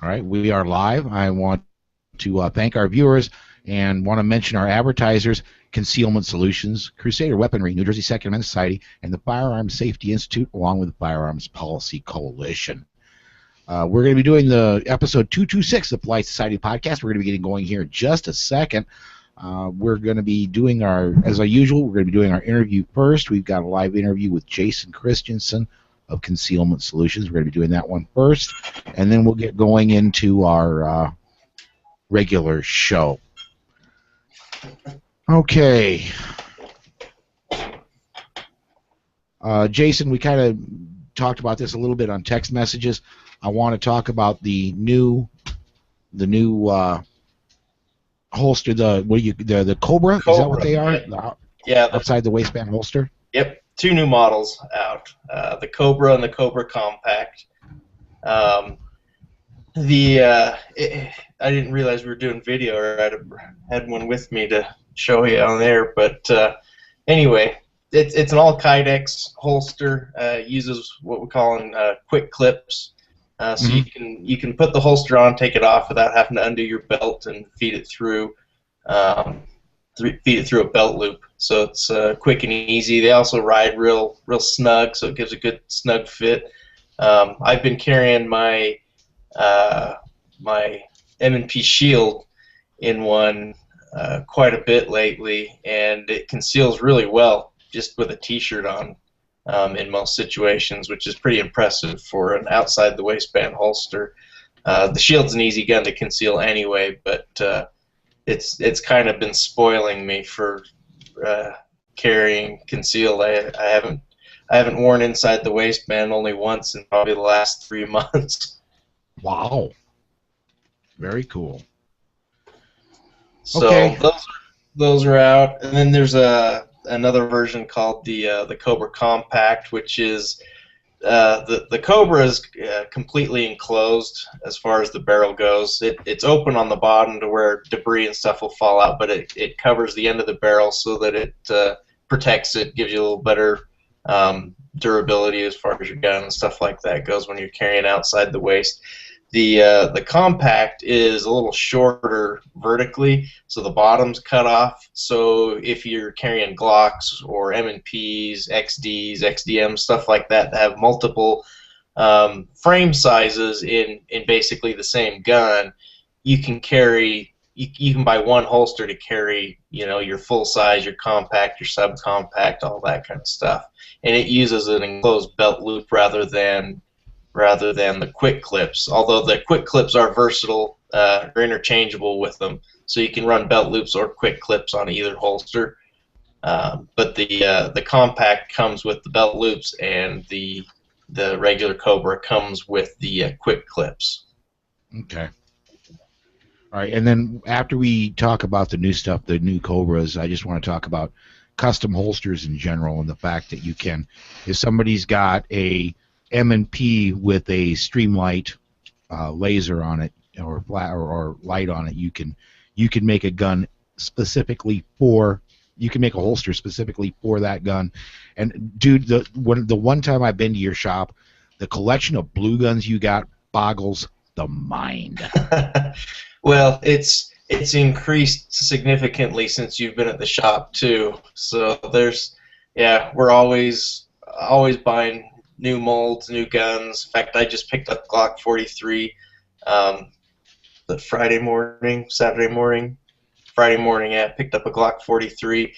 All right, we are live. I want to thank our viewers and want to mention our advertisers, Concealment Solutions, Crusader Weaponry, New Jersey Second Amendment Society, and the Firearms Safety Institute, along with the Firearms Policy Coalition. We're going to be doing the episode 226 of the Polite Society podcast. We're going to be getting going here in just a second. We're going to be doing as usual, we're going to be doing our interview first. We've got a live interview with Jason Christiansen of Concealment Solutions. We're going to be doing that one first, and then we'll get going into our regular show. Okay. Jason, we kind of talked about this a little bit on text messages. I want to talk about the new holster, the Cobra. Is that what they are? Yeah. Outside the waistband holster. Yep. Two new models out: the Cobra and the Cobra Compact. I didn't realize we were doing video, or I'd have had one with me to show you on there. But anyway, it's an all Kydex holster. Uses what we call quick clips. So you can put the holster on, take it off without having to undo your belt and feed it through a belt loop. So it's quick and easy. They also ride real snug, so it gives a good snug fit. I've been carrying my my M&P Shield in one quite a bit lately, and it conceals really well just with a T-shirt on. In most situations, which is pretty impressive for an outside the waistband holster. The Shield's an easy gun to conceal anyway, but it's kind of been spoiling me for carrying concealed. I haven't worn inside the waistband only once in probably the last 3 months. Wow, very cool. So okay. Those are out, and then there's another version called the Cobra Compact, which is the Cobra is completely enclosed as far as the barrel goes. It's open on the bottom to where debris and stuff will fall out, but it covers the end of the barrel so that it protects it, gives you a little better durability as far as your gun and stuff like that goes when you're carrying outside the waist. The Compact is a little shorter vertically, so the bottom's cut off. So if you're carrying Glocks or M&Ps, XDs, XDMs, stuff like that have multiple frame sizes in basically the same gun, you can carry. You can buy one holster to carry, your full size, your compact, your subcompact, all that kind of stuff, and it uses an enclosed belt loop rather than the quick clips, although the quick clips are versatile or interchangeable with them, so you can run belt loops or quick clips on either holster. But the Compact comes with the belt loops, and the regular Cobra comes with the quick clips. Okay. All right, and then after we talk about the new stuff, the new Cobras, I just want to talk about custom holsters in general and the fact that you can, if somebody's got a M&P with a Streamlight laser on it or flat or light on it, you can make a gun specifically for, you can make a holster specifically for that gun. And dude, the one time I've been to your shop, the collection of blue guns you got boggles the mind. Well, it's increased significantly since you've been at the shop too. So we're always buying new molds, new guns. In fact, I just picked up Glock 43 Friday morning, yeah, picked up a Glock 43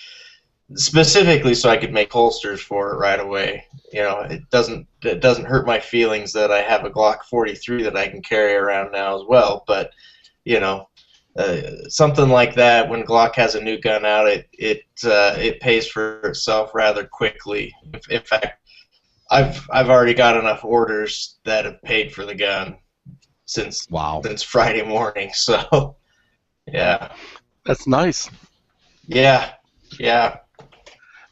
specifically so I could make holsters for it right away. It doesn't hurt my feelings that I have a Glock 43 that I can carry around now as well, but something like that, when Glock has a new gun out, it pays for itself rather quickly. In fact, I've already got enough orders that have paid for the gun since Friday morning. So, yeah. That's nice. Yeah.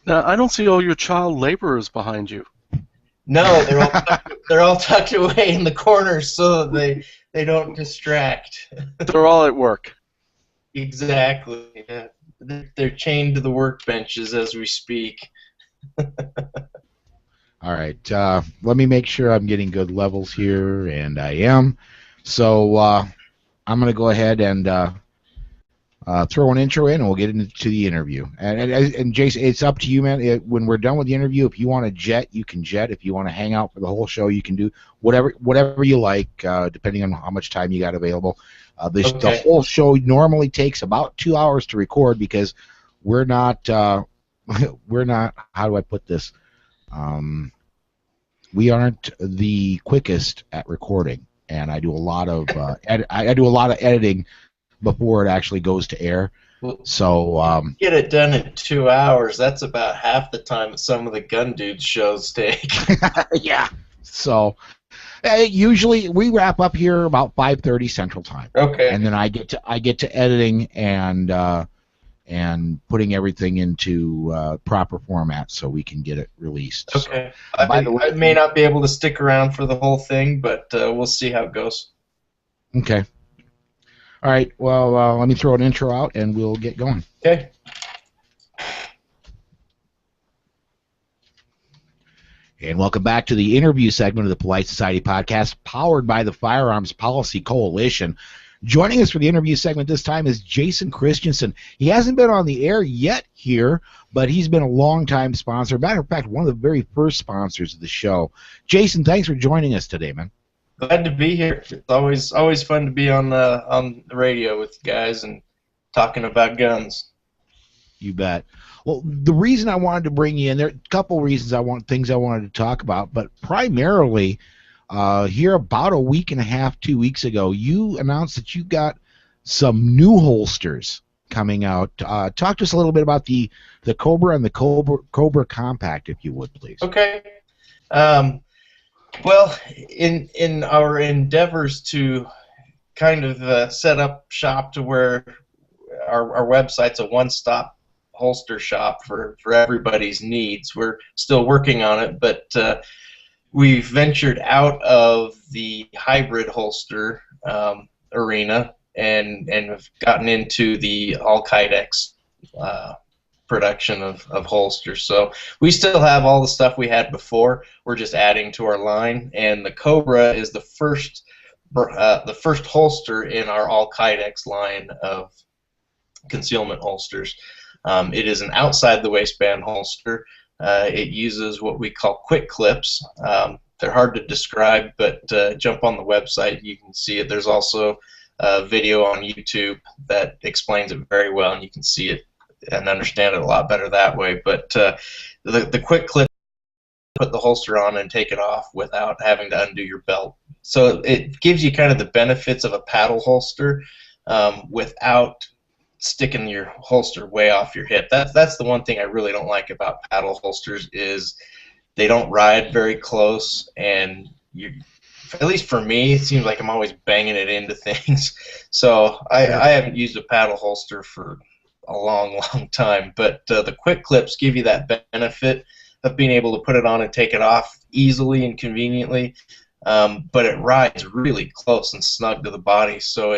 Now I don't see all your child laborers behind you. No, they're all tucked away in the corners so that they don't distract. They're all at work. Exactly. Yeah. They're chained to the workbenches as we speak. All right, let me make sure I'm getting good levels here, and I am. So I'm going to go ahead and throw an intro in, and we'll get into the interview. And Jason, it's up to you, man. When we're done with the interview, if you want to jet, you can jet. If you want to hang out for the whole show, you can do whatever you like, depending on how much time you got available. The whole show normally takes about 2 hours to record because we're not we're not. How do I put this? We aren't the quickest at recording, and I do a lot of I do a lot of editing before it actually goes to air. So get it done in 2 hours. That's about half the time that some of the Gun Dudes shows take. Yeah. So usually we wrap up here about 5:30 Central Time. Okay. And then I get to editing and putting everything into proper format so we can get it released. Okay. So, I may not be able to stick around for the whole thing, but we'll see how it goes. Okay. All right. Well, let me throw an intro out and we'll get going. Okay. And welcome back to the interview segment of the Polite Society podcast, powered by the Firearms Policy Coalition. Joining us for the interview segment this time is Jason Christiansen. He hasn't been on the air yet here, but he's been a longtime sponsor. Matter of fact, one of the very first sponsors of the show. Jason, thanks for joining us today, man. Glad to be here. It's always fun to be on the radio with you guys and talking about guns. You bet. Well, the reason I wanted to bring you in, there are a couple reasons things I wanted to talk about, but primarily here about a week and a half, 2 weeks ago, you announced that you got some new holsters coming out. Talk to us a little bit about the Cobra and the Cobra Compact, if you would, please. Okay. Well, in our endeavors to kind of set up shop to where our website's a one-stop holster shop for everybody's needs, we're still working on it, but we've ventured out of the hybrid holster arena and have gotten into the all Kydex production of holsters. So we still have all the stuff we had before. We're just adding to our line, and the Cobra is the first holster in our all Kydex line of concealment holsters. It is an outside the waistband holster. It uses what we call quick clips. They're hard to describe, but jump on the website, you can see it. There's also a video on YouTube that explains it very well, and you can see it and understand it a lot better that way. But the quick clip, put the holster on and take it off without having to undo your belt. So it gives you kind of the benefits of a paddle holster without sticking your holster way off your hip. That's the one thing I really don't like about paddle holsters is they don't ride very close, and at least for me, it seems like I'm always banging it into things. So I haven't used a paddle holster for a long time, but the quick clips give you that benefit of being able to put it on and take it off easily and conveniently, but it rides really close and snug to the body, so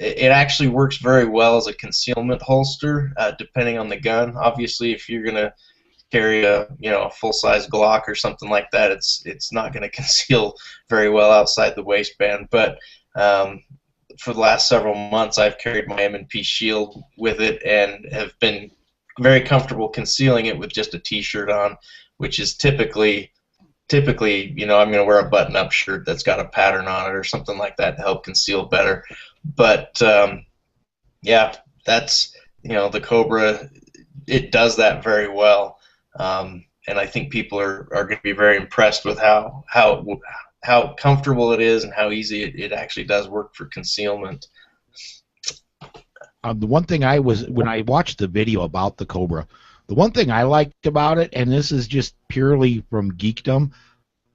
it actually works very well as a concealment holster, depending on the gun. Obviously, if you're gonna carry a full-size Glock or something like that, it's not gonna conceal very well outside the waistband. But for the last several months, I've carried my M&P Shield with it and have been very comfortable concealing it with just a T-shirt on, which is typically, I'm going to wear a button-up shirt that's got a pattern on it or something like that to help conceal better. But yeah, that's the Cobra. It does that very well, and I think people are going to be very impressed with how comfortable it is and how easy it actually does work for concealment. The one thing when I watched the video about the Cobra, the one thing I liked about it, and this is just purely from geekdom,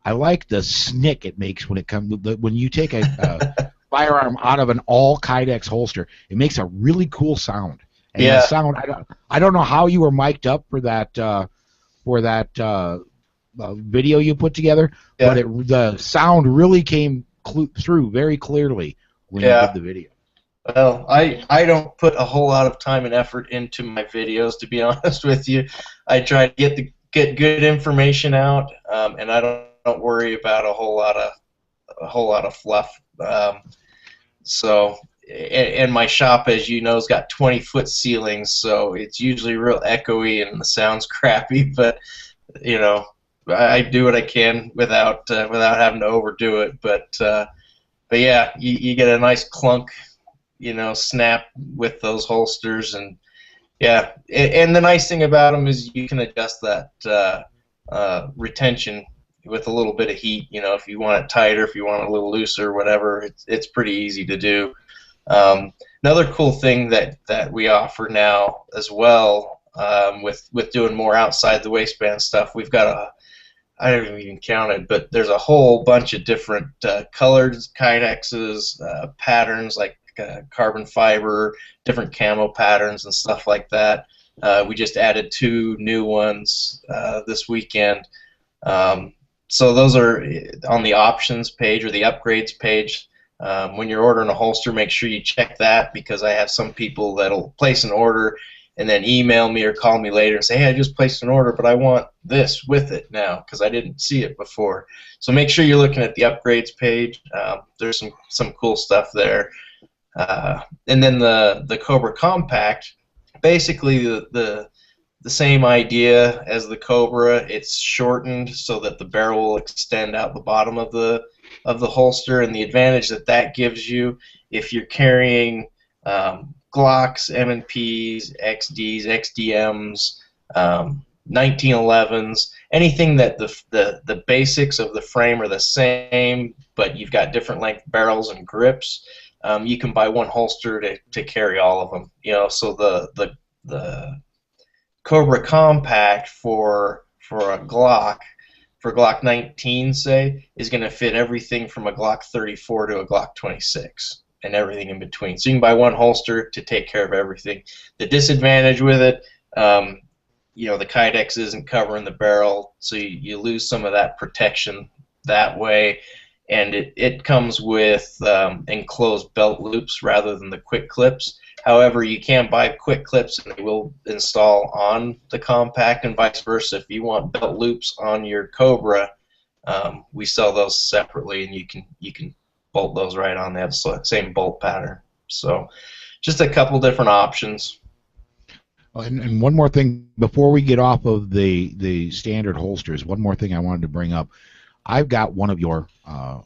I like the snick it makes when you take a firearm out of an all Kydex holster. It makes a really cool sound. And yeah. The sound, I don't know how you were mic'd up for that video you put together, yeah. But the sound really came through very clearly when you did the video. Well, I don't put a whole lot of time and effort into my videos, to be honest with you. I try to get good information out, and I don't worry about a whole lot of a whole lot of fluff. So, and my shop, as you know, has got 20-foot ceilings, so it's usually real echoey and the sound's crappy. But you know, I do what I can without having to overdo it. But yeah, you get a nice clunk, snap with those holsters, and yeah, and the nice thing about them is you can adjust that retention with a little bit of heat. If you want it tighter, if you want it a little looser, whatever, it's pretty easy to do. Another cool thing that we offer now as well, with doing more outside the waistband stuff, we've got I haven't even counted, but there's a whole bunch of different colored Kydexes, patterns like carbon fiber, different camo patterns and stuff like that. We just added 2 new ones this weekend. So those are on the options page or the upgrades page. When you're ordering a holster, make sure you check that, because I have some people that'll place an order and then email me or call me later and say, hey, I just placed an order, but I want this with it now because I didn't see it before. So make sure you're looking at the upgrades page. There's some cool stuff there. And then the Cobra Compact, basically the same idea as the Cobra. It's shortened so that the barrel will extend out the bottom of the holster, and the advantage that gives you if you're carrying Glocks, M&Ps, XDs, XDMs, 1911s, anything that the basics of the frame are the same, but you've got different length barrels and grips. You can buy one holster to carry all of them. So the Cobra Compact for a Glock, for Glock 19, say, is going to fit everything from a Glock 34 to a Glock 26 and everything in between. So you can buy one holster to take care of everything. The disadvantage with it, the Kydex isn't covering the barrel, so you lose some of that protection that way. And it comes with enclosed belt loops rather than the quick clips. However, you can buy quick clips and they will install on the Compact, and vice versa. If you want belt loops on your Cobra, we sell those separately, and you can bolt those right on. They have the same bolt pattern. So just a couple different options. And one more thing before we get off of the standard holsters, one more thing I wanted to bring up. I've got one of your I'm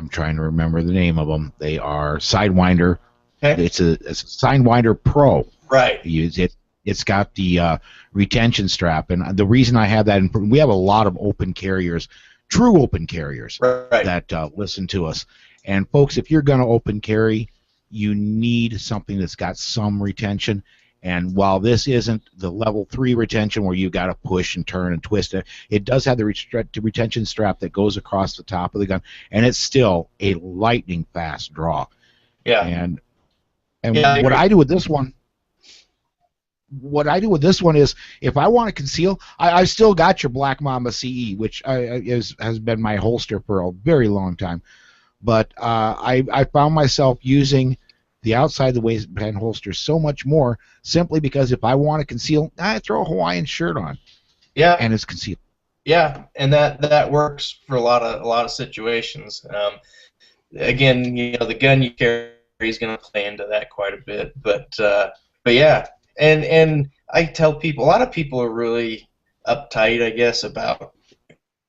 trying to remember the name of them. They are Sidewinder. Okay. It's a Sidewinder Pro. Right. It's got the retention strap, and the reason I have that, we have a lot of open carriers, true open carriers, right, that listen to us. And folks, if you're going to open carry, you need something that's got some retention. And while this isn't the level 3 retention where you've got to push and turn and twist it, it does have the retention strap that goes across the top of the gun, and it's still a lightning fast draw. Yeah. And what I do with this one, is if I want to conceal, I've still got your Black Mamba CE, which has been my holster for a very long time. But I found myself using the outside the waistband holster so much more, simply because if I want to conceal, I throw a Hawaiian shirt on. Yeah. And it's concealed. Yeah, and that works for a lot of situations. Again, the gun you carry is going to play into that quite a bit, but yeah, and I tell people, a lot of people are really uptight, I guess, about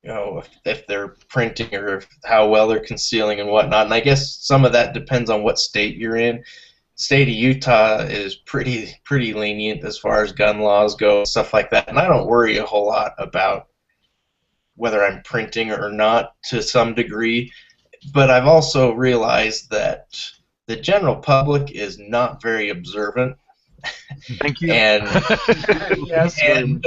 if they're printing or how well they're concealing and whatnot. And I guess some of that depends on what state you're in. State of Utah is pretty lenient as far as gun laws go, stuff like that. And I don't worry a whole lot about whether I'm printing or not to some degree. But I've also realized that the general public is not very observant. Thank you. And yes, and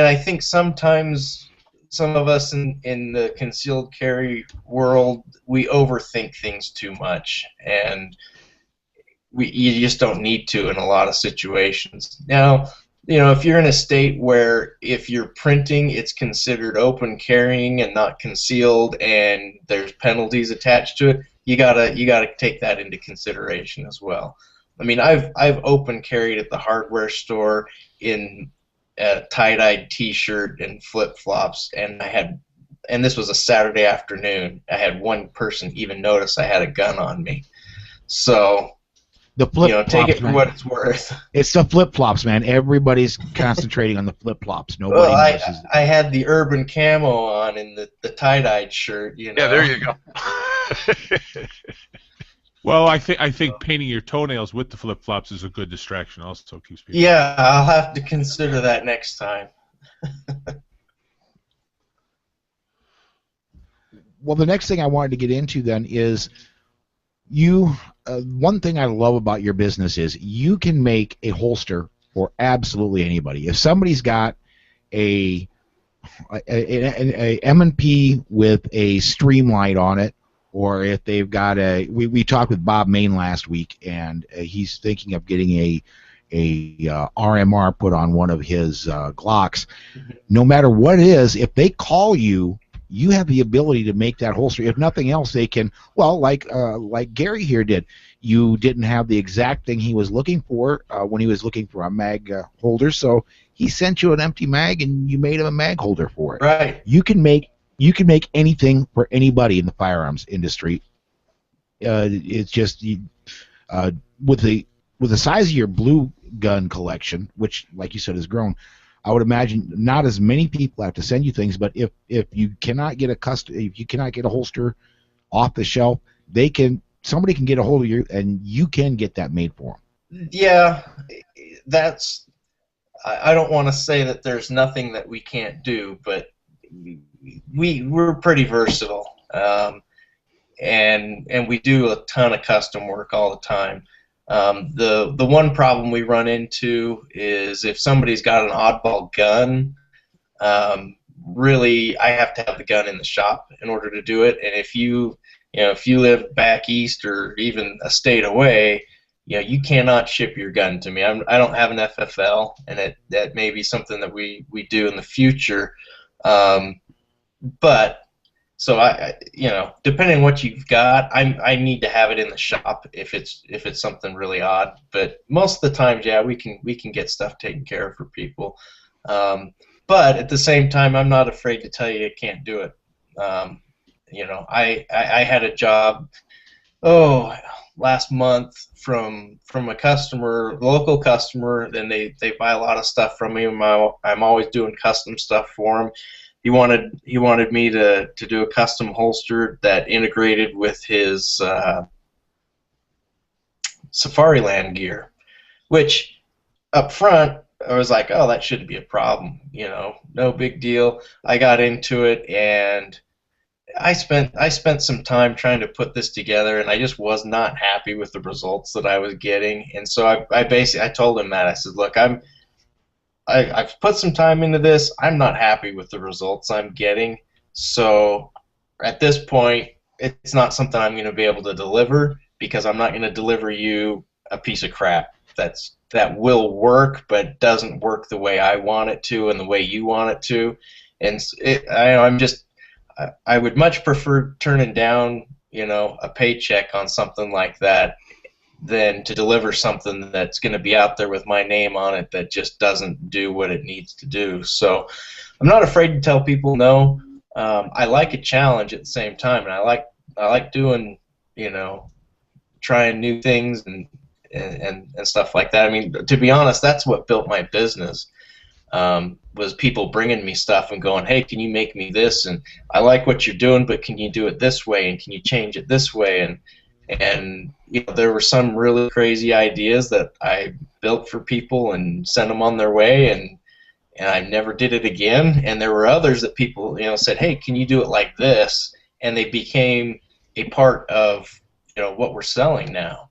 I think sometimes some of us in the concealed carry world, we overthink things too much, and you just don't need to in a lot of situations. Now, if you're in a state where if you're printing, it's considered open carrying and not concealed, and there's penalties attached to it, you gotta take that into consideration as well. I mean, I've open carried at the hardware store in a tie-dyed T-shirt and flip-flops, and and this was a Saturday afternoon. I had one person even notice I had a gun on me. So, The flip take flops, it for man. what it's worth. It's the flip flops, man. Everybody's concentrating on the flip flops. Nobody Well, notices. I had the urban camo on and the tie-dyed shirt. Yeah, there you go. Well, I think painting your toenails with the flip flops is a good distraction. Also keeps people. Yeah, I'll have to consider that next time. Well, the next thing I wanted to get into then is you. One thing I love about your business is you can make a holster for absolutely anybody. If somebody's got a M&P with a Streamlight on it, or if they've got we talked with Bob Main last week, and he's thinking of getting a RMR put on one of his Glocks. No matter what it is, if they call you, you have the ability to make that holster. If nothing else, they can, well, like Gary here did. You didn't have the exact thing he was looking for when he was looking for a mag holder, so he sent you an empty mag, and you made him a mag holder for it. Right. You can make anything for anybody in the firearms industry. It's just with the size of your blue gun collection, which, like you said, has grown. I would imagine not as many people have to send you things, but if you cannot get a holster off the shelf, somebody can get a hold of you, and you can get that made for them. Yeah, I don't want to say that there's nothing that we can't do, but we're pretty versatile, and we do a ton of custom work all the time. The one problem we run into is if somebody's got an oddball gun, really I have to have the gun in the shop in order to do it. And if you live back east or even a state away, you cannot ship your gun to me. I don't have an FFL, and that may be something that we do in the future. But so depending on what you've got, I need to have it in the shop if it's something really odd. But most of the times, yeah, we can get stuff taken care of for people. But at the same time, I'm not afraid to tell you I can't do it. I had a job last month from a customer, local customer. Then they buy a lot of stuff from me. I'm always doing custom stuff for them. He wanted me to do a custom holster that integrated with his Safariland gear, which up front I was like, oh, that shouldn't be a problem, no big deal. I got into it, and I spent some time trying to put this together, and I just was not happy with the results that I was getting. And so I told him that. I said, look, I've put some time into this. I'm not happy with the results I'm getting. So at this point, it's not something I'm going to be able to deliver, because I'm not going to deliver you a piece of crap that will work but doesn't work the way I want it to and the way you want it to. And I would much prefer turning down, a paycheck on something like that than to deliver something that's going to be out there with my name on it that just doesn't do what it needs to do. So I'm not afraid to tell people no. I like a challenge at the same time, and I like doing, trying new things and stuff like that. I mean, to be honest, that's what built my business. Was people bringing me stuff and going, hey, can you make me this? And I like what you're doing, but can you do it this way? And can you change it this way? And there were some really crazy ideas that I built for people and sent them on their way, and I never did it again. And there were others that people said, hey, can you do it like this? And they became a part of what we're selling now.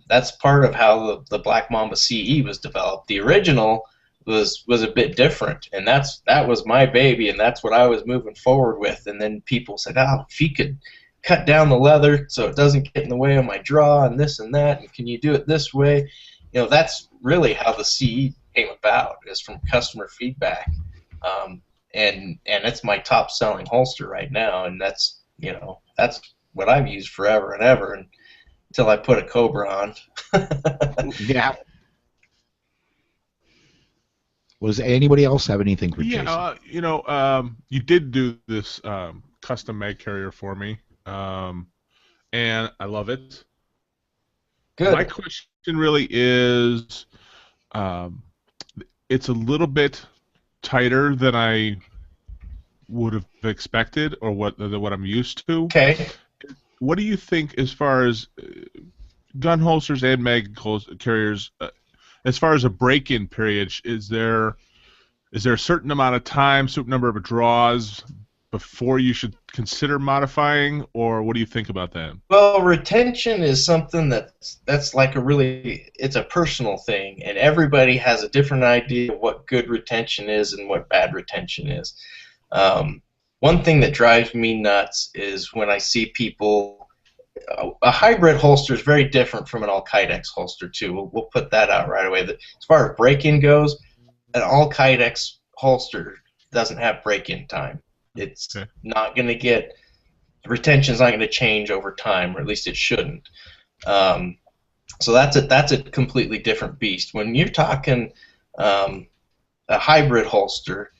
That's part of how the Black Mamba CE was developed. The original was a bit different, and that was my baby, and that's what I was moving forward with. And then people said, oh, if you could cut down the leather so it doesn't get in the way of my draw and this and that, and can you do it this way? That's really how the CE came about, is from customer feedback. And it's my top selling holster right now, and that's what I've used forever and ever, and until I put a Cobra on. Yeah. Was anybody else have anything for Jason? You did do this custom mag carrier for me, and I love it. Good. My question really is, it's a little bit tighter than I would have expected, or what I'm used to. Okay. What do you think as far as gun holsters and mag carriers? As far as a break-in period, is there a certain amount of time, certain number of draws before you should consider modifying, or what do you think about that? Well, retention is something that's like it's a personal thing, and everybody has a different idea of what good retention is and what bad retention is. One thing that drives me nuts is when I see people. A hybrid holster is very different from an all-Kydex holster too. We'll put that out right away. As far as break-in goes, an all-Kydex holster doesn't have break-in time. It's not going to get retention's not going to change over time, or at least it shouldn't. So that's a completely different beast. When you're talking a hybrid holster,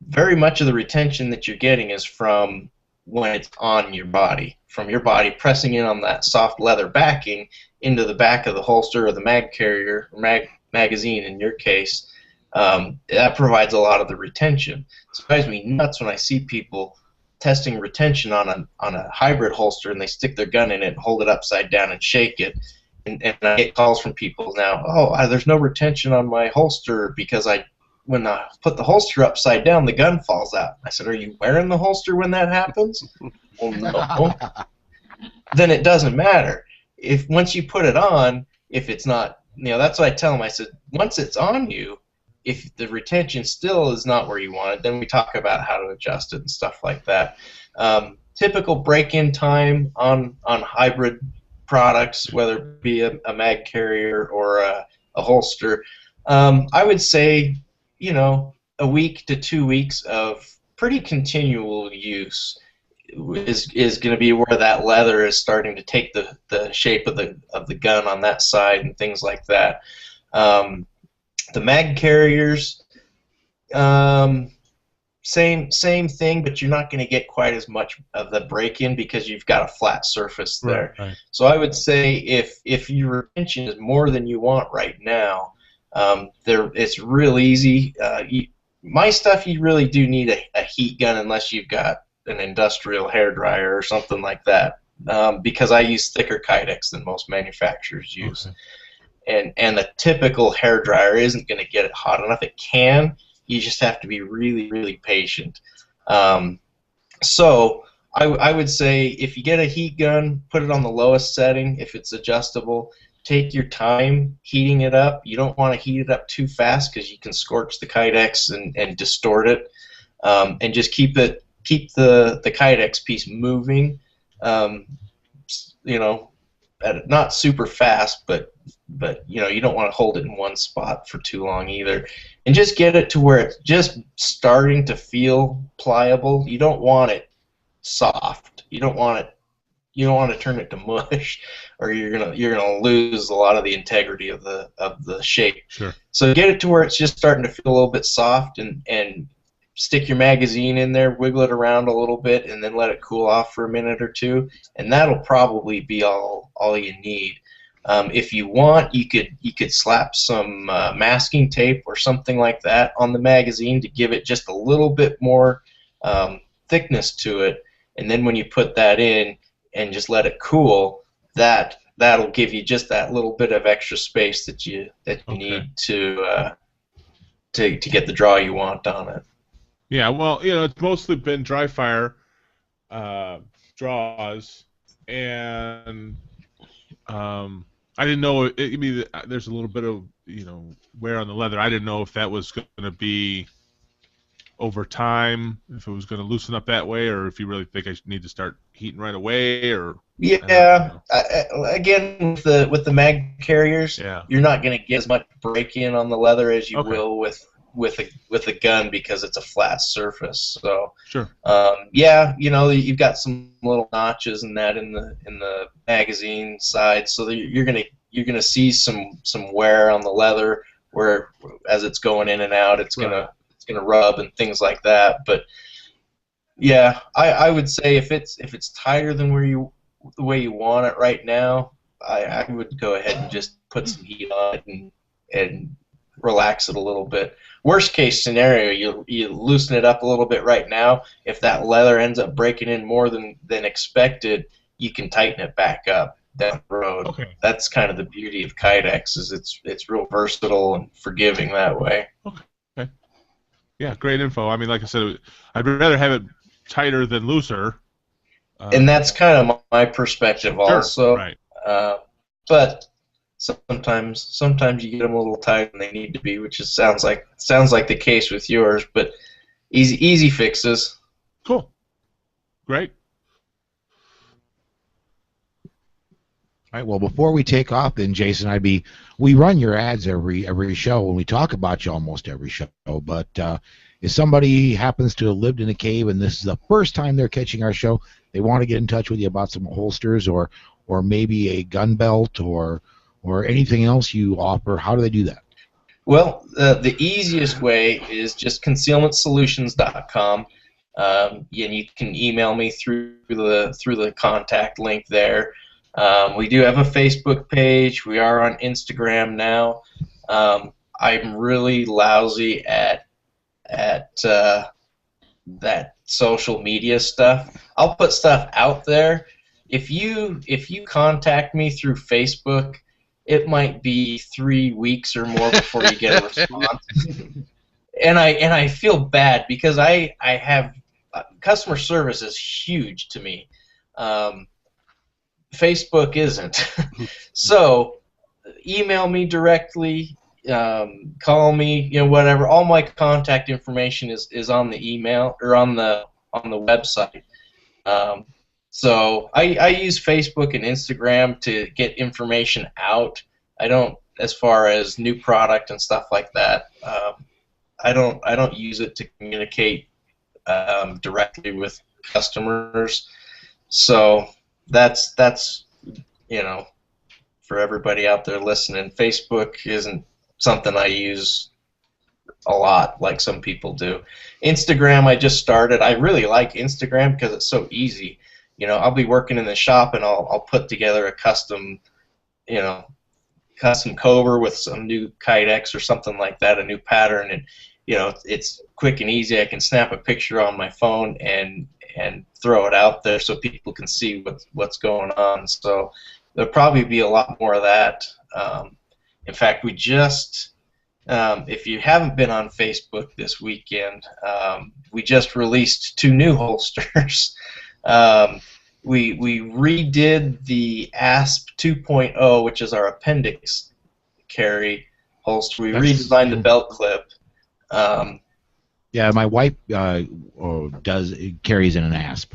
very much of the retention that you're getting is from when it's on your body, from your body pressing in on that soft leather backing into the back of the holster or the mag carrier, or magazine in your case. That provides a lot of the retention. It drives me nuts when I see people testing retention on a hybrid holster and they stick their gun in it and hold it upside down and shake it. And I get calls from people now, there's no retention on my holster because when I put the holster upside down, the gun falls out. I said, are you wearing the holster when that happens? Well, no. Then it doesn't matter. Once you put it on, if it's not, that's what I tell them. I said, once it's on you, if the retention still is not where you want it, then we talk about how to adjust it and stuff like that. Typical break-in time on hybrid products, whether it be a mag carrier or a holster, I would say, a week to 2 weeks of pretty continual use is going to be where that leather is starting to take the shape of the gun on that side and things like that. The mag carriers, same thing, but you're not going to get quite as much of the break-in because you've got a flat surface there. Right. So I would say if your retention is more than you want right now, it's real easy. My stuff, you really do need a heat gun unless you've got an industrial hair dryer or something like that, because I use thicker Kydex than most manufacturers use. Okay. And the typical hair dryer isn't going to get it hot enough. It can. You just have to be really, really patient. So I would say if you get a heat gun, put it on the lowest setting. If it's adjustable, take your time heating it up. You don't want to heat it up too fast because you can scorch the Kydex and distort it. And just keep the Kydex piece moving. Not super fast, but you don't want to hold it in one spot for too long either. And just get it to where it's just starting to feel pliable. You don't want it soft. You don't want to turn it to mush, or you're gonna lose a lot of the integrity of the shape. Sure. So get it to where it's just starting to feel a little bit soft, and stick your magazine in there, wiggle it around a little bit, and then let it cool off for a minute or two, and that'll probably be all you need. If you want, you could slap some masking tape or something like that on the magazine to give it just a little bit more thickness to it, and then when you put that in and just let it cool, that'll give you just that little bit of extra space that you need to get the draw you want on it. Yeah, well, it's mostly been dry fire draws, and I didn't know. There's a little bit of wear on the leather. I didn't know if that was going to be over time, if it was going to loosen up that way, or if you really think I need to start heating right away, or again with the mag carriers, you're not going to get as much break-in on the leather as you will with a gun because it's a flat surface. So sure. You've got some little notches in that in the magazine side, so that you're gonna see some wear on the leather where as it's going in and out, it's gonna rub and things like that. But yeah, I would say if it's tighter than the way you want it right now, I would go ahead and just put some heat on it and relax it a little bit. Worst case scenario, you loosen it up a little bit right now. If that leather ends up breaking in more than expected, you can tighten it back up down the road. Okay. That's kind of the beauty of Kydex, is it's real versatile and forgiving that way. Okay. Yeah, great info. I mean, like I said, I'd rather have it tighter than looser. And that's kind of my perspective also. Right. But sometimes you get them a little tighter than they need to be, which sounds like the case with yours. But easy fixes. Cool. Great. All right. Well, before we take off, then Jason, we run your ads every show, and we talk about you almost every show. But if somebody happens to have lived in a cave and this is the first time they're catching our show, they want to get in touch with you about some holsters or maybe a gun belt or anything else you offer, how do they do that? Well, the easiest way is just concealmentsolutions.com. And you can email me through the contact link there. We do have a Facebook page. We are on Instagram now. I'm really lousy at that social media stuff. I'll put stuff out there. If you contact me through Facebook, it might be 3 weeks or more before you get a response. And I feel bad because I have customer service is huge to me. Facebook isn't. So email me directly, call me, whatever. All my contact information is on the email or on the website. So I use Facebook and Instagram to get information out. I don't, as far as new product and stuff like that. I don't use it to communicate directly with customers. So that's for everybody out there listening, Facebook isn't something I use a lot like some people do. Instagram I just started. I really like Instagram because it's so easy. I'll be working in the shop and I'll put together a custom Cobra with some new Kydex or something like that, a new pattern, and it's quick and easy. I can snap a picture on my phone and throw it out there so people can see what's going on. So there'll probably be a lot more of that. In fact, we just, if you haven't been on Facebook this weekend, we just released 2 new holsters. We redid the ASP 2.0, which is our appendix carry holster. We redesigned the belt clip. Yeah, my wife carries in an ASP.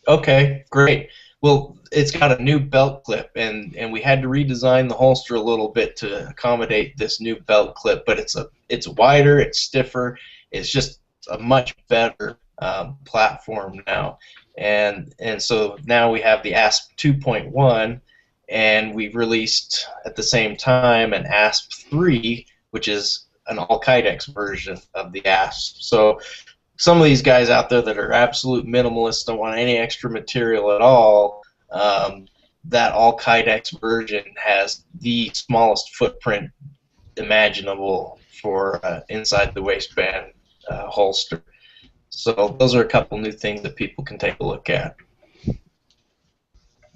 Okay, great. Well, it's got a new belt clip, and we had to redesign the holster a little bit to accommodate this new belt clip. But it's wider, it's stiffer, it's just a much better platform now. And so now we have the ASP 2.1, and we've released at the same time an ASP 3, which is an all Kydex version of the ASP. So some of these guys out there that are absolute minimalists, don't want any extra material at all, that all Kydex version has the smallest footprint imaginable for inside the waistband holster. So those are a couple new things that people can take a look at.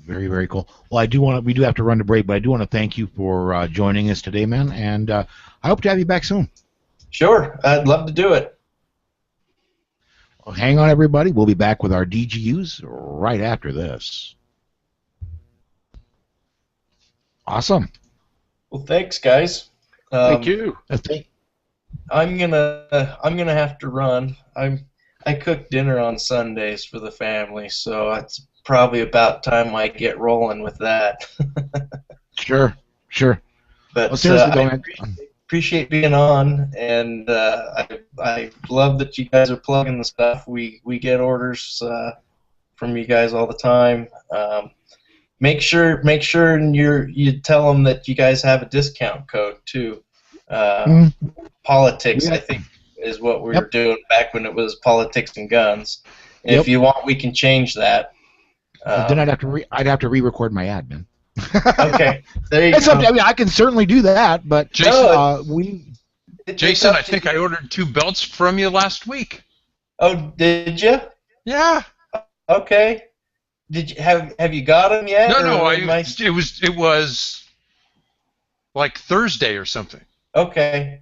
Very, very cool. Well, we do have to run to break, but I do want to thank you for joining us today, man, and I hope to have you back soon. Sure, I'd love to do it. Well, hang on, everybody. We'll be back with our DGUs right after this. Awesome. Well, thanks, guys. Thank you. I'm gonna have to run. I cook dinner on Sundays for the family, so it's probably about time I get rolling with that. Sure. But well, seriously, I appreciate being on, and I love that you guys are plugging the stuff. We get orders from you guys all the time. Make sure and you tell them that you guys have a discount code too. Uh, Politics, Yeah. I think, is what we were Yep. doing back when it was politics and guns. Yep. If you want, we can change that. But then I'd have to re-record my ad, man. Okay, there you It's go. up to, I mean, I can certainly do that, but Jason, It's Jason, up I to think you. I ordered 2 belts from you last week. Oh, did you? Yeah. Okay. Did you have you got them yet? No, or am I- it was like Thursday or something. Okay.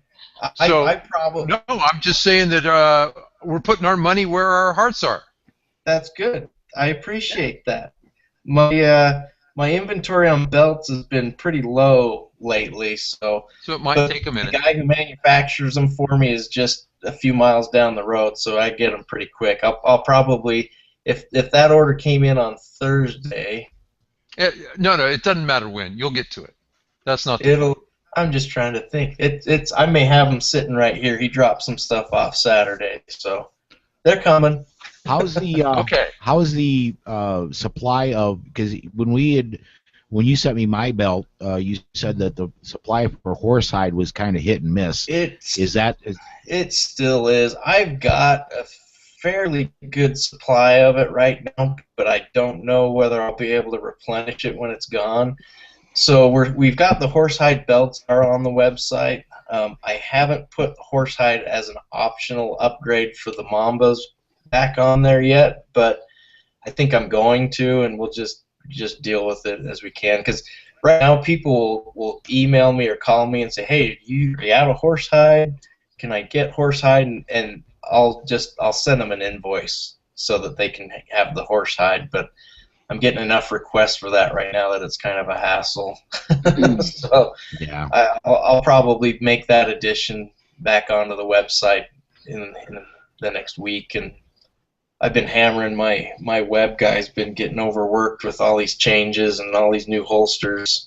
So I probably no, I'm just saying that we're putting our money where our hearts are. That's good. I appreciate that. My inventory on belts has been pretty low lately, so So it might but take a minute. the guy who manufactures them for me is just a few miles down the road, so I get them pretty quick. I'll probably if that order came in on Thursday, No, it doesn't matter when. You'll get to it. That's not. I'm just trying to think. It's I may have them sitting right here. He dropped some stuff off Saturday, so they're coming. how's the Okay. how's the supply of, because when you sent me my belt, you said that the supply for horsehide was kind of hit and miss. It still is. I've got a fairly good supply of it right now, but I don't know whether I'll be able to replenish it when it's gone. So we've got the horsehide belts are on the website. I haven't put horsehide as an optional upgrade for the Mambas back on there yet, but I think I'm going to, and we'll just deal with it as we can. Because right now people will email me or call me and say, "Hey, are you out of horsehide? Can I get horsehide?" And I'll send them an invoice so that they can have the horsehide. But I'm getting enough requests for that right now that it's kind of a hassle. So Yeah. I'll probably make that addition back onto the website in the next week. And I've been hammering my web guy's been getting overworked with all these changes and all these new holsters.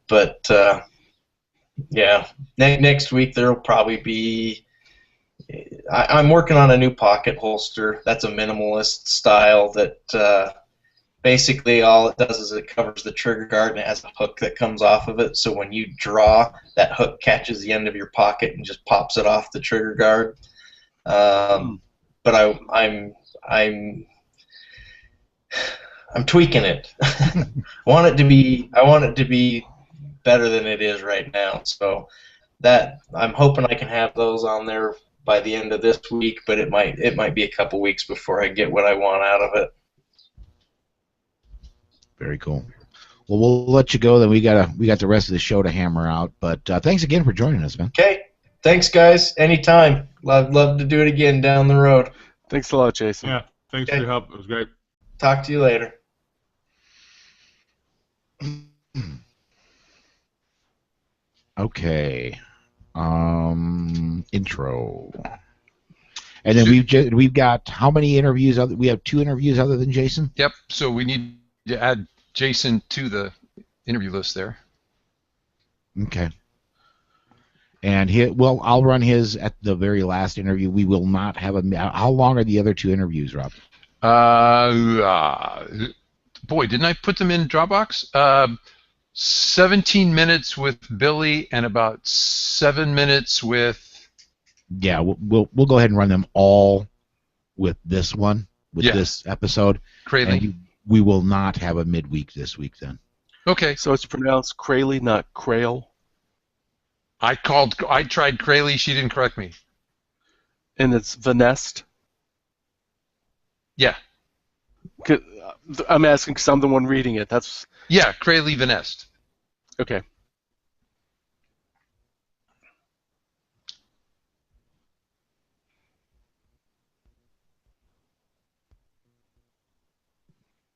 But yeah, next week there'll probably be. I'm working on a new pocket holster. That's a minimalist style that. Basically, all it does is it covers the trigger guard and it has a hook that comes off of it. So when you draw, that hook catches the end of your pocket and just pops it off the trigger guard. But I'm tweaking it. I want it to be better than it is right now. So that I'm hoping I can have those on there by the end of this week. But it might be a couple weeks before I get what I want out of it. Very cool. Well, we'll let you go. Then we got the rest of the show to hammer out. But thanks again for joining us, man. Okay. Thanks, guys. Anytime. Love to do it again down the road. Thanks a lot, Jason. Yeah, thanks for your help. It was great. Talk to you later. Okay. Intro. And then we've got how many interviews? We have 2 interviews other than Jason. Yep. So we need to add Jason to the interview list there. Okay. And I'll run his at the very last interview. We will not have a. How long are the other 2 interviews, Rob? Boy, didn't I put them in Dropbox? 17 minutes with Billy and about 7 minutes with. Yeah, we'll go ahead and run them all with this one, this episode. Crayley. And we will not have a midweek this week then. Okay. So it's pronounced Crayley, not Crail. I tried Crayley. She didn't correct me. And it's Vanest. Yeah. I'm asking because I'm the one reading it. That's Yeah, Crayley Vanest. okay.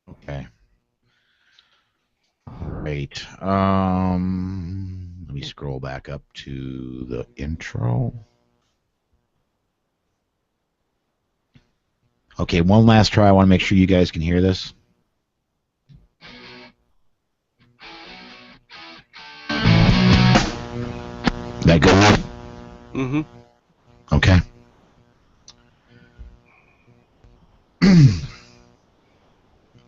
Okay. Great. Let me scroll back up to the intro. Okay, one last try. I want to make sure you guys can hear this. That good? Mm-hmm. Okay.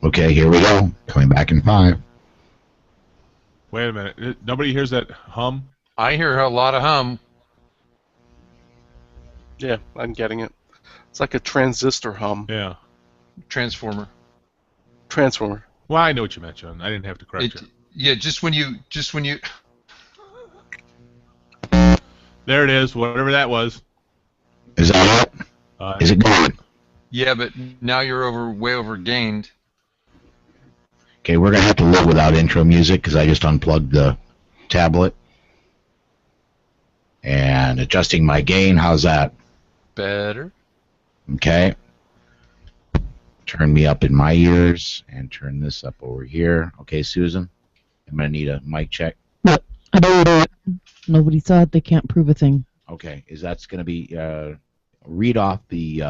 Okay, here we go. Coming back in 5. Wait a minute. Nobody hears that hum? I hear a lot of hum. Yeah, I'm getting it. It's like a transistor hum. Yeah. Transformer. Transformer. Well, I know what you meant, John. I didn't have to correct It, you. yeah, just when you There it is. Whatever that was. Is that it? Is it gone? yeah, but now you're way over gained. Okay, we're going to have to live without intro music because I just unplugged the tablet. And adjusting my gain, how's that? Better. Okay. Turn me up in my ears and turn this up over here. Okay, Susan, I'm going to need a mic check. No, I don't do it. Nobody saw it. They can't prove a thing. Okay, that's going to be read off the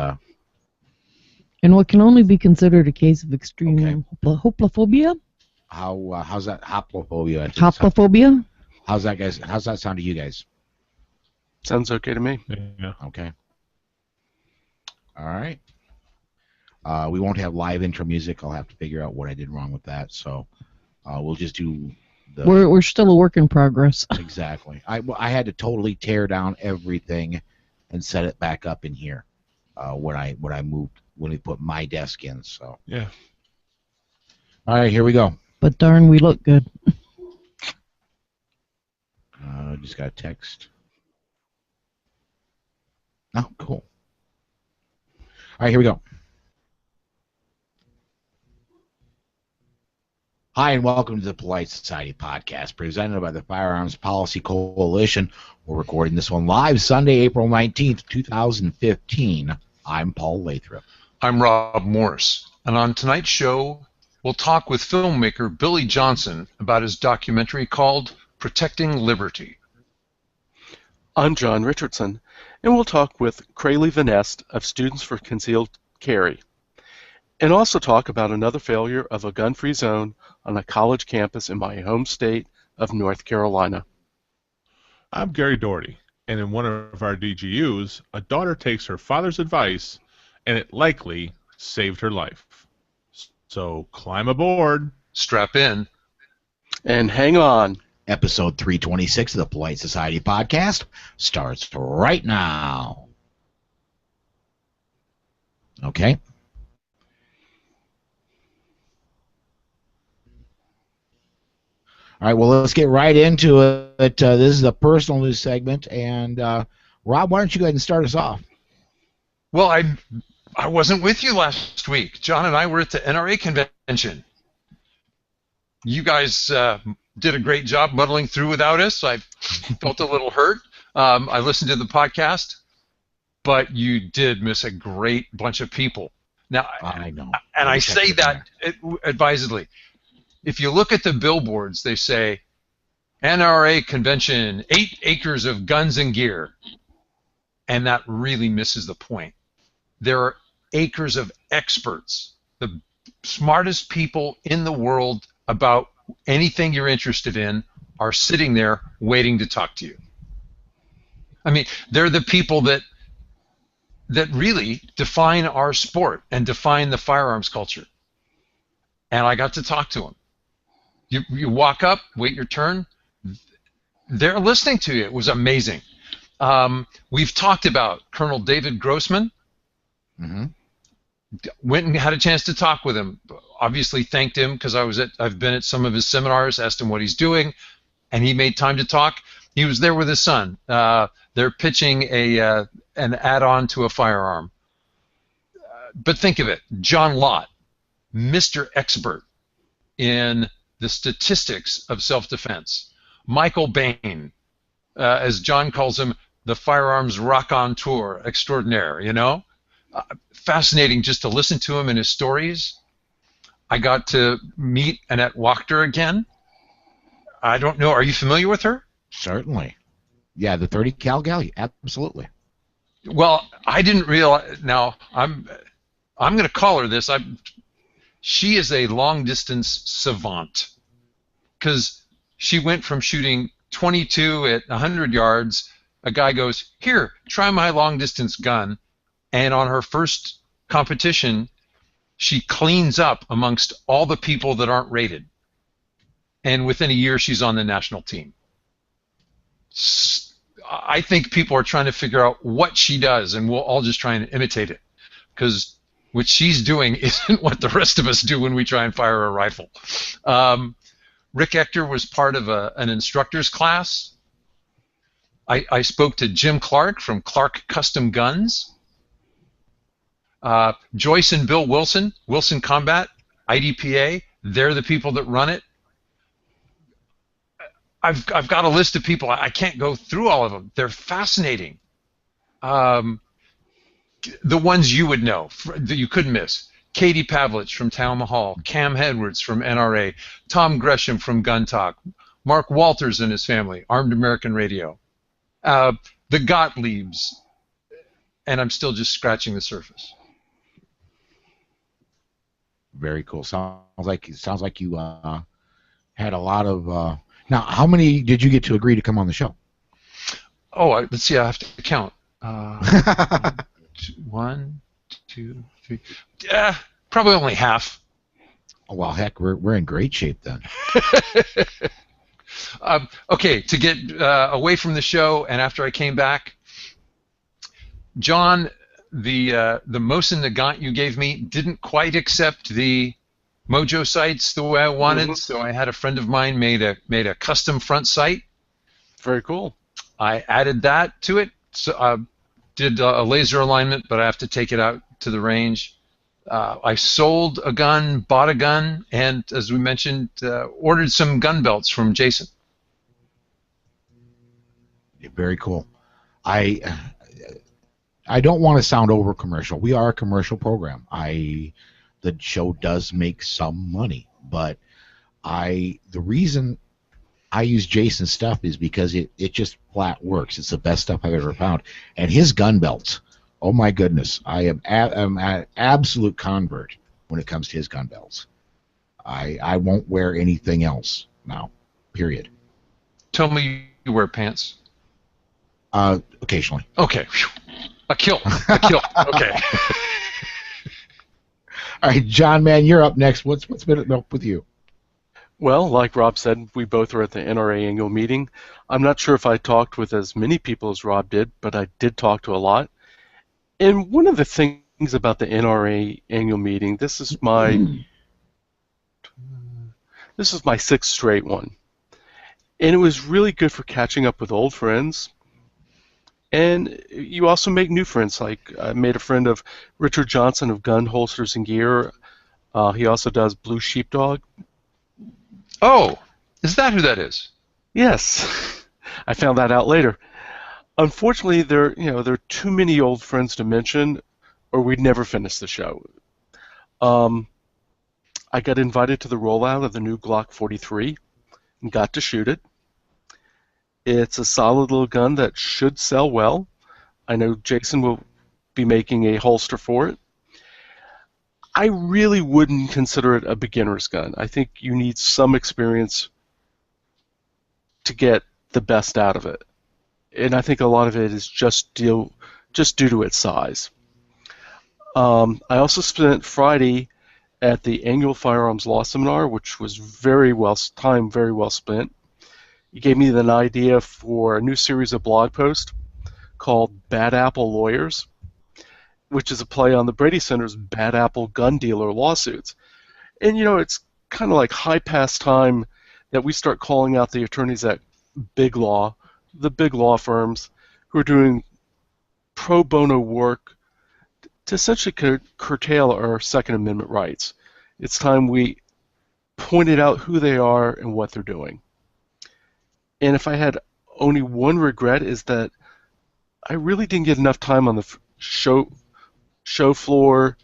And what can only be considered a case of extreme Okay. hoplophobia? how's that hoplophobia? Hoplophobia? How's that, guys? How's that sound to you guys? Sounds okay to me. Yeah. Okay. All right. We won't have live intro music. I'll have to figure out what I did wrong with that. So we'll just do the We're still a work in progress. exactly. I had to totally tear down everything and set it back up in here when we put my desk in. So Yeah. all right, here we go. But darn, we look good. Just got a text. Oh, cool. All right, here we go. Hi, and welcome to the Polite Society podcast presented by the Firearms Policy Coalition. We're recording this one live Sunday, April 19th, 2015. I'm Paul Lathrop. I'm Rob Morris, and on tonight's show, we'll talk with filmmaker Billy Johnson about his documentary called Protecting Liberty. I'm John Richardson, and we'll talk with Crayley Van Est of Students for Concealed Carry, and also talk about another failure of a gun-free zone on a college campus in my home state of North Carolina. I'm Gary Doherty, and in one of our DGUs, a daughter takes her father's advice, and it likely saved her life. So climb aboard. Strap in. And hang on. Episode 326 of the Polite Society podcast starts right now. Okay. All right, well, let's get right into it. This is the personal news segment, and Rob, why don't you go ahead and start us off? Well, I wasn't with you last week. John and I were at the NRA convention. You guys did a great job muddling through without us. I felt a little hurt. I listened to the podcast, but you did miss a great bunch of people. Now, I know. And I say that advisedly. If you look at the billboards, they say, NRA convention, 8 acres of guns and gear. And that really misses the point. There are acres of experts, the smartest people in the world about anything you're interested in are sitting there waiting to talk to you. I mean, they're the people that really define our sport and define the firearms culture. And I got to talk to them. You walk up, wait your turn. They're listening to you. It was amazing. We've talked about Colonel David Grossman. Mm-hmm. Went and had a chance to talk with him. Obviously thanked him because I've been at some of his seminars, asked him what he's doing, and he made time to talk. He was there with his son. They're pitching an add-on to a firearm. But think of it, John Lott, Mr. Expert in the statistics of self-defense. Michael Bain, as John calls him, the firearms raconteur extraordinaire, you know? Fascinating just to listen to him and his stories. I got to meet Annette Wachter again. I don't know, are you familiar with her? Certainly. Yeah, the 30 cal gal, absolutely. Well, I didn't realize. Now, I'm going to call her this. She is a long-distance savant because she went from shooting 22 at 100 yards. A guy goes, here, try my long-distance gun. And on her first competition, she cleans up amongst all the people that aren't rated. And within a year, she's on the national team. I think people are trying to figure out what she does, and we'll all just try and imitate it, because what she's doing isn't what the rest of us do when we try and fire a rifle. Rick Ector was part of an instructor's class. I spoke to Jim Clark from Clark Custom Guns. Joyce and Bill Wilson, Wilson Combat, IDPA, they're the people that run it. I've got a list of people. I can't go through all of them. They're fascinating. The ones you would know, that you couldn't miss. Katie Pavlich from Town Hall, Cam Edwards from NRA, Tom Gresham from Gun Talk, Mark Walters and his family, Armed American Radio, the Gottliebs, and I'm still just scratching the surface. Very cool. Sounds like you had a lot of. Now, how many did you get to agree to come on the show? Oh, let's see. I have to count. 1, 2, 3. Probably only half. Oh, well, heck, we're in great shape then. Okay, to get away from the show, and after I came back, John, the Mosin Nagant you gave me didn't quite accept the Mojo sights the way I wanted, so I had a friend of mine made a custom front sight. Very cool. I added that to it. So did a laser alignment, but I have to take it out to the range. I sold a gun, bought a gun, and as we mentioned, ordered some gun belts from Jason. Very cool. I don't want to sound over commercial. We are a commercial program. The show does make some money, but the reason I use Jason's stuff is because it just flat works. It's the best stuff I've ever found. And his gun belts, oh my goodness, I am an absolute convert when it comes to his gun belts. I won't wear anything else now, period. Tell me you wear pants. Occasionally. Okay. Whew. A kill. Okay. All right, John, man, you're up next. What's been up with you? Well, like Rob said, we both were at the NRA annual meeting. I'm not sure if I talked with as many people as Rob did, but I did talk to a lot. And one of the things about the NRA annual meeting, this is my sixth straight one. And it was really good for catching up with old friends. And you also make new friends. Like I made a friend of Richard Johnson of Gun Holsters and Gear. He also does Blue Sheepdog. Oh, is that who that is? Yes, I found that out later. Unfortunately, there are too many old friends to mention, or we'd never finish the show. I got invited to the rollout of the new Glock 43 and got to shoot it. It's a solid little gun that should sell well. I know Jason will be making a holster for it. I really wouldn't consider it a beginner's gun. I think you need some experience to get the best out of it. And I think a lot of it is just due to its size. I also spent Friday at the annual Firearms Law Seminar, which was very well spent. You gave me an idea for a new series of blog posts called Bad Apple Lawyers, which is a play on the Brady Center's Bad Apple gun dealer lawsuits. And, it's kind of like high past time that we start calling out the attorneys at the big law firms who are doing pro bono work to essentially curtail our Second Amendment rights. It's time we pointed out who they are and what they're doing. And if I had only one regret is that I really didn't get enough time on the show floor,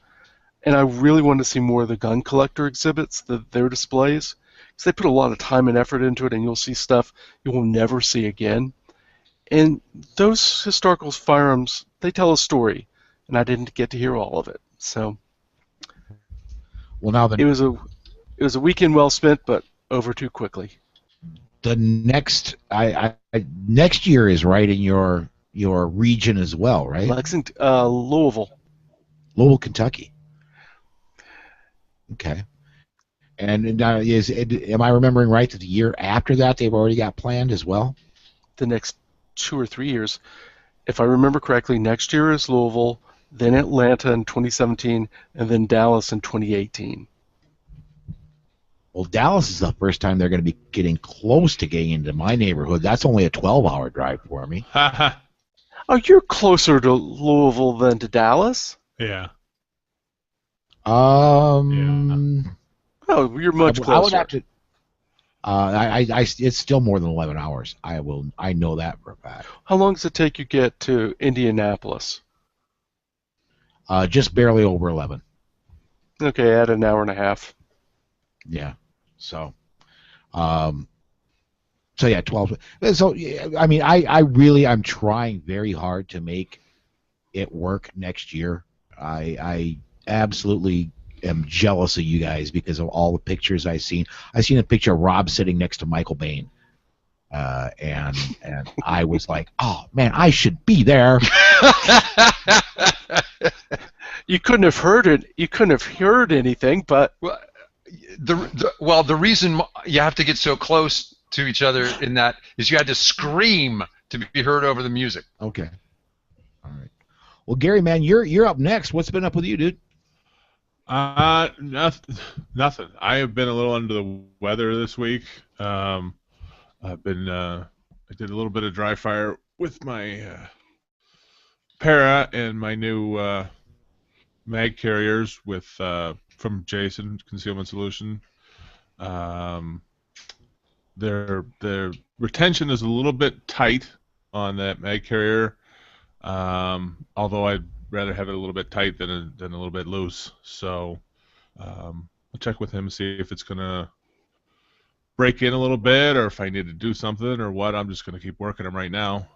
and I really wanted to see more of the gun collector exhibits, their displays, because they put a lot of time and effort into it, and you'll see stuff you will never see again. And those historical firearms, they tell a story, and I didn't get to hear all of it. So, well, now it was a weekend well spent, but over too quickly. The next next year is right in your region as well, right? Louisville, Kentucky. Okay. And now am I remembering right that the year after that they've already got planned as well? The next 2 or 3 years. If I remember correctly, next year is Louisville, then Atlanta in 2017, and then Dallas in 2018. Well, Dallas is the first time they're going to be getting close to getting into my neighborhood. That's only a 12-hour drive for me. Oh, you're closer to Louisville than to Dallas? Yeah. Oh, you're much closer. I would have to. It's still more than 11 hours. I know that for a fact. How long does it take you to get to Indianapolis? Just barely over 11. Okay, add an hour and a half. Yeah. So yeah, 12. So I mean, I'm trying very hard to make it work next year. I absolutely am jealous of you guys because of all the pictures I've seen. I've seen a picture of Rob sitting next to Michael Bain, and I was like, oh man, I should be there. You couldn't have heard it. You couldn't have heard anything, but the reason you have to get so close to each other in that is you had to scream to be heard over the music. Okay. All right. Well, Gary, man, you're up next. What's been up with you, dude? Nothing. I have been a little under the weather this week. I did a little bit of dry fire with my para and my new mag carriers with from Jason Concealment Solution. Their retention is a little bit tight on that mag carrier, although I'd rather have it a little bit tight than a little bit loose. So I'll check with him and see if it's gonna break in a little bit or if I need to do something or what. I'm just gonna keep working them right now.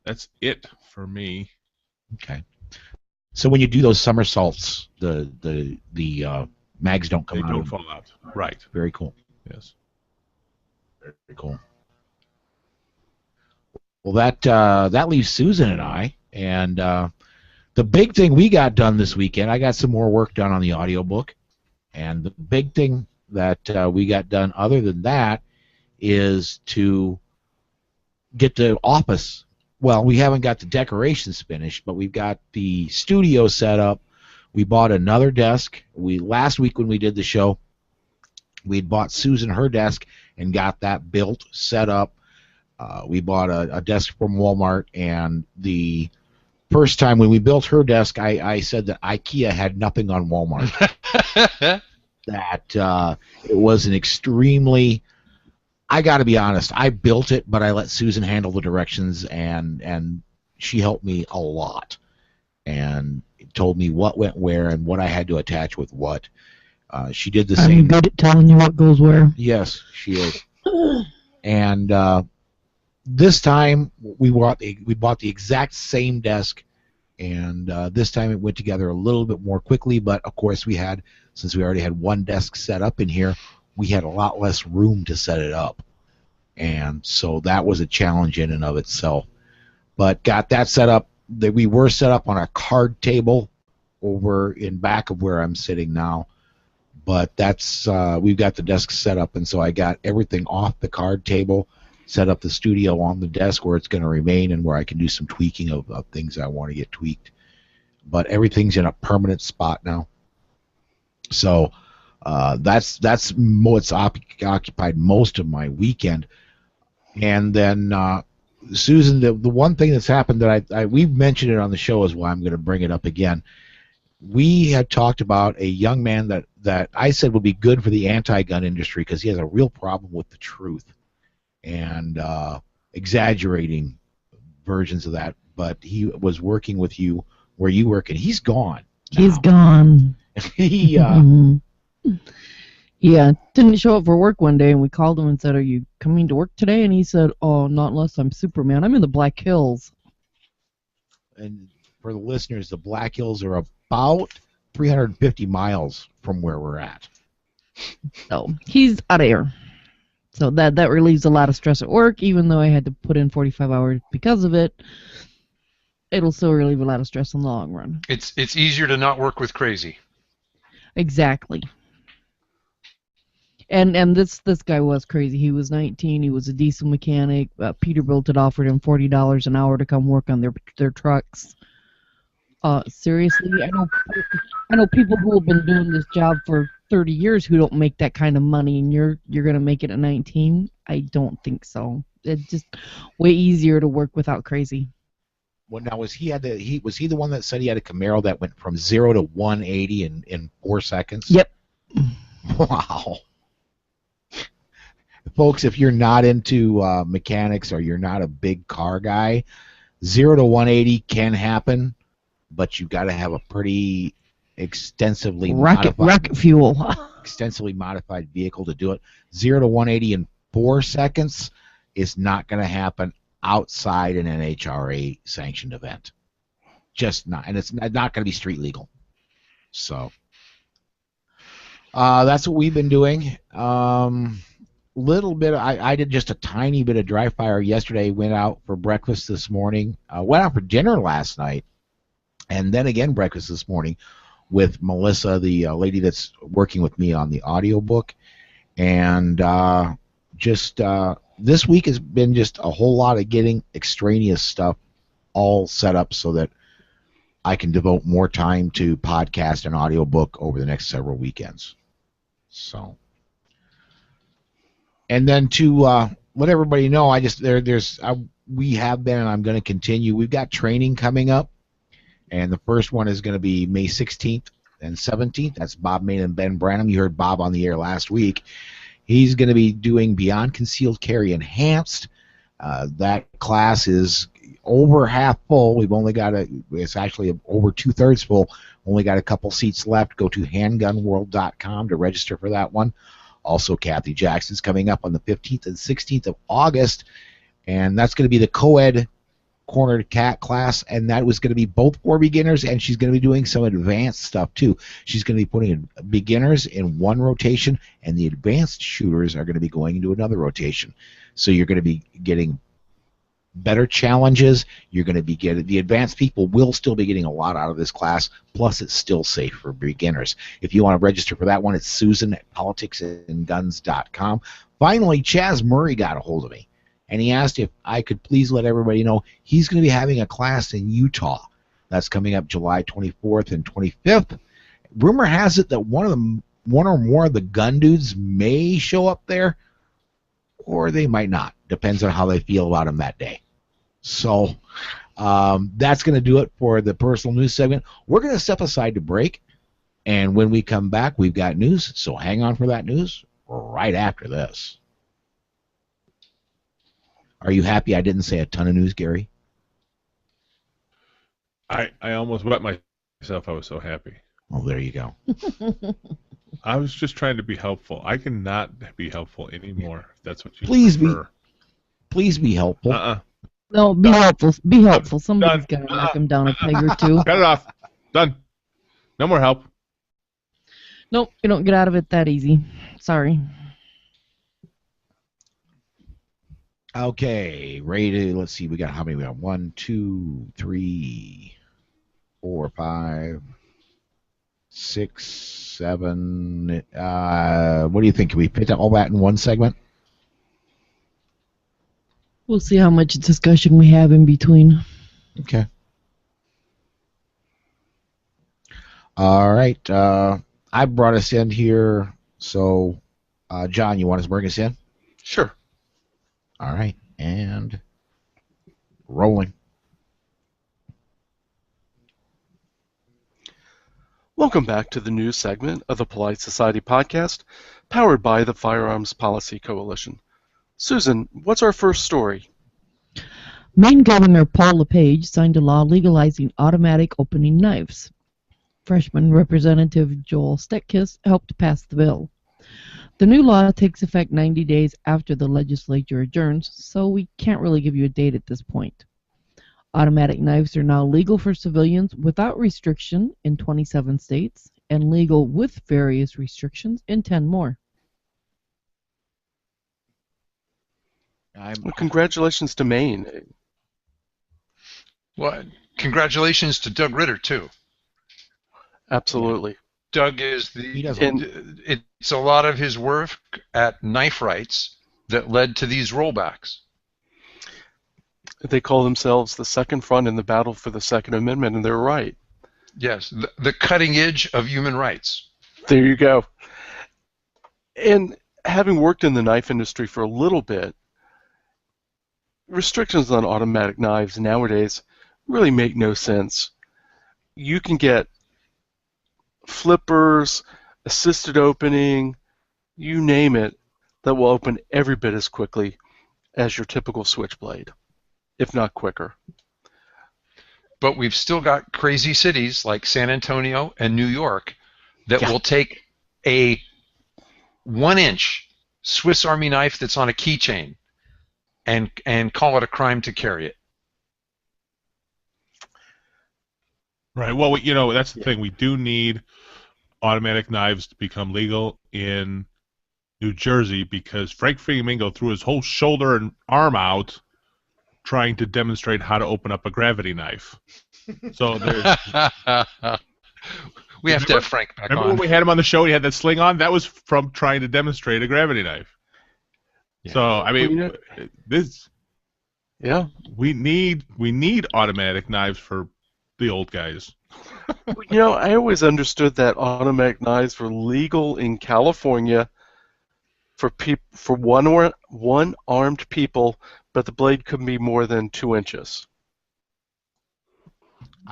That's it for me. Okay. So when you do those somersaults, the mags don't come out. They don't fall out. Right. Very cool. Yes. Very cool. Well, that leaves Susan and I, and the big thing we got done this weekend. I got some more work done on the audiobook, and the big thing that we got done other than that is to get the office. Well, we haven't got the decorations finished, but we've got the studio set up. We bought another desk. Last week when we did the show, we'd bought Susan her desk and got that built, set up. We bought a desk from Walmart, and the first time when we built her desk, I said that IKEA had nothing on Walmart. That it was an extremely... I got to be honest, I built it, but I let Susan handle the directions, and she helped me a lot and told me what went where and what I had to attach with what. She did the same. I'm good at telling you what goes where. Yes, she is. And this time we bought the exact same desk, and this time it went together a little bit more quickly. But of course, since we already had one desk set up in here, we had a lot less room to set it up, and so that was a challenge in and of itself. But got that set up. We were set up on a card table over in back of where I'm sitting now, but that's we've got the desk set up, and so I got everything off the card table, set up the studio on the desk where it's going to remain and where I can do some tweaking of things I want to get tweaked. But everything's in a permanent spot now. So that's what's occupied most of my weekend. And then Susan, the one thing that's happened that we've mentioned it on the show is why I'm going to bring it up again. We had talked about a young man that I said would be good for the anti-gun industry because he has a real problem with the truth and exaggerating versions of that. But he was working with you where you work, and he's gone. He's gone. He yeah, didn't show up for work one day, and we called him and said, "Are you coming to work today?" And he said, "Oh, not unless I'm Superman. I'm in the Black Hills." And for the listeners, the Black Hills are about 350 miles from where we're at. So he's out of here. So that relieves a lot of stress at work, even though I had to put in 45 hours because of it. It'll still relieve a lot of stress in the long run. It's easier to not work with crazy. Exactly. And this guy was crazy. He was 19. He was a diesel mechanic. Peterbilt had offered him $40 an hour to come work on their trucks. Seriously, I know people who have been doing this job for 30 years who don't make that kind of money, and you're gonna make it at 19. I don't think so. It's just way easier to work without crazy. Well, now was he the one that said he had a Camaro that went from 0 to 180 in 4 seconds? Yep. Wow. Folks, if you're not into mechanics or you're not a big car guy, 0 to 180 can happen, but you've got to have a pretty extensively rocket fuel. extensively modified vehicle to do it. 0 to 180 in 4 seconds is not going to happen outside an NHRA sanctioned event. Just not, and it's not going to be street legal. So that's what we've been doing. Little bit. I did just a tiny bit of dry fire yesterday. Went out for breakfast this morning. Went out for dinner last night, and then again breakfast this morning with Melissa, the lady that's working with me on the audiobook. And this week has been just a whole lot of getting extraneous stuff all set up so that I can devote more time to podcast and audiobook over the next several weekends. So, and then to let everybody know, we have been, and I'm going to continue. We've got training coming up, and the first one is going to be May 16th and 17th. That's Bob Main and Ben Branham. You heard Bob on the air last week. He's going to be doing Beyond Concealed Carry Enhanced. That class is over half full. We've only got it's actually over 2/3 full. Only got a couple seats left. Go to handgunworld.com to register for that one. Also, Kathy Jackson's coming up on the 15th and 16th of August, and that's going to be the co-ed cornered cat class, and that was going to be both for beginners, and she's going to be doing some advanced stuff too. She's going to be putting beginners in one rotation, and the advanced shooters are going to be going into another rotation. So you're going to be getting better challenges. You're going to be getting, the advanced people will still be getting a lot out of this class, plus it's still safe for beginners. If you want to register for that one, it's Susan at politicsandguns.com. Finally, Chaz Murray got a hold of me, and he asked if I could please let everybody know he's going to be having a class in Utah. That's coming up July 24th and 25th. Rumor has it that one or more of the gun dudes may show up there, or they might not. Depends on how they feel about him that day. So that's going to do it for the personal news segment. We're going to step aside to break, and when we come back, we've got news, so hang on for that news right after this. Are you happy I didn't say a ton of news, Gary? I almost wet myself. I was so happy. Well, there you go. I was just trying to be helpful. I cannot be helpful anymore. If that's what you prefer. Please be helpful. No, be helpful. Be helpful. Somebody's got to knock him down a peg or two. Cut it off. Done. No more help. Nope, you don't get out of it that easy. Sorry. Okay, ready to, let's see, we got how many? We got 1, 2, 3, 4, 5, 6, 7. What do you think? Can we fit all that in one segment? We'll see how much discussion we have in between. Okay. All right. I brought us in here, so John, you want to bring us in? Sure. All right, and rolling. Welcome back to the news segment of the Polite Society podcast, powered by the Firearms Policy Coalition. Susan, what's our first story? Maine Governor Paul LePage signed a law legalizing automatic opening knives. Freshman Representative Joel Stetkis helped pass the bill. The new law takes effect 90 days after the legislature adjourns, so we can't really give you a date at this point. Automatic knives are now legal for civilians without restriction in 27 states and legal with various restrictions in 10 more. Well, congratulations to Maine. Well, congratulations to Doug Ritter, too. Absolutely. Doug is it's a lot of his work at knife rights that led to these rollbacks. They call themselves the Second Front in the battle for the Second Amendment, and they're right. Yes, the cutting edge of human rights. There you go. And having worked in the knife industry for a little bit, restrictions on automatic knives nowadays really make no sense. You can get flippers, assisted opening, you name it, that will open every bit as quickly as your typical switchblade, if not quicker. But we've still got crazy cities like San Antonio and New York that will take a 1-inch Swiss Army knife that's on a keychain and call it a crime to carry it. Right. Well, that's the thing. We do need automatic knives to become legal in New Jersey because Frank Flamingo threw his whole shoulder and arm out trying to demonstrate how to open up a gravity knife. So there's. We have to have Frank back on. Remember when we had him on the show? He had that sling on. That was from trying to demonstrate a gravity knife. Yeah. So I mean, we need automatic knives for the old guys. I always understood that automatic knives were legal in California for one-armed people, but the blade couldn't be more than 2 inches.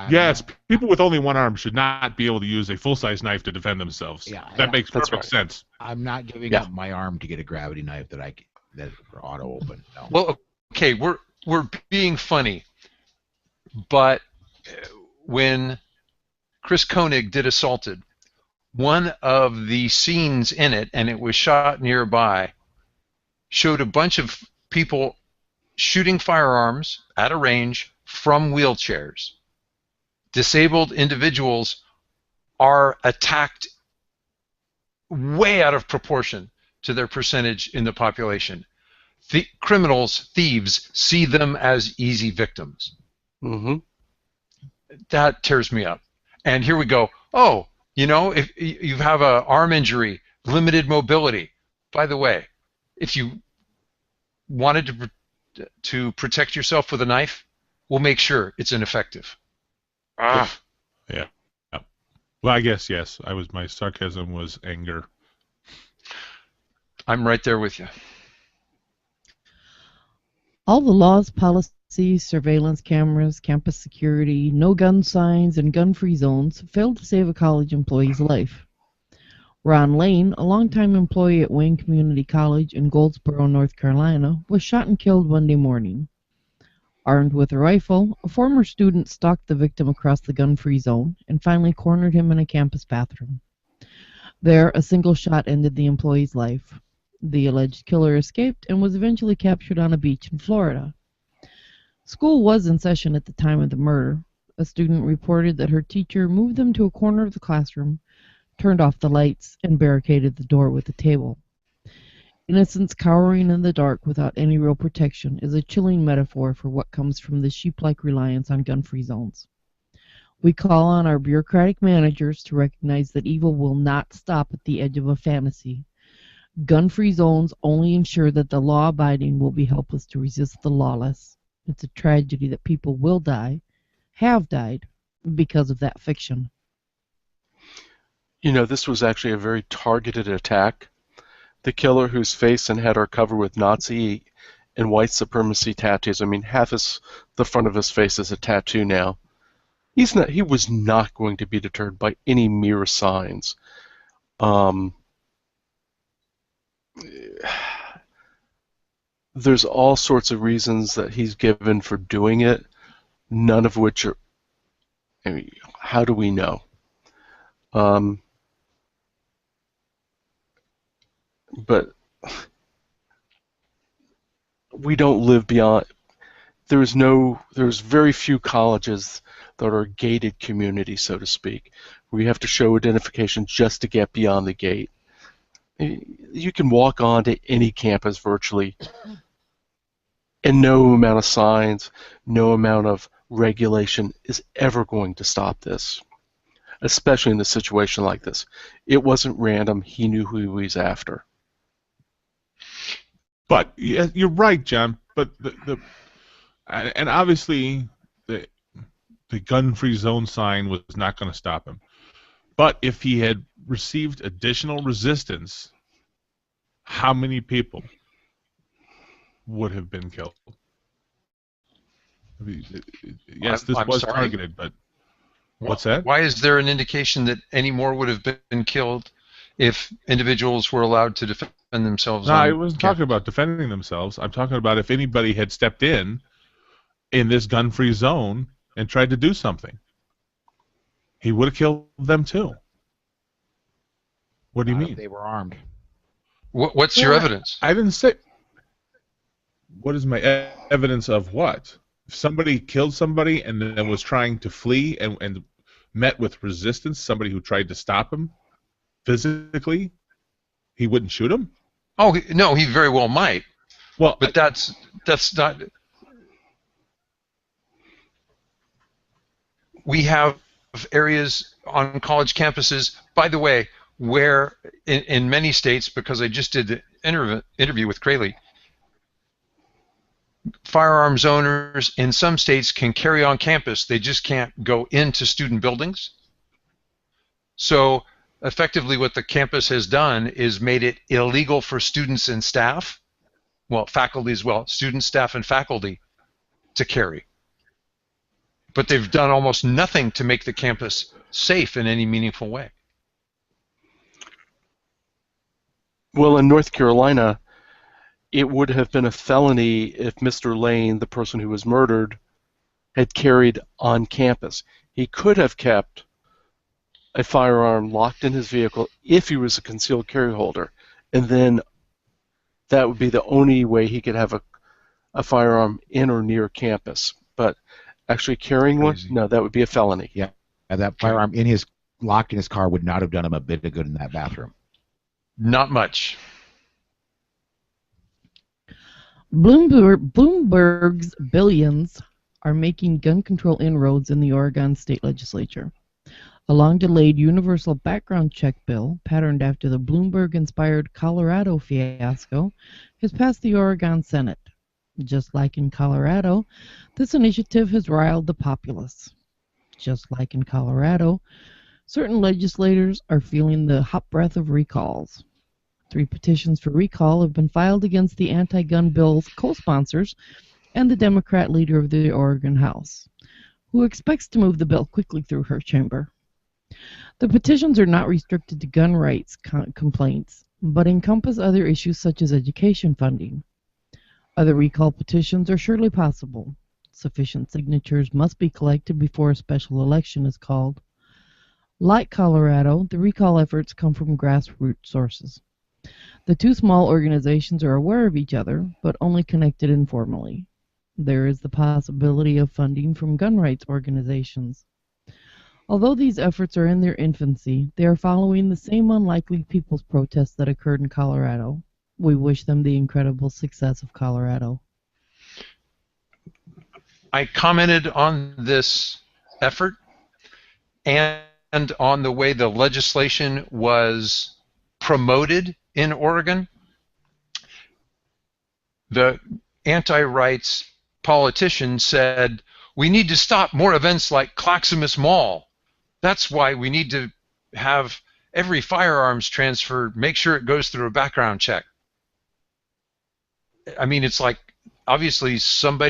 Yes, people with only one arm should not be able to use a full-size knife to defend themselves. Yeah, that makes perfect sense. I'm not giving up my arm to get a gravity knife that for auto open. No. Well, okay, we're being funny, but when Chris Koenig did Assaulted, one of the scenes in it, and it was shot nearby, showed a bunch of people shooting firearms at a range from wheelchairs. Disabled individuals are attacked way out of proportion to their percentage in the population. Thieves, see them as easy victims. Mm-hmm. That tears me up. And here we go. Oh, if you have an arm injury, limited mobility. By the way, if you wanted to protect yourself with a knife, we'll make sure it's ineffective. Yeah. Well, I guess yes. My sarcasm was anger. I'm right there with you. All the laws, policies, surveillance cameras, campus security, no gun signs, and gun-free zones failed to save a college employee's life. Ron Lane, a longtime employee at Wayne Community College in Goldsboro, North Carolina, was shot and killed Monday morning. Armed with a rifle, a former student stalked the victim across the gun-free zone and finally cornered him in a campus bathroom. There, a single shot ended the employee's life. The alleged killer escaped and was eventually captured on a beach in Florida. School was in session at the time of the murder. A student reported that her teacher moved them to a corner of the classroom, turned off the lights, and barricaded the door with a table. Innocents cowering in the dark without any real protection is a chilling metaphor for what comes from the sheep-like reliance on gun-free zones. We call on our bureaucratic managers to recognize that evil will not stop at the edge of a fantasy. Gun-free zones only ensure that the law-abiding will be helpless to resist the lawless. It's a tragedy that people will die, have died, because of that fiction. This was actually a very targeted attack. The killer, whose face and head are covered with Nazi and white supremacy tattoos, half the front of his face is a tattoo now. He was not going to be deterred by any mere signs. There's all sorts of reasons that he's given for doing it, none of which are. How do we know? But we don't live beyond. There's very few colleges that are gated communities, so to speak, where you have to show identification just to get beyond the gate. You can walk onto any campus virtually, and no amount of signs, no amount of regulation is ever going to stop this. especially in a situation like this. It wasn't random. He knew who he was after. But yeah, you're right, John. But and obviously the gun-free zone sign was not going to stop him. But if he had received additional resistance, how many people would have been killed? I mean, yes, this I'm was sorry? targeted, but what's that? Why is there an indication that any more would have been killed if individuals were allowed to defend themselves? No, I wasn't talking about defending themselves. I'm talking about if anybody had stepped in this gun-free zone and tried to do something. He would have killed them too. What do you Not mean? if they were armed. What's your evidence? I didn't say. What is my evidence of what? If somebody killed somebody and then was trying to flee and met with resistance, somebody who tried to stop him physically, he wouldn't shoot him? Oh, no, he very well might. Well, But that's not. We have areas on college campuses, by the way, where in many states, because I just did the interview with Crayley, firearms owners in some states can carry on campus. They just can't go into student buildings. So effectively what the campus has done is made it illegal for students and staff, well, faculty as well, students, staff, and faculty to carry. But they've done almost nothing to make the campus safe in any meaningful way. Well, in North Carolina, it would have been a felony if Mr. Lane, the person who was murdered, had carried on campus. He could have kept a firearm locked in his vehicle if he was a concealed carry holder, and then that would be the only way he could have a firearm in or near campus. But actually carrying one, no, that would be a felony. Yeah, and that firearm locked in his car would not have done him a bit of good in that bathroom. Not much. Bloomberg's billions are making gun control inroads in the Oregon state legislature. A long-delayed universal background check bill, patterned after the Bloomberg-inspired Colorado fiasco, has passed the Oregon Senate. Just like in Colorado, this initiative has riled the populace. Just like in Colorado, certain legislators are feeling the hot breath of recalls. 3 petitions for recall have been filed against the anti-gun bill's co-sponsors and the Democrat leader of the Oregon House, who expects to move the bill quickly through her chamber. The petitions are not restricted to gun rights complaints, but encompass other issues such as education funding. Other recall petitions are surely possible. Sufficient signatures must be collected before a special election is called. Like Colorado, the recall efforts come from grassroots sources. The 2 small organizations are aware of each other, but only connected informally. There is the possibility of funding from gun rights organizations. Although these efforts are in their infancy, they are following the same unlikely people's protests that occurred in Colorado. We wish them the incredible success of Colorado. I commented on this effort and on the way the legislation was promoted in Oregon. The anti-rights politician said, we need to stop more events like Clackamas Mall. That's why we need to have every firearms transfer, make sure it goes through a background check. I mean, it's like, obviously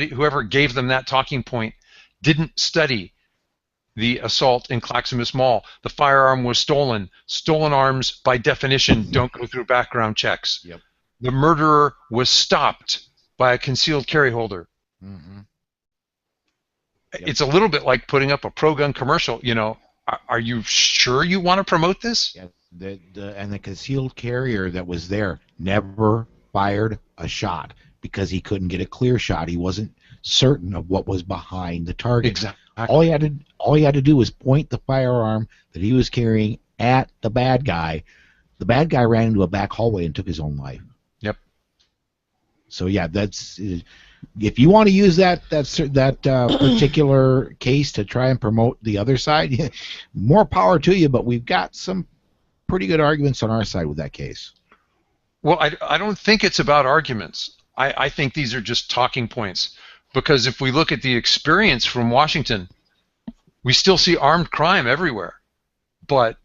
whoever gave them that talking point didn't study the assault in Clackamas Mall. The firearm was stolen. Stolen arms, by definition, don't go through background checks. Yep. The murderer was stopped by a concealed carry holder. Mm-hmm. Yep. It's a little bit like putting up a pro-gun commercial. You know, are you sure you want to promote this? Yeah, the concealed carrier that was there never fired a shot because he couldn't get a clear shot. He wasn't certain of what was behind the target. Exactly. All he had to do was point the firearm that he was carrying at the bad guy. The bad guy ran into a back hallway and took his own life. Yep. So yeah, that's if you want to use that particular case to try and promote the other side, more power to you. But we've got some pretty good arguments on our side with that case. Well, I don't think it's about arguments. I think these are just talking points. Because if we look at the experience from Washington, we still see armed crime everywhere. But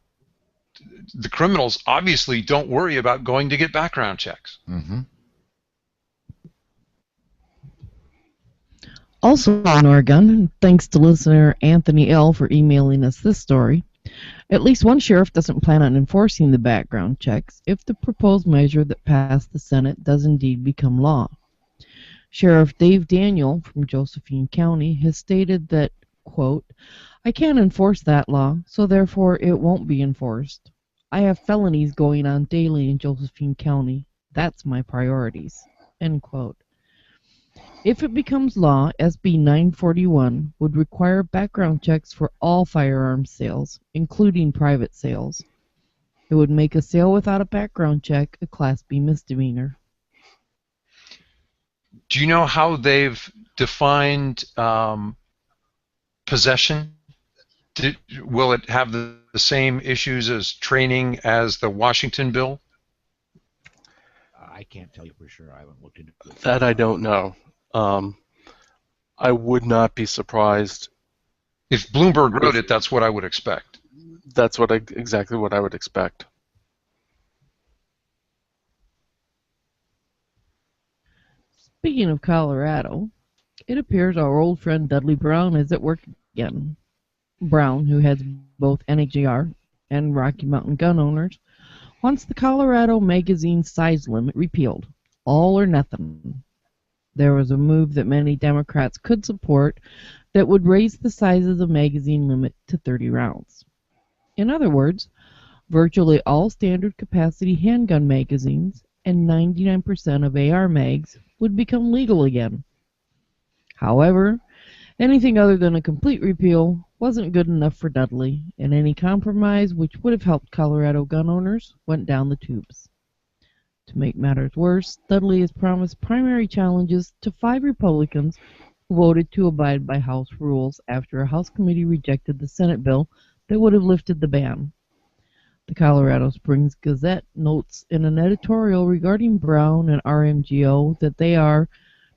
the criminals obviously don't worry about going to get background checks. Mm-hmm. Also in Oregon, thanks to listener Anthony L. for emailing us this story, at least one sheriff doesn't plan on enforcing the background checks if the proposed measure that passed the Senate does indeed become law. Sheriff Dave Daniel from Josephine County has stated that, quote, "I can't enforce that law, so therefore it won't be enforced. I have felonies going on daily in Josephine County. That's my priorities," end quote. If it becomes law, SB 941 would require background checks for all firearms sales, including private sales. It would make a sale without a background check a Class B misdemeanor. Do you know how they've defined possession? Will it have the same issues as training as the Washington bill? I can't tell you for sure. I haven't looked into it. That I don't know. I would not be surprised. If Bloomberg wrote it, that's what I would expect. That's exactly what I would expect. Speaking of Colorado, it appears our old friend Dudley Brown is at work again. Brown, who heads both NHGR and Rocky Mountain Gun Owners, wants the Colorado magazine size limit repealed. All or nothing. There was a move that many Democrats could support that would raise the size of the magazine limit to 30 rounds. In other words, virtually all standard capacity handgun magazines and 99% of AR mags would become legal again. However, anything other than a complete repeal wasn't good enough for Dudley, and any compromise which would have helped Colorado gun owners went down the tubes. To make matters worse, Dudley has promised primary challenges to 5 Republicans who voted to abide by House rules after a House committee rejected the Senate bill that would have lifted the ban. The Colorado Springs Gazette notes in an editorial regarding Brown and RMGO that they are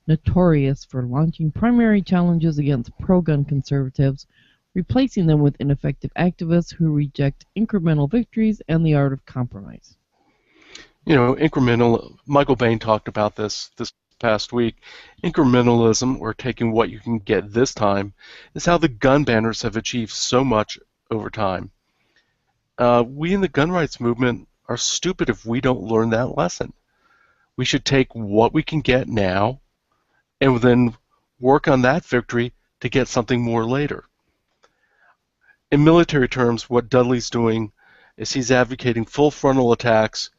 notorious for launching primary challenges against pro-gun conservatives, replacing them with ineffective activists who reject incremental victories and the art of compromise. You know, Michael Bain talked about this past week. Incrementalism, or taking what you can get this time, is how the gun banners have achieved so much over time. We in the gun rights movement are stupid if we don't learn that lesson. We should take what we can get now and then work on that victory to get something more later. In military terms, what Dudley's doing is he's advocating full frontal attacks,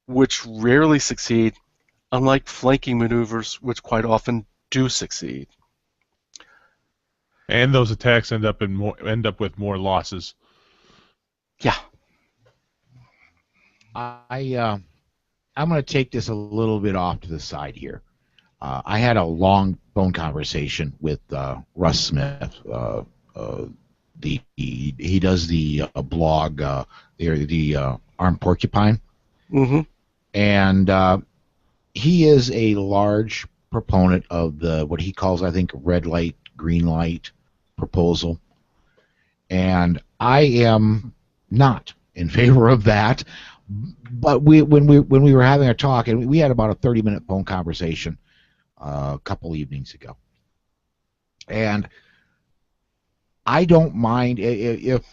which rarely succeed, unlike flanking maneuvers, which quite often do succeed. And those attacks end up with more losses. Yeah. I'm going to take this a little bit off to the side here. I had a long phone conversation with Russ Smith. He does the blog, the Armed Porcupine. Mm-hmm. And he is a large proponent of what he calls, I think, red light, green light proposal. And I am not in favor of that. But when we were having a talk, and we had about a 30-minute phone conversation a couple evenings ago, and I don't mind if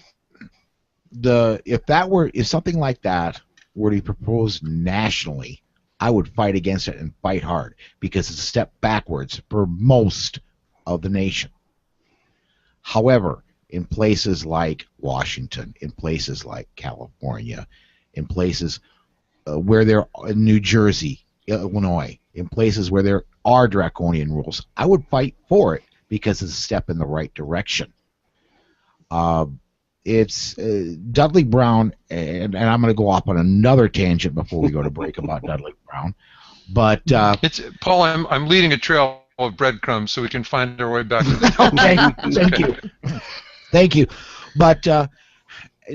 something like that were to be proposed nationally, I would fight against it and fight hard because it's a step backwards for most of the nation. However, in places like Washington, in places like California, in places where there are New Jersey, Illinois, in places where there are draconian rules, I would fight for it because it's a step in the right direction. It's Dudley Brown, and I'm going to go off on another tangent before we go to break about Dudley Brown. But It's Paul. I'm leading a trail of breadcrumbs so we can find our way back to the okay, thank you. But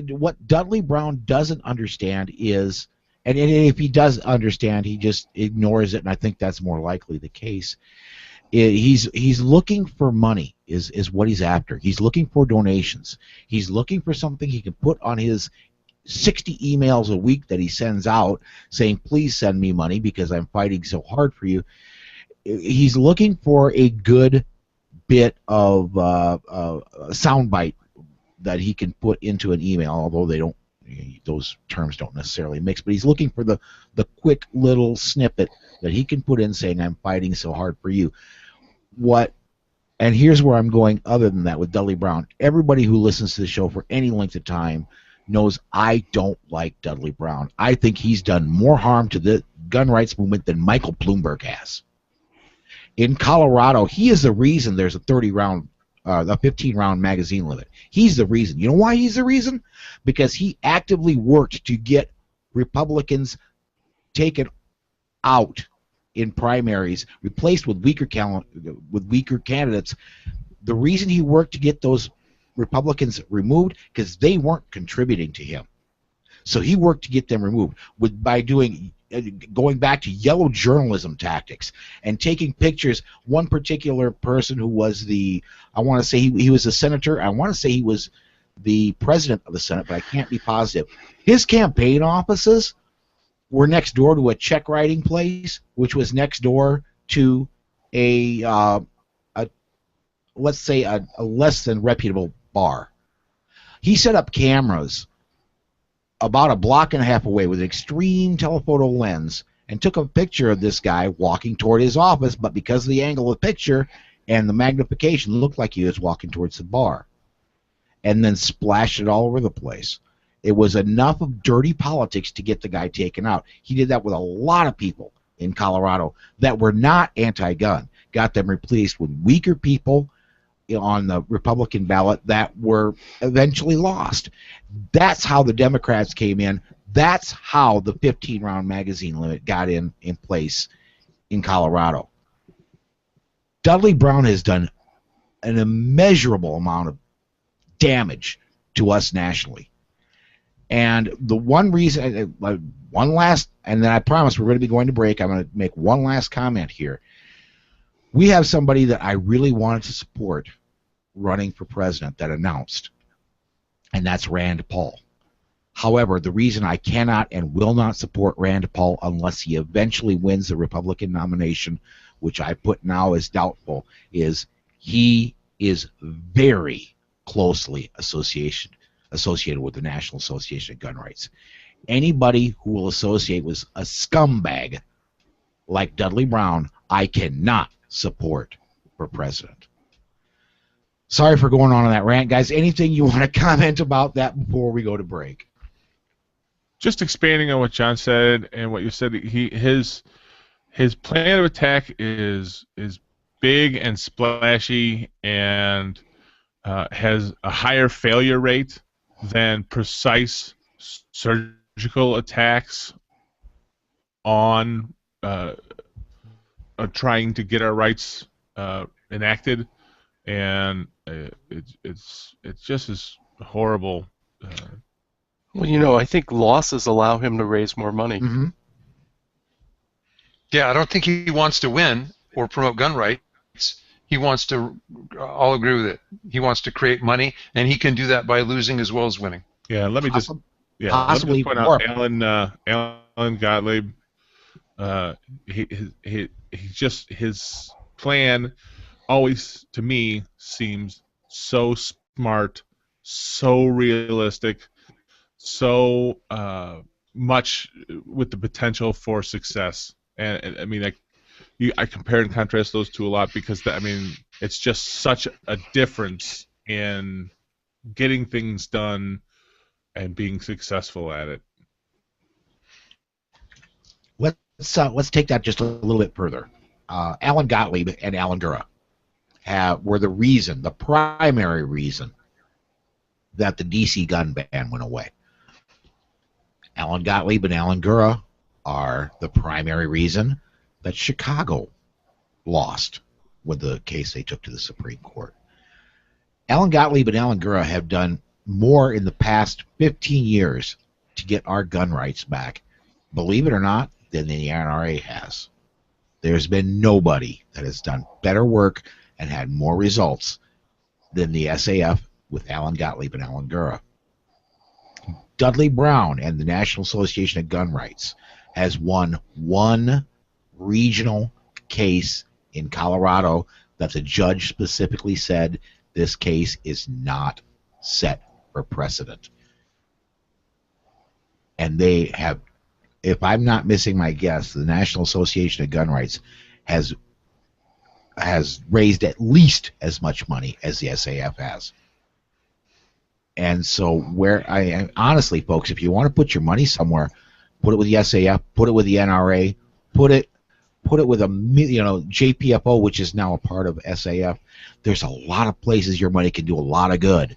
what Dudley Brown doesn't understand is, and if he does understand, he just ignores it, and I think that's more likely the case. He's looking for money is what he's after. He's looking for donations. He's looking for something he can put on his 60 emails a week that he sends out saying, please send me money because I'm fighting so hard for you. He's looking for a good bit of soundbite that he can put into an email, although those terms don't necessarily mix, but he's looking for the quick little snippet that he can put in saying, I'm fighting so hard for you. And here's where I'm going other than that with Dudley Brown. Everybody who listens to the show for any length of time knows I don't like Dudley Brown. I think he's done more harm to the gun rights movement than Michael Bloomberg has. In Colorado, he is the reason there's a 15-round magazine limit. He's the reason. You know why he's the reason? Because he actively worked to get Republicans taken out in primaries, replaced with weaker candidates. The reason he worked to get those Republicans removed because they weren't contributing to him. So he worked to get them removed by going back to yellow journalism tactics and taking pictures. One particular person who was I want to say he was a senator. I want to say he was the president of the Senate, but I can't be positive. His campaign offices were next door to a check writing place, which was next door to let's say a less than reputable bar. He set up cameras about a block and a half away with an extreme telephoto lens and took a picture of this guy walking toward his office, but because of the angle of the picture and the magnification, it looked like he was walking towards the bar, and then splashed it all over the place. It was enough of dirty politics to get the guy taken out. He did that with a lot of people in Colorado that were not anti-gun, got them replaced with weaker people on the Republican ballot that were eventually lost. That's how the Democrats came in. That's how the 15-round magazine limit got in place in Colorado. Dudley Brown has done an immeasurable amount of damage to us nationally. And the one reason, one last, and then I promise we're going to be going to break. I'm going to make one last comment here. We have somebody that I really wanted to support running for president that announced, and that's Rand Paul. However, the reason I cannot and will not support Rand Paul unless he eventually wins the Republican nomination, which I put now as doubtful, is he is very closely associated with the National Association of Gun Rights. Anybody who will associate with a scumbag like Dudley Brown, I cannot support for president. Sorry for going on that rant, guys. Anything you want to comment about that before we go to break? Just expanding on what John said and what you said, his plan of attack is big and splashy and has a higher failure rate than precise surgical attacks on trying to get our rights enacted, and it's just as horrible. Well, I think losses allow him to raise more money. Mm-hmm. Yeah, I don't think he wants to win or promote gun rights. He wants to, I'll agree with it. He wants to create money, and he can do that by losing as well as winning. Yeah, let me just possibly point out Alan Gottlieb. His plan always to me seems so smart, so realistic, so much with the potential for success. And I mean, I compare and contrast those two a lot because it's just such a difference in getting things done and being successful at it. Let's take that just a little bit further. Alan Gottlieb and Alan Gura were the primary reason that the DC gun ban went away. Alan Gottlieb and Alan Gura are the primary reason that Chicago lost with the case they took to the Supreme Court. Alan Gottlieb and Alan Gura have done more in the past 15 years to get our gun rights back, believe it or not, than the NRA has. There's been nobody that has done better work and had more results than the SAF with Alan Gottlieb and Alan Gura. Dudley Brown and the National Association of Gun Rights has won one regional case in Colorado that the judge specifically said this case is not set for precedent. And they have, if I'm not missing my guess, the National Association of Gun Rights has raised at least as much money as the SAF has. And so honestly, folks, if you want to put your money somewhere, put it with the SAF, put it with the NRA, put it with JPFO, which is now a part of SAF. There's a lot of places your money can do a lot of good,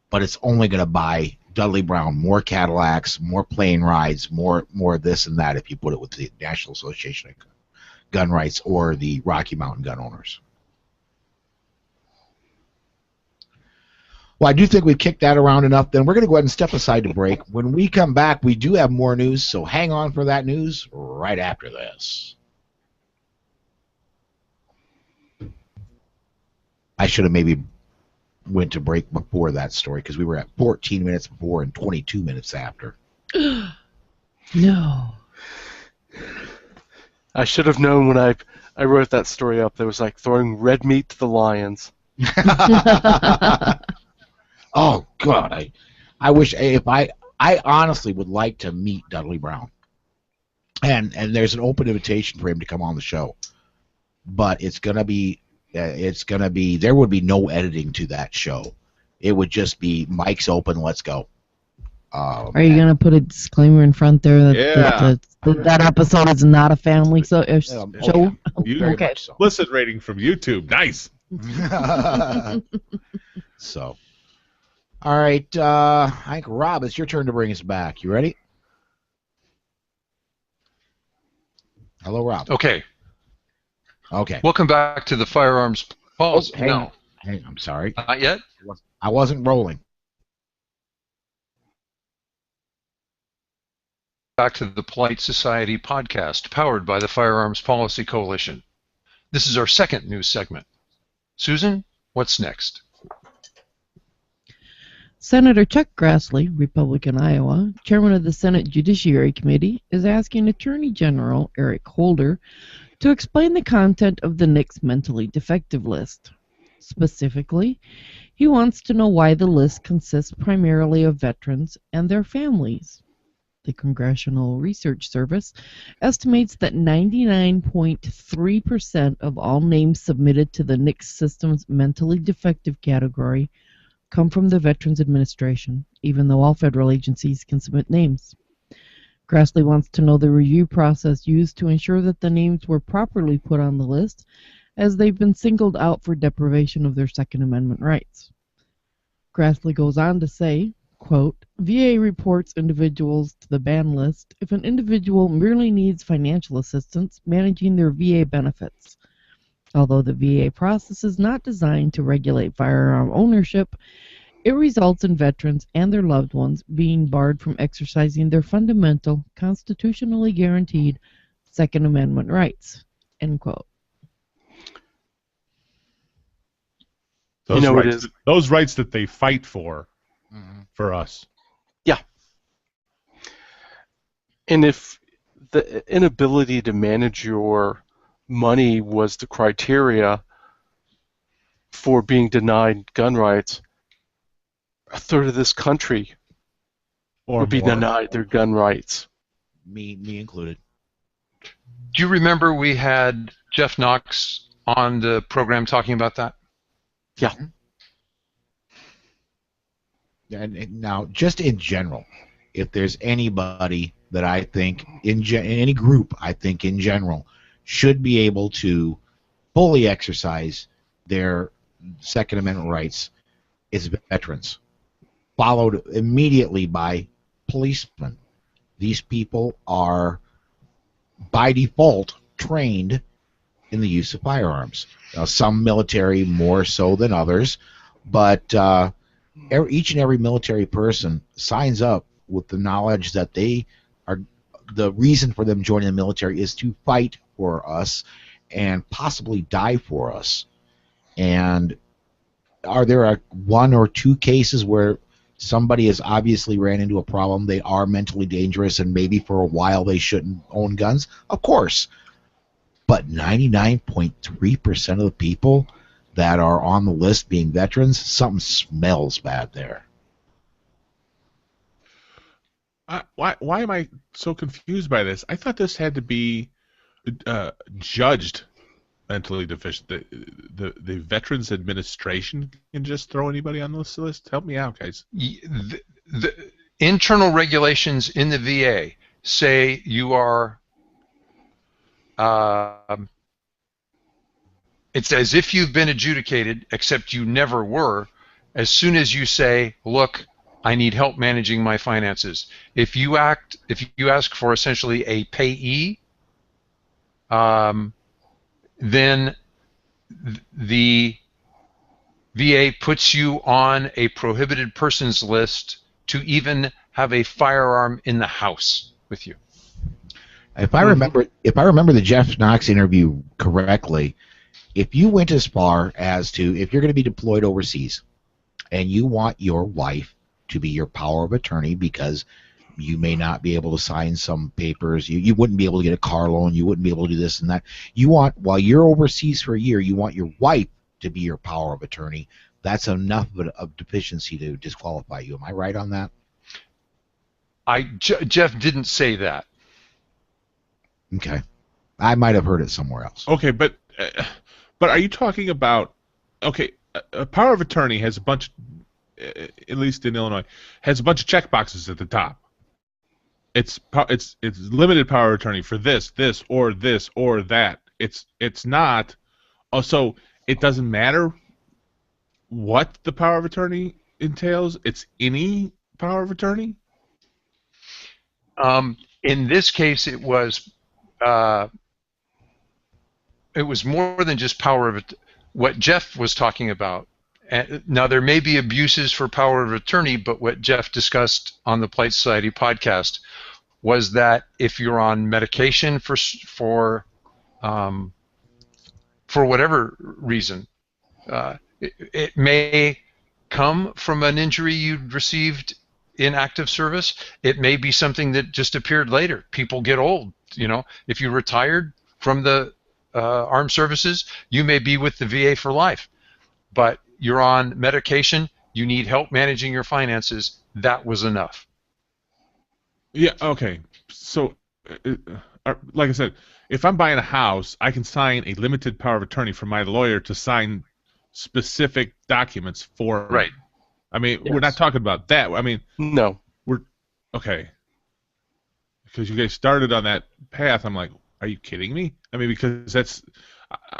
but it's only going to buy Dudley Brown more Cadillacs, more plane rides, more this and that if you put it with the National Association of Gun Rights or the Rocky Mountain Gun Owners. Well, I do think we've kicked that around enough. Then we're going to go ahead and step aside to break. When we come back, we do have more news, so hang on for that news right after this. I should have maybe went to break before that story because we were at 14 minutes before and 22 minutes after. No. I should have known when I wrote that story up. There was like throwing red meat to the lions. Oh God, I wish I honestly would like to meet Dudley Brown, and there's an open invitation for him to come on the show, but it's gonna be there would be no editing to that show. It would just be mics open, let's go. Are you gonna put a disclaimer in front there that episode is not a family show? Okay. Explicit rating from YouTube. Nice. So. All right, I think, Rob, it's your turn to bring us back. You ready? Hello, Rob. Okay. Okay. Welcome back to the Firearms Policy. Hang on. I'm sorry. Not yet? I wasn't rolling. Back to the Polite Society podcast, powered by the Firearms Policy Coalition. This is our second news segment. Susan, what's next? Senator Chuck Grassley, Republican Iowa, chairman of the Senate Judiciary Committee, is asking Attorney General Eric Holder to explain the content of the NICS mentally defective list. Specifically, he wants to know why the list consists primarily of veterans and their families. The Congressional Research Service estimates that 99.3% of all names submitted to the NICS system's mentally defective category come from the Veterans Administration, even though all federal agencies can submit names. Grassley wants to know the review process used to ensure that the names were properly put on the list, as they've been singled out for deprivation of their Second Amendment rights. Grassley goes on to say, quote, VA reports individuals to the ban list if an individual merely needs financial assistance managing their VA benefits. Although the VA process is not designed to regulate firearm ownership, it results in veterans and their loved ones being barred from exercising their fundamental, constitutionally guaranteed Second Amendment rights. End quote. Those rights that they fight for us. Yeah. And if the inability to manage your money was the criteria for being denied gun rights, a third of this country would be denied their gun rights. Me included. Do you remember we had Jeff Knox on the program talking about that? Yeah. And now, just in general, if there's anybody that I think, any group I think in general, should be able to fully exercise their Second Amendment rights, it's veterans, followed immediately by policemen. These people are, by default, trained in the use of firearms. Now, some military more so than others, but each and every military person signs up with the knowledge that they are, the reason for them joining the military is to fight for us and possibly die for us. And are there one or two cases where somebody has obviously ran into a problem, they are mentally dangerous, and maybe for a while they shouldn't own guns? Of course. But 99.3% of the people that are on the list being veterans, something smells bad there. Why am I so confused by this? I thought this had to be judged mentally deficient. The Veterans Administration can just throw anybody on this list? Help me out, guys. The internal regulations in the VA say you are, it's as if you've been adjudicated, except you never were, as soon as you say, look, I need help managing my finances. If you ask for essentially a payee, then the VA puts you on a prohibited persons list to even have a firearm in the house with you. If I remember the Jeff Knox interview correctly, if you went as far as to, if you're going to be deployed overseas and you want your wife to be your power of attorney because you may not be able to sign some papers, you wouldn't be able to get a car loan, you wouldn't be able to do this and that, you want, while you're overseas for a year, you want your wife to be your power of attorney, that's enough of deficiency to disqualify you. Am I right on that? Jeff didn't say that. Okay. I might have heard it somewhere else. Okay, but are you talking about, okay, a power of attorney has a bunch, at least in Illinois, has a bunch of check boxes at the top. It's limited power of attorney for this, or that. It's not. Oh, so it doesn't matter what the power of attorney entails. It's any power of attorney. In this case, it was more than just power of what Jeff was talking about. Now, there may be abuses for power of attorney, but what Jeff discussed on the Polite Society podcast was that if you're on medication for whatever reason, it may come from an injury you'd received in active service. It may be something that just appeared later. People get old. You know, if you retired from the armed services, you may be with the VA for life. But you're on medication, you need help managing your finances, that was enough. Yeah, okay. So, like I said, if I'm buying a house, I can sign a limited power of attorney for my lawyer to sign specific documents for me. Right. I mean, Yes. We're not talking about that. I mean, No. okay. Because you guys started on that path, I'm like, are you kidding me? I mean, because that's,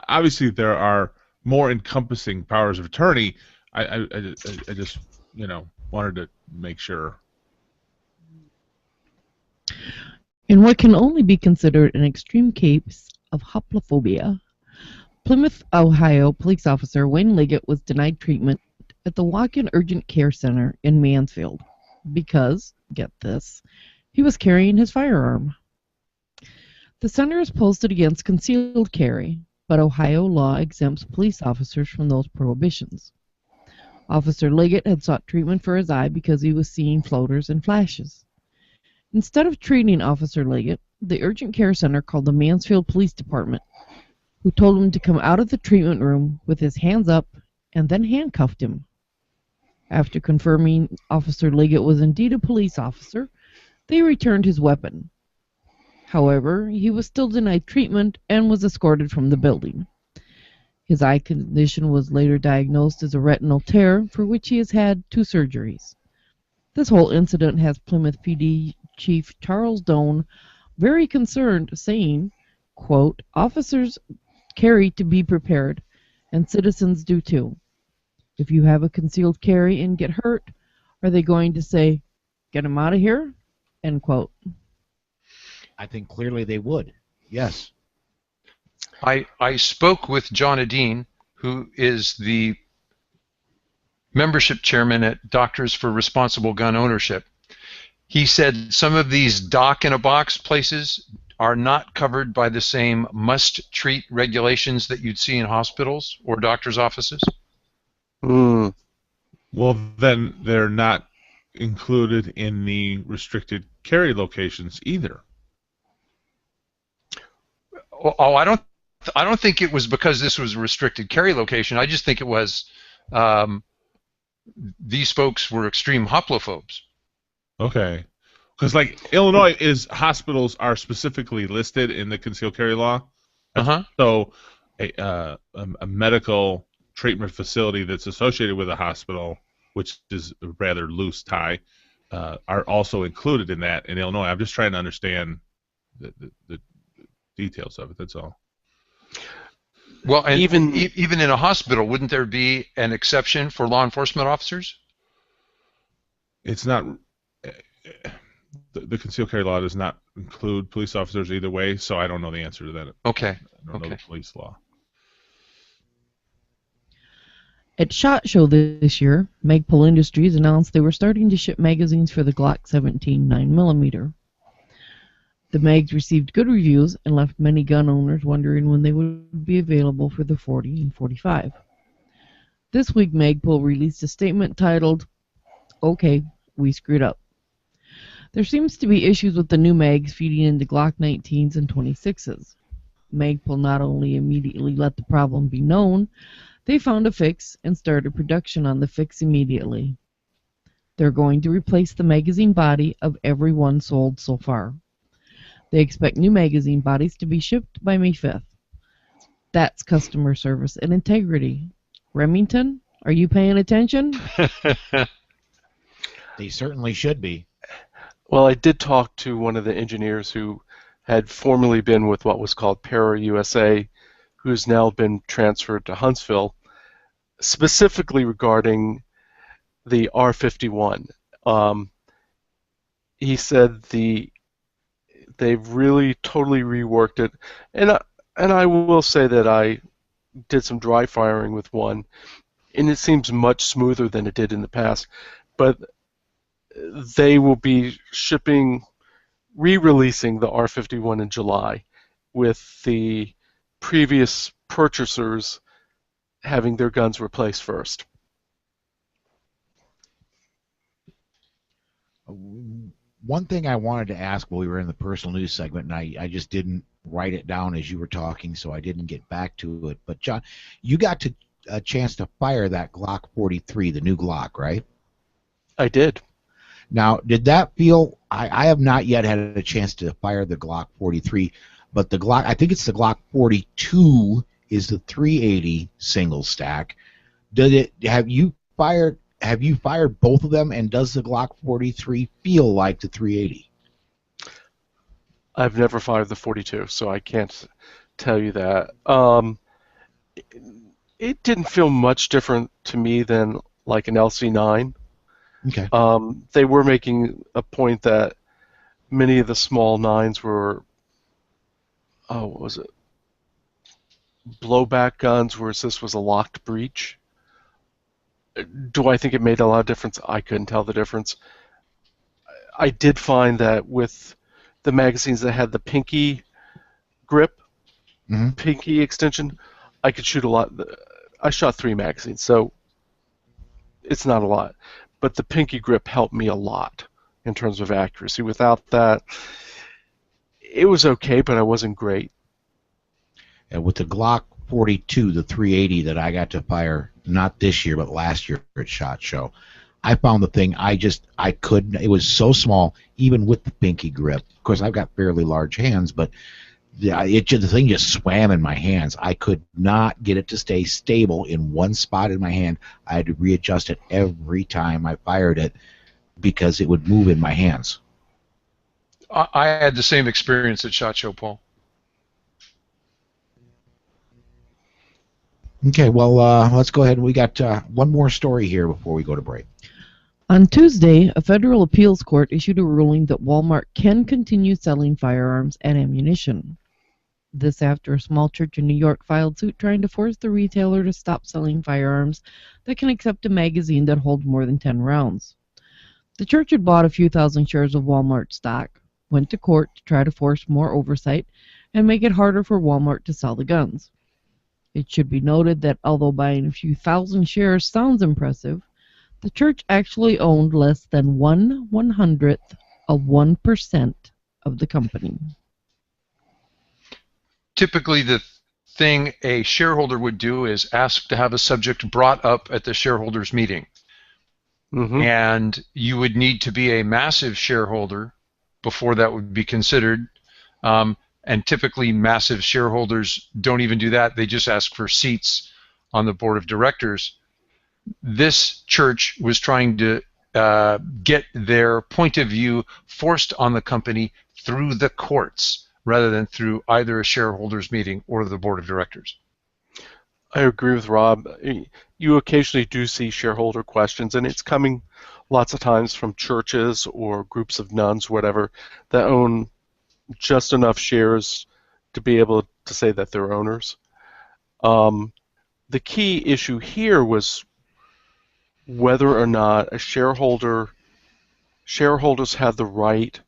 obviously there are more encompassing powers of attorney. I just, wanted to make sure. In what can only be considered an extreme case of hoplophobia, Plymouth, Ohio police officer Wayne Liggett was denied treatment at the Walk-In Urgent Care Center in Mansfield because, get this, he was carrying his firearm. The center is posted against concealed carry, but Ohio law exempts police officers from those prohibitions. Officer Liggett had sought treatment for his eye because he was seeing floaters and flashes. Instead of treating Officer Liggett, the urgent care center called the Mansfield Police Department, who told him to come out of the treatment room with his hands up and then handcuffed him. After confirming Officer Liggett was indeed a police officer, they returned his weapon. However, he was still denied treatment and was escorted from the building. His eye condition was later diagnosed as a retinal tear, for which he has had 2 surgeries. This whole incident has Plymouth PD Chief Charles Doan very concerned, saying, quote, "Officers carry to be prepared, and citizens do too. If you have a concealed carry and get hurt, are they going to say, 'Get him out of here'?" End quote. I think clearly they would. Yes. I spoke with John Adine, who is the membership chairman at Doctors for Responsible Gun Ownership. He said some of these dock-in-a-box places are not covered by the same must-treat regulations that you'd see in hospitals or doctors' offices. Hmm. Well, then they're not included in the restricted carry locations either. Oh, I don't think it was because this was a restricted carry location. I just think it was these folks were extreme hoplophobes. Okay. Because, like, Illinois hospitals are specifically listed in the concealed carry law. So a medical treatment facility that's associated with a hospital, which is a rather loose tie, are also included in that in Illinois. I'm just trying to understand the details of it, that's all. Well, and even in a hospital, wouldn't there be an exception for law enforcement officers? It's not... The concealed carry law does not include police officers either way, so I don't know the answer to that. Okay. I don't know the police law. At SHOT Show this year, Magpul Industries announced they were starting to ship magazines for the Glock 17 9mm. The mags received good reviews and left many gun owners wondering when they would be available for the 40 and 45. This week, Magpul released a statement titled, "Okay, we screwed up." There seems to be issues with the new mags feeding into Glock 19s and 26s. Magpul not only immediately let the problem be known, they found a fix and started production on the fix immediately. They're going to replace the magazine body of every one sold so far. They expect new magazine bodies to be shipped by May 5th. That's customer service and integrity. Remington, are you paying attention? They certainly should be. Well, I did talk to one of the engineers who had formerly been with what was called Para USA, who's now been transferred to Huntsville, specifically regarding the R51. He said they've really totally reworked it, and I will say that I did some dry firing with one, and it seems much smoother than it did in the past. But they will be re-releasing the R51 in July, with the previous purchasers having their guns replaced first. One thing I wanted to ask while we were in the personal news segment, and I just didn't write it down as you were talking, so I didn't get back to it. But, John, you got a chance to fire that Glock 43, the new Glock, right? I did. Now, did that feel... I have not yet had a chance to fire the Glock 43, but the Glock... I think it's the Glock 42 is the 380 single stack. Have you fired both of them, and does the Glock 43 feel like the 380? I've never fired the 42, so I can't tell you that. It didn't feel much different to me than like an LC9. Okay. They were making a point that many of the small 9s were, what was it? Blowback guns, whereas this was a locked breech. Do I think it made a lot of difference? I couldn't tell the difference. I did find that with the magazines that had the pinky grip, pinky extension, I could shoot a lot. I shot 3 magazines, so it's not a lot. But the pinky grip helped me a lot in terms of accuracy. Without that, it was okay, but I wasn't great. And with the Glock 42, the 380 that I got to fire, not this year, but last year at SHOT Show, I found the thing I couldn't, it was so small, even with the pinky grip. Of course, I've got fairly large hands, but the thing just swam in my hands. I could not get it to stay stable in one spot in my hand. I had to readjust it every time I fired it because it would move in my hands. I had the same experience at SHOT Show, Paul. Okay, well, let's go ahead. We got one more story here before we go to break. On Tuesday, a federal appeals court issued a ruling that Walmart can continue selling firearms and ammunition. This after a small church in New York filed suit trying to force the retailer to stop selling firearms that can accept a magazine that holds more than 10 rounds. The church had bought a few thousand shares of Walmart stock, went to court to try to force more oversight and make it harder for Walmart to sell the guns. It should be noted that although buying a few thousand shares sounds impressive, the church actually owned less than 1/100th of 1% of the company. Typically, the thing a shareholder would do is ask to have a subject brought up at the shareholders meeting. Mm-hmm. And you would need to be a massive shareholder before that would be considered. And typically, massive shareholders don't even do that. They just ask for seats on the board of directors. This church was trying to get their point of view forced on the company through the courts rather than through either a shareholders meeting or the board of directors. I agree with Rob. You occasionally do see shareholder questions, and it's coming lots of times from churches or groups of nuns, whatever, that own just enough shares to be able to say that they're owners. The key issue here was whether or not a shareholders have the right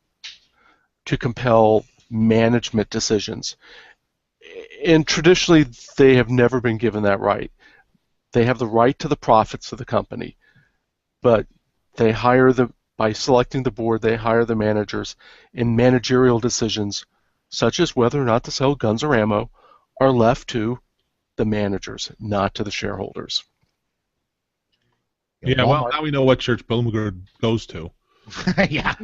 to compel management decisions. And traditionally, they have never been given that right. They have the right to the profits of the company, but they hire by selecting the board, they hire the managers, and managerial decisions, such as whether or not to sell guns or ammo, are left to the managers, not to the shareholders. Yeah, well, now we know what church Bloomberg goes to. Yeah.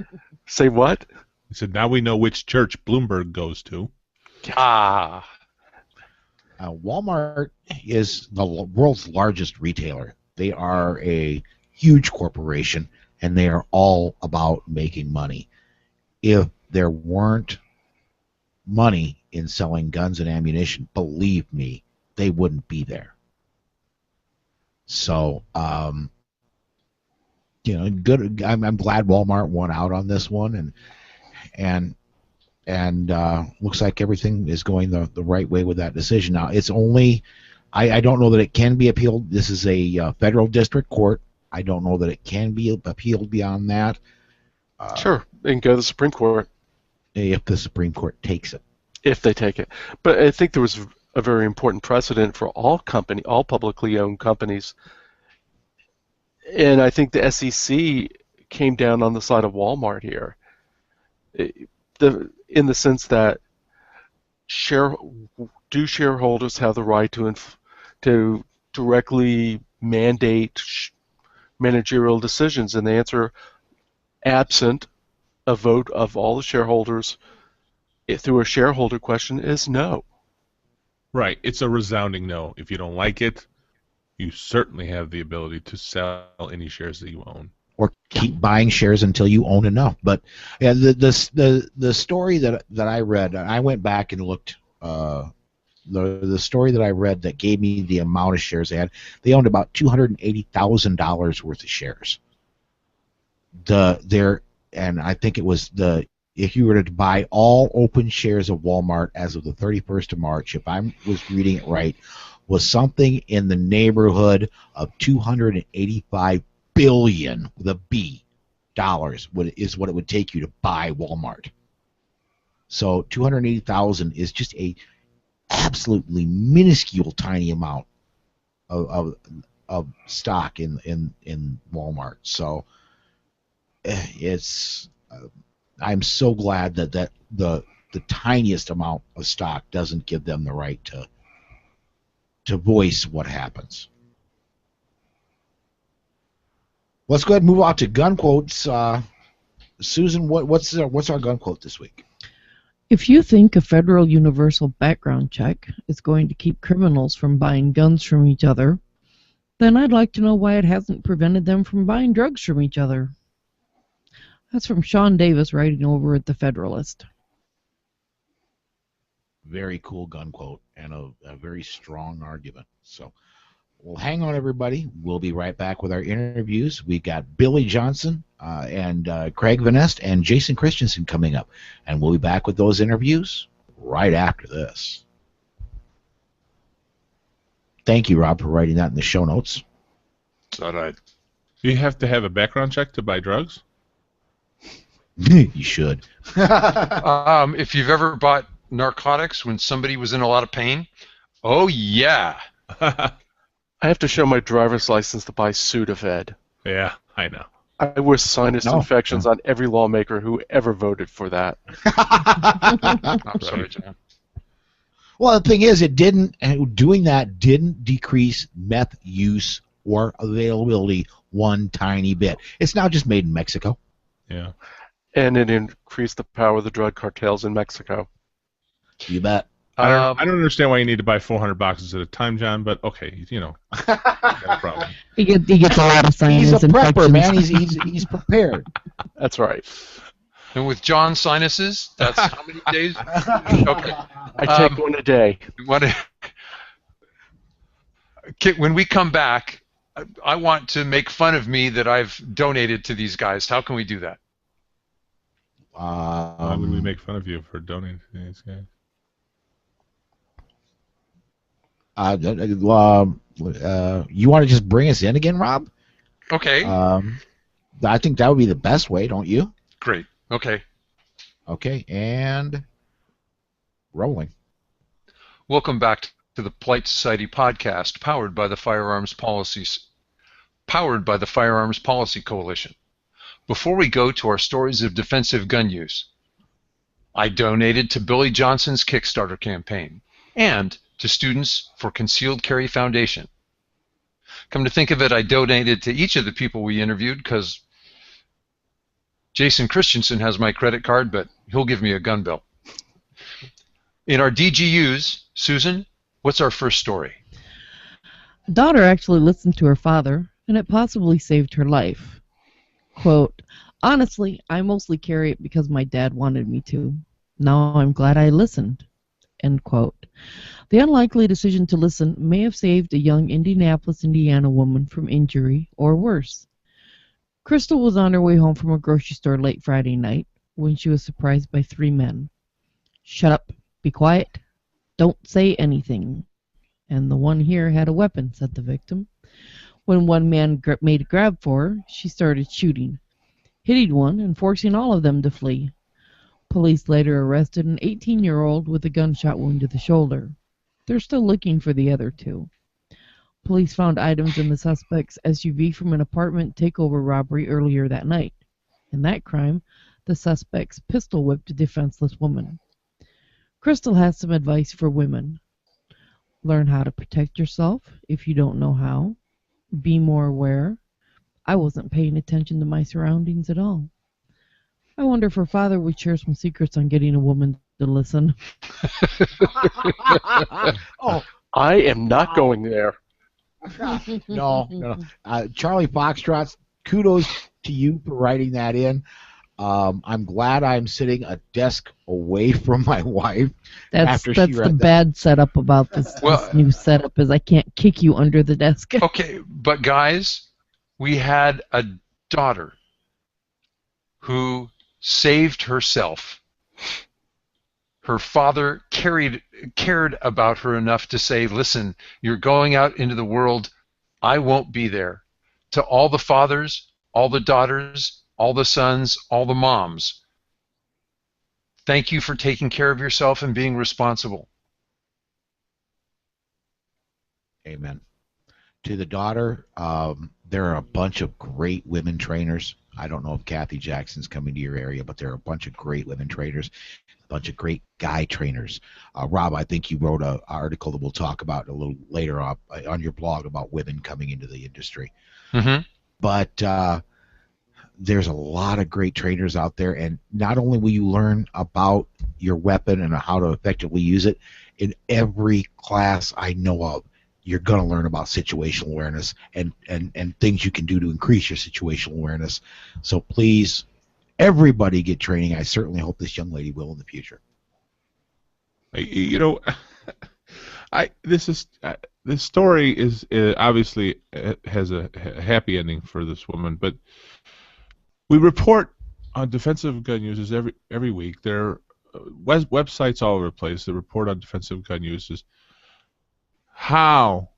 Say what? He said, now we know which church Bloomberg goes to. Ah. Walmart is the world's largest retailer. They are a huge corporation, and they are all about making money. If there weren't money in selling guns and ammunition, believe me, they wouldn't be there. So, good. I'm glad Walmart won out on this one, and looks like everything is going the right way with that decision. Now, it's only, I don't know that it can be appealed. This is a federal district court. I don't know that it can be appealed beyond that. Sure, they can go to the Supreme Court. If the Supreme Court takes it. If they take it. But I think there was a very important precedent for all publicly owned companies. And I think the SEC came down on the side of Walmart here. In the sense that do shareholders have the right to directly mandate managerial decisions? And the answer, absent a vote of all the shareholders through a shareholder question, is no. Right. It's a resounding no. If you don't like it, you certainly have the ability to sell any shares that you own. Or keep buying shares until you own enough. But yeah, the story that I read, I went back and looked. The story that I read that gave me the amount of shares they had, they owned about $280,000 worth of shares. And I think it was if you were to buy all open shares of Walmart as of the 31st of March, if I was reading it right, was something in the neighborhood of $285 billion with a B dollars is what it would take you to buy Walmart. So 280,000 is just a absolutely minuscule tiny amount of stock in Walmart. So it's I'm so glad that the tiniest amount of stock doesn't give them the right to voice what happens. Let's go ahead and move on to gun quotes. Susan, what's our gun quote this week? If you think a federal universal background check is going to keep criminals from buying guns from each other, then I'd like to know why it hasn't prevented them from buying drugs from each other. That's from Sean Davis, writing over at The Federalist. Very cool gun quote and a very strong argument. So, well, hang on, everybody. We'll be right back with our interviews. We've got Billy Johnson and Craig Van Est and Jason Christiansen coming up. And we'll be back with those interviews right after this. Thank you, Rob, for writing that in the show notes. Thought I'd. Do you have to have a background check to buy drugs? You should. If you've ever bought narcotics when somebody was in a lot of pain, oh yeah. I have to show my driver's license to buy Sudafed. Yeah, I know. I wish sinus No. infections on every lawmaker who ever voted for that. I'm sorry, John. Well, the thing is, doing that didn't decrease meth use or availability one tiny bit. It's now just made in Mexico. Yeah. And it increased the power of the drug cartels in Mexico. You bet. I don't understand why you need to buy 400 boxes at a time, John, but okay, you know, not a problem. He gets a lot of sinus He's a prepper, infections. man. He's prepared. That's right. And with John's sinuses, that's how many days? Okay. I take one a day. When we come back, I want to make fun of me that I've donated to these guys. How can we do that? Why would we make fun of you for donating to these guys? You want to just bring us in again, Rob? Okay. I think that would be the best way, don't you? Great. Okay. Okay, and rolling. Welcome back to the Polite Society podcast, powered by the Firearms Policy Coalition. Before we go to our stories of defensive gun use, I donated to Billy Johnson's Kickstarter campaign and to Students for Concealed Carry Foundation. Come to think of it, I donated to each of the people we interviewed because Jason Christiansen has my credit card, but he'll give me a gun bill. In our DGUs, Susan, what's our first story? A daughter actually listened to her father, and it possibly saved her life. Quote, honestly, I mostly carry it because my dad wanted me to. Now I'm glad I listened. End quote. The unlikely decision to listen may have saved a young Indianapolis, Indiana woman from injury or worse. Crystal was on her way home from a grocery store late Friday night when she was surprised by 3 men. Shut up, be quiet, don't say anything. And the one here had a weapon, said the victim. When one man made a grab for her, she started shooting, hitting one and forcing all of them to flee. Police later arrested an 18-year-old with a gunshot wound to the shoulder. They're still looking for the other 2. Police found items in the suspect's SUV from an apartment takeover robbery earlier that night. In that crime, the suspects pistol whipped a defenseless woman. Crystal has some advice for women. Learn how to protect yourself if you don't know how. Be more aware. I wasn't paying attention to my surroundings at all. I wonder if her father would share some secrets on getting a woman to listen. Oh, I am not going there. no. Charlie Foxtrot, kudos to you for writing that in. I'm glad I'm sitting a desk away from my wife. That's after she read the that. bad setup about this new setup is I can't kick you under the desk. Okay, but guys, we had a daughter who saved herself. Her father cared about her enough to say, listen, you're going out into the world, I won't be there. To all the fathers, all the daughters, all the sons, all the moms, thank you for taking care of yourself and being responsible. Amen. To the daughter, there are a bunch of great women trainers. I don't know if Kathy Jackson's coming to your area, but there are a bunch of great women trainers, a bunch of great guy trainers. Rob, I think you wrote an article that we'll talk about a little later on your blog about women coming into the industry. Mm-hmm. But there's a lot of great trainers out there, and not only will you learn about your weapon and how to effectively use it, in every class I know of, you're going to learn about situational awareness and things you can do to increase your situational awareness. So please, everybody get training. I certainly hope this young lady will in the future. You know, this story is obviously has a happy ending for this woman, but we report on defensive gun users every week. They're websites all over the place that report on defensive gun uses. How,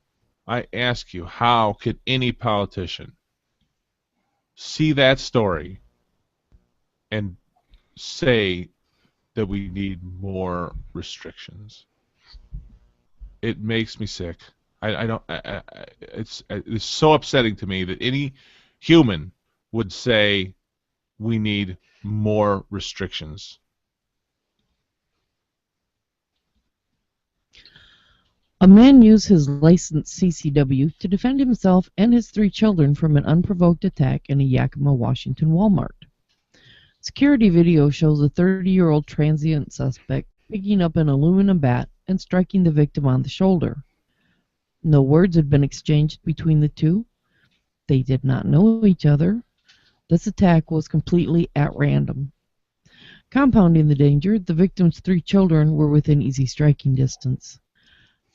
I ask you, how could any politician see that story and say that we need more restrictions? It makes me sick. I don't. It's so upsetting to me that any human would say we need more restrictions. A man used his licensed CCW to defend himself and his 3 children from an unprovoked attack in a Yakima, Washington Walmart. Security video shows a 30-year-old transient suspect picking up an aluminum bat and striking the victim on the shoulder. No words had been exchanged between the two. They did not know each other. This attack was completely at random. Compounding the danger, the victim's 3 children were within easy striking distance.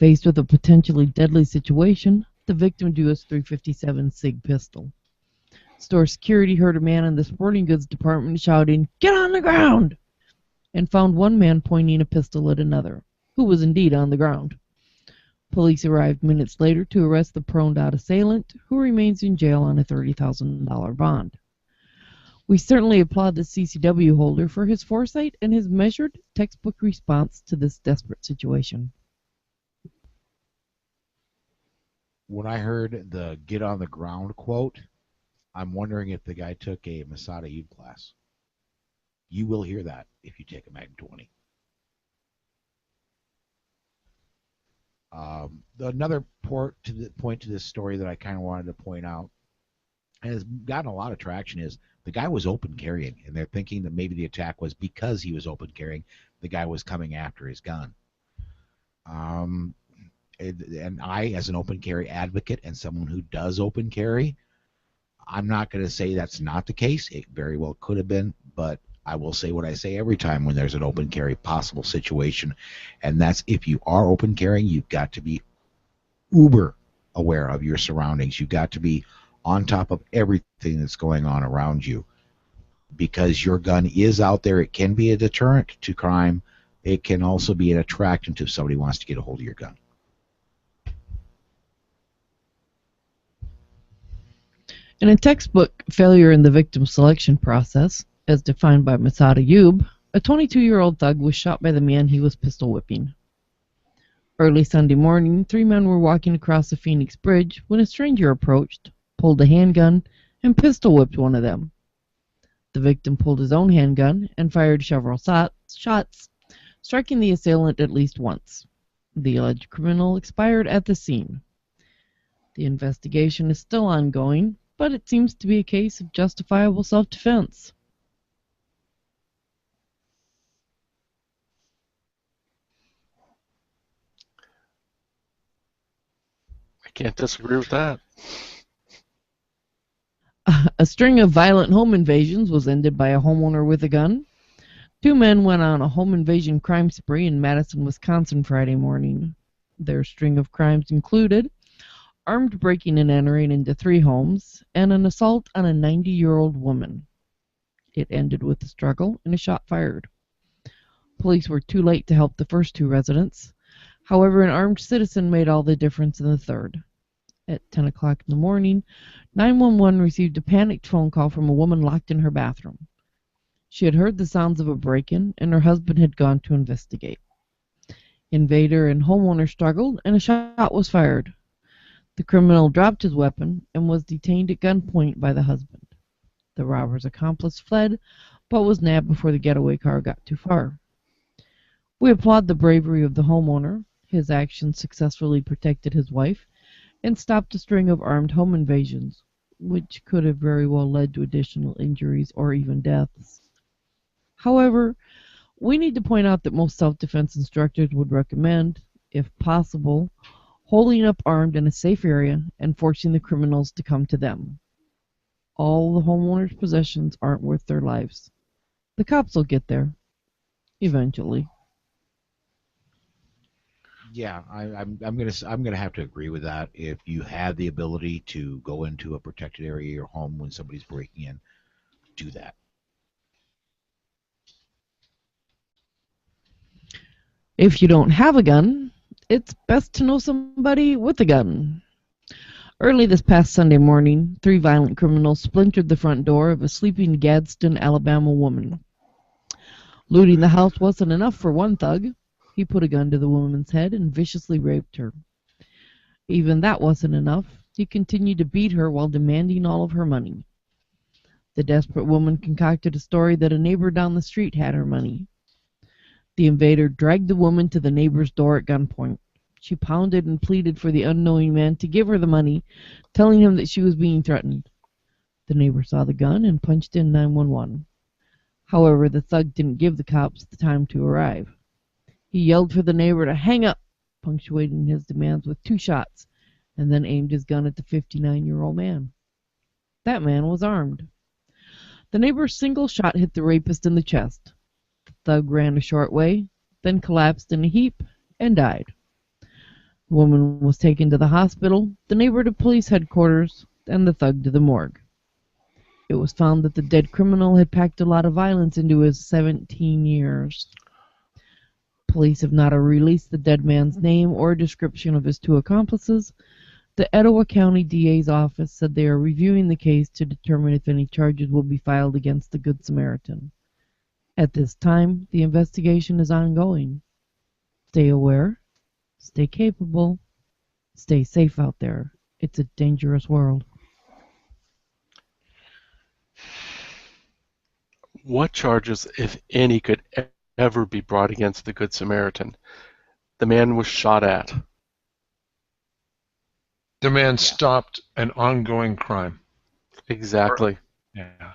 Faced with a potentially deadly situation, the victim drew his .357 SIG pistol. Store security heard a man in the sporting goods department shouting, "Get on the ground!" and found one man pointing a pistol at another, who was indeed on the ground. Police arrived minutes later to arrest the prone-out assailant, who remains in jail on a $30,000 bond. We certainly applaud the CCW holder for his foresight and his measured, textbook response to this desperate situation. When I heard the "get on the ground" quote, I'm wondering if the guy took a Masada Eve class. You will hear that if you take a Magnum 20. Another point to this story that I kind of wanted to point out, and has gotten a lot of traction, is the guy was open carrying, and they're thinking that maybe the attack was because he was open carrying. The guy was coming after his gun. And I, as an open carry advocate and someone who does open carry, I'm not going to say that's not the case. It very well could have been, but I will say what I say every time when there's an open carry possible situation, and that's if you are open carrying, you've got to be uber aware of your surroundings. You've got to be on top of everything that's going on around you, because your gun is out there. It can be a deterrent to crime. It can also be an attractant if somebody wants to get a hold of your gun. In a textbook failure in the victim selection process, as defined by Masada Ayub, a 22-year-old thug was shot by the man he was pistol whipping. Early Sunday morning, 3 men were walking across the Phoenix Bridge when a stranger approached, pulled a handgun, and pistol whipped one of them. The victim pulled his own handgun and fired several shots, striking the assailant at least once. The alleged criminal expired at the scene. The investigation is still ongoing, but it seems to be a case of justifiable self-defense. I can't disagree with that. A string of violent home invasions was ended by a homeowner with a gun. 2 men went on a home invasion crime spree in Madison, Wisconsin Friday morning. Their string of crimes included armed breaking and entering into 3 homes, and an assault on a 90-year-old woman. It ended with a struggle and a shot fired. Police were too late to help the first 2 residents. However, an armed citizen made all the difference in the third. At 10 o'clock in the morning, 911 received a panicked phone call from a woman locked in her bathroom. She had heard the sounds of a break-in, and her husband had gone to investigate. Invader and homeowner struggled, and a shot was fired. The criminal dropped his weapon and was detained at gunpoint by the husband. The robber's accomplice fled, but was nabbed before the getaway car got too far. We applaud the bravery of the homeowner. His actions successfully protected his wife and stopped a string of armed home invasions, which could have very well led to additional injuries or even deaths. However, we need to point out that most self-defense instructors would recommend, if possible, holding up armed in a safe area and forcing the criminals to come to them. All the homeowner's possessions aren't worth their lives. The cops will get there, eventually. Yeah, I'm gonna have to agree with that. If you have the ability to go into a protected area of your home when somebody's breaking in, do that. If you don't have a gun, it's best to know somebody with a gun. Early this past Sunday morning, 3 violent criminals splintered the front door of a sleeping Gadsden, Alabama woman. Looting the house wasn't enough for one thug. He put a gun to the woman's head and viciously raped her. Even that wasn't enough. He continued to beat her while demanding all of her money. The desperate woman concocted a story that a neighbor down the street had her money. The invader dragged the woman to the neighbor's door at gunpoint. She pounded and pleaded for the unknowing man to give her the money, telling him that she was being threatened. The neighbor saw the gun and punched in 911. However, the thug didn't give the cops the time to arrive. He yelled for the neighbor to hang up, punctuating his demands with 2 shots, and then aimed his gun at the 59-year-old man. That man was armed. The neighbor's single shot hit the rapist in the chest. The thug ran a short way, then collapsed in a heap and died. The woman was taken to the hospital, the neighbor to police headquarters, and the thug to the morgue. It was found that the dead criminal had packed a lot of violence into his 17 years. Police have not released the dead man's name or description of his 2 accomplices. The Etowah County DA's office said they are reviewing the case to determine if any charges will be filed against the Good Samaritan. At this time, the investigation is ongoing. Stay aware, stay capable, stay safe out there. It's a dangerous world. What charges, if any, could ever be brought against the Good Samaritan? The man was shot at. The man stopped an ongoing crime. Exactly. Yeah.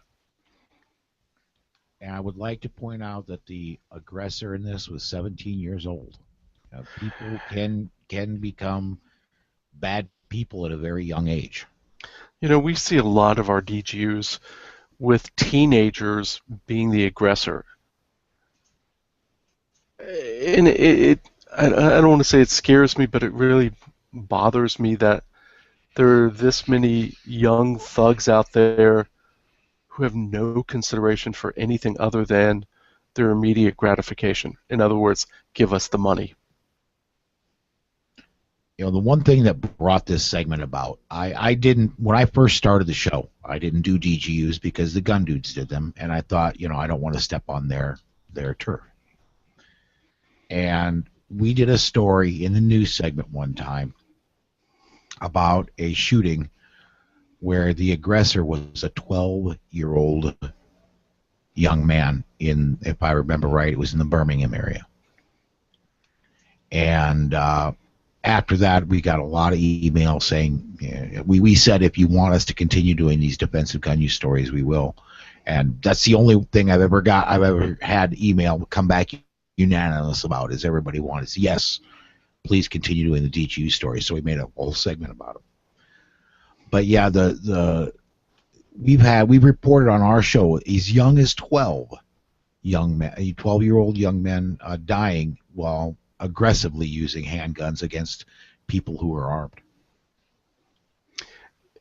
And I would like to point out that the aggressor in this was 17 years old. People can become bad people at a very young age. You know, we see a lot of our DGUs with teenagers being the aggressor. And I don't want to say it scares me, but it really bothers me that there are this many young thugs out there who have no consideration for anything other than their immediate gratification. In other words, give us the money. You know, the one thing that brought this segment about, I didn't, when I first started the show, I didn't do DGUs because the gun dudes did them, and I thought, you know, I don't want to step on their turf. And we did a story in the news segment one time about a shooting where the aggressor was a 12-year-old young man in, if I remember right, it was in the Birmingham area. And after that, we got a lot of emails saying, we said if you want us to continue doing these defensive gun use stories, we will. And that's the only thing I've ever had email come back unanimous about, is everybody wanted to say, yes, please continue doing the DGU stories. So we made a whole segment about it. But yeah, we've reported on our show as young as 12 young men, 12-year-old young men dying while aggressively using handguns against people who are armed.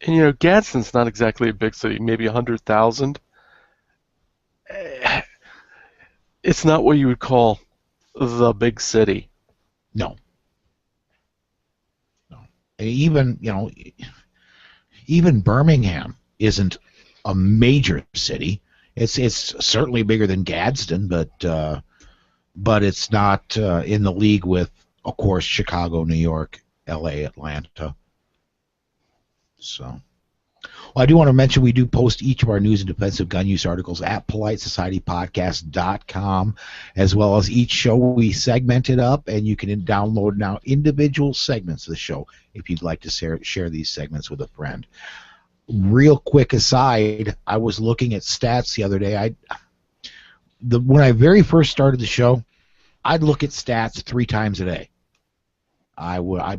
And you know, Gadsden's not exactly a big city, maybe 100,000. It's not what you would call the big city. No. Even, you know, even Birmingham isn't a major city. It's certainly bigger than Gadsden, but it's not in the league with, of course, Chicago, New York, L.A., Atlanta. So, well, I do want to mention we do post each of our news and defensive gun use articles at PoliteSocietyPodcast.com, as well as each show we segment it up, and you can download now individual segments of the show if you'd like to share these segments with a friend. Real quick aside, I was looking at stats the other day. When I very first started the show, I'd look at stats 3 times a day.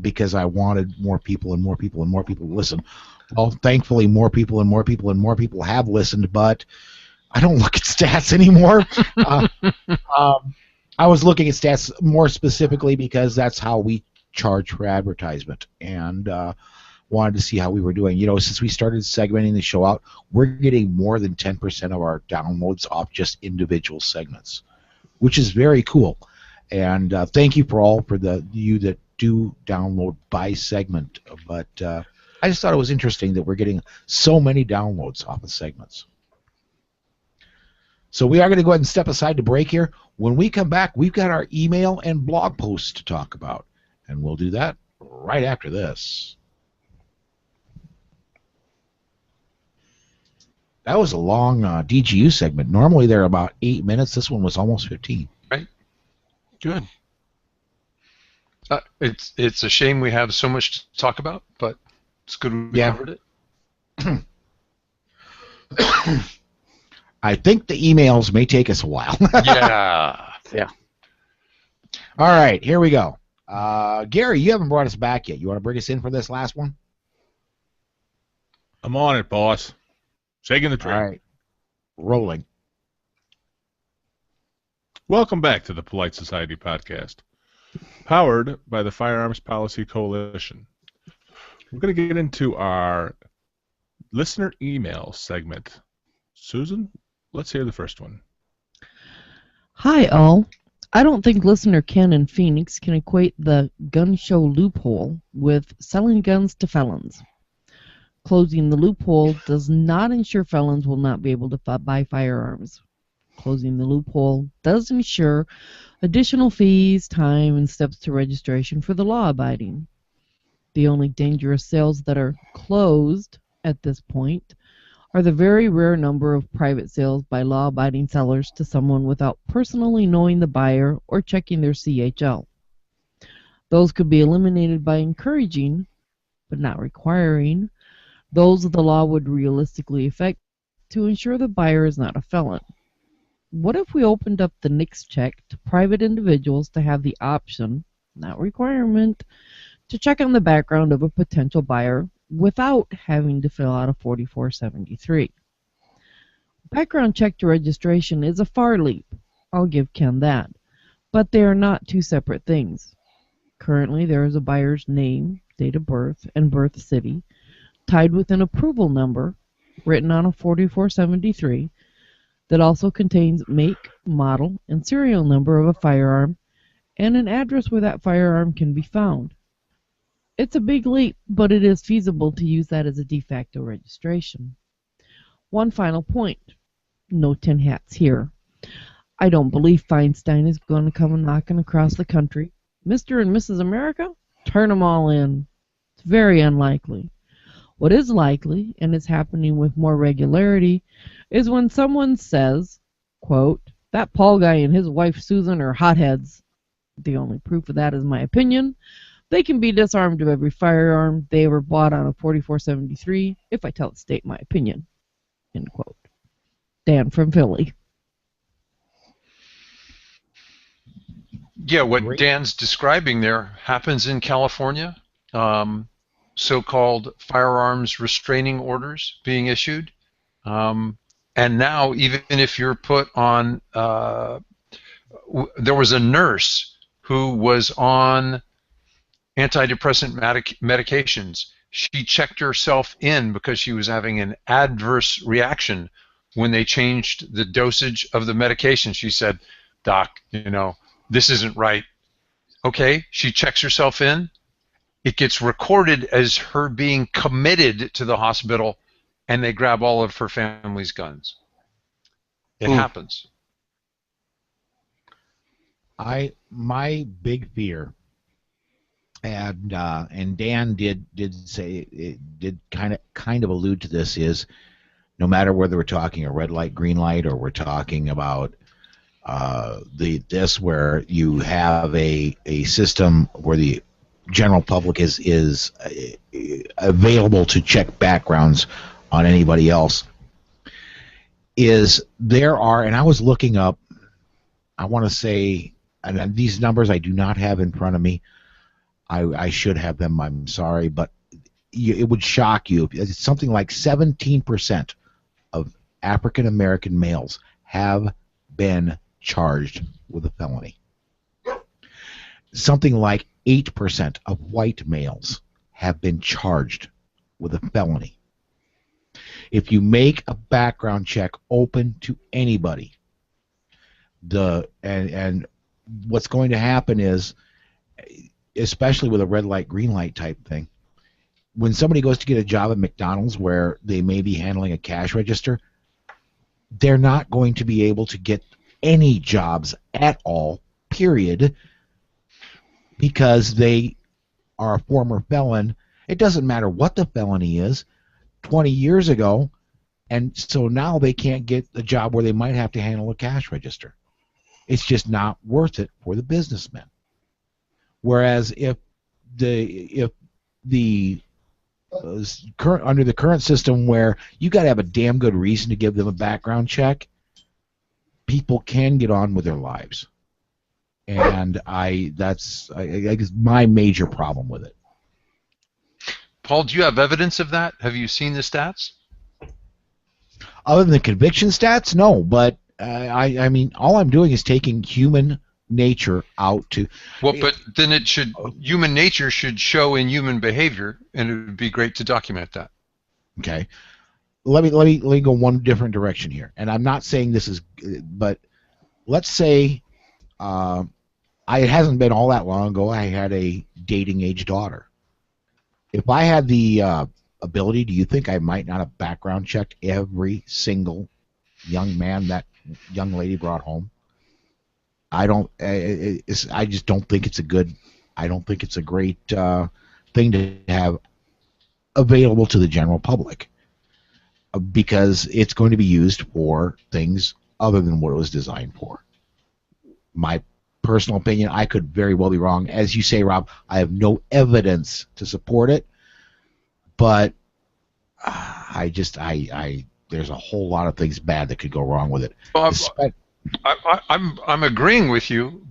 Because I wanted more people and more people and more people to listen. Well, thankfully, more people and more people and more people have listened, but I don't look at stats anymore. I was looking at stats more specifically because that's how we charge for advertisement, and wanted to see how we were doing. You know, since we started segmenting the show out, we're getting more than 10% of our downloads off just individual segments, which is very cool. And thank you for all for you that do download by segment. But I just thought it was interesting that we're getting so many downloads off of segments. So we are going to go ahead and step aside to break here. When we come back, we've got our email and blog posts to talk about. And we'll do that right after this. That was a long DGU segment. Normally they're about 8 minutes. This one was almost 15. Right. Good. It's a shame we have so much to talk about, but it's good we covered it. I think the emails may take us a while. Yeah. All right, here we go. Gary, you haven't brought us back yet. You want to bring us in for this last one? I'm on it, boss. Shaking the train. All right. Rolling. Welcome back to the Polite Society Podcast, powered by the Firearms Policy Coalition. We're going to get into our listener email segment. Susan, let's hear the first one. Hi, all. I don't think listener Ken in Phoenix can equate the gun show loophole with selling guns to felons. Closing the loophole does not ensure felons will not be able to buy firearms. Closing the loophole does ensure additional fees, time, and steps to registration for the law-abiding. The only dangerous sales that are closed at this point are the very rare number of private sales by law-abiding sellers to someone without personally knowing the buyer or checking their CHL. Those could be eliminated by encouraging, but not requiring, those the law would realistically affect to ensure the buyer is not a felon. What if we opened up the NICS check to private individuals to have the option, not requirement, to check on the background of a potential buyer without having to fill out a 4473? Background check to registration is a far leap, I'll give Ken that, but they are not two separate things. Currently, there is a buyer's name, date of birth, and birth city tied with an approval number written on a 4473 that also contains make, model, and serial number of a firearm and an address where that firearm can be found. It's a big leap, but it is feasible to use that as a de facto registration. One final point. No tin hats here. I don't believe Feinstein is going to come knocking across the country. Mr. and Mrs. America? Turn them all in. It's very unlikely. What is likely, and is happening with more regularity, is when someone says, quote, that Paul guy and his wife Susan are hotheads. The only proof of that is my opinion. They can be disarmed of every firearm they ever bought on a 4473 if I tell the state my opinion. End quote. Dan from Philly. Yeah, what Great. Dan's describing there happens in California. So-called firearms restraining orders being issued. And now, even if you're put on, there was a nurse who was on antidepressant medications. She checked herself in because she was having an adverse reaction when they changed the dosage of the medication. She said, Doc, this isn't right. Okay, she checks herself in. It gets recorded as her being committed to the hospital, and they grab all of her family's guns. It happens. My big fear, and Dan did say it did kind of allude to this, is no matter whether we're talking a red light, green light, or we're talking about this where you have a system where the general public is available to check backgrounds on anybody else, is there are, and I was looking up, I want to say, and these numbers I do not have in front of me. I should have them, I'm sorry, but it would shock you. It's something like 17% of African American males have been charged with a felony. Something like 8% of white males have been charged with a felony. If you make a background check open to anybody, and what's going to happen is, especially with a red light, green light type thing, when somebody goes to get a job at McDonald's where they may be handling a cash register, they're not going to be able to get any jobs at all, period, because they are a former felon. It doesn't matter what the felony is 20 years ago, and so now they can't get a job where they might have to handle a cash register. It's just not worth it for the businessmen. Whereas if the under the current system where you got to have a damn good reason to give them a background check, people can get on with their lives, and that's my major problem with it. Paul, do you have evidence of that? Have you seen the stats? Other than the conviction stats, no. But I mean, all I'm doing is taking human nature out to. Well, but then human nature should show in human behavior, and it would be great to document that. Okay. Let me go one different direction here, and I'm not saying this is, but let's say, it hasn't been all that long ago. I had a dating age daughter. If I had the ability, do you think I might not have background checked every single young man that young lady brought home? I don't. I just don't think it's a good. I don't think it's a great thing to have available to the general public, because it's going to be used for things other than what it was designed for. My personal opinion, I could very well be wrong. As you say, Rob, I have no evidence to support it, but there's a whole lot of things bad that could go wrong with it. Well, I'm agreeing with you,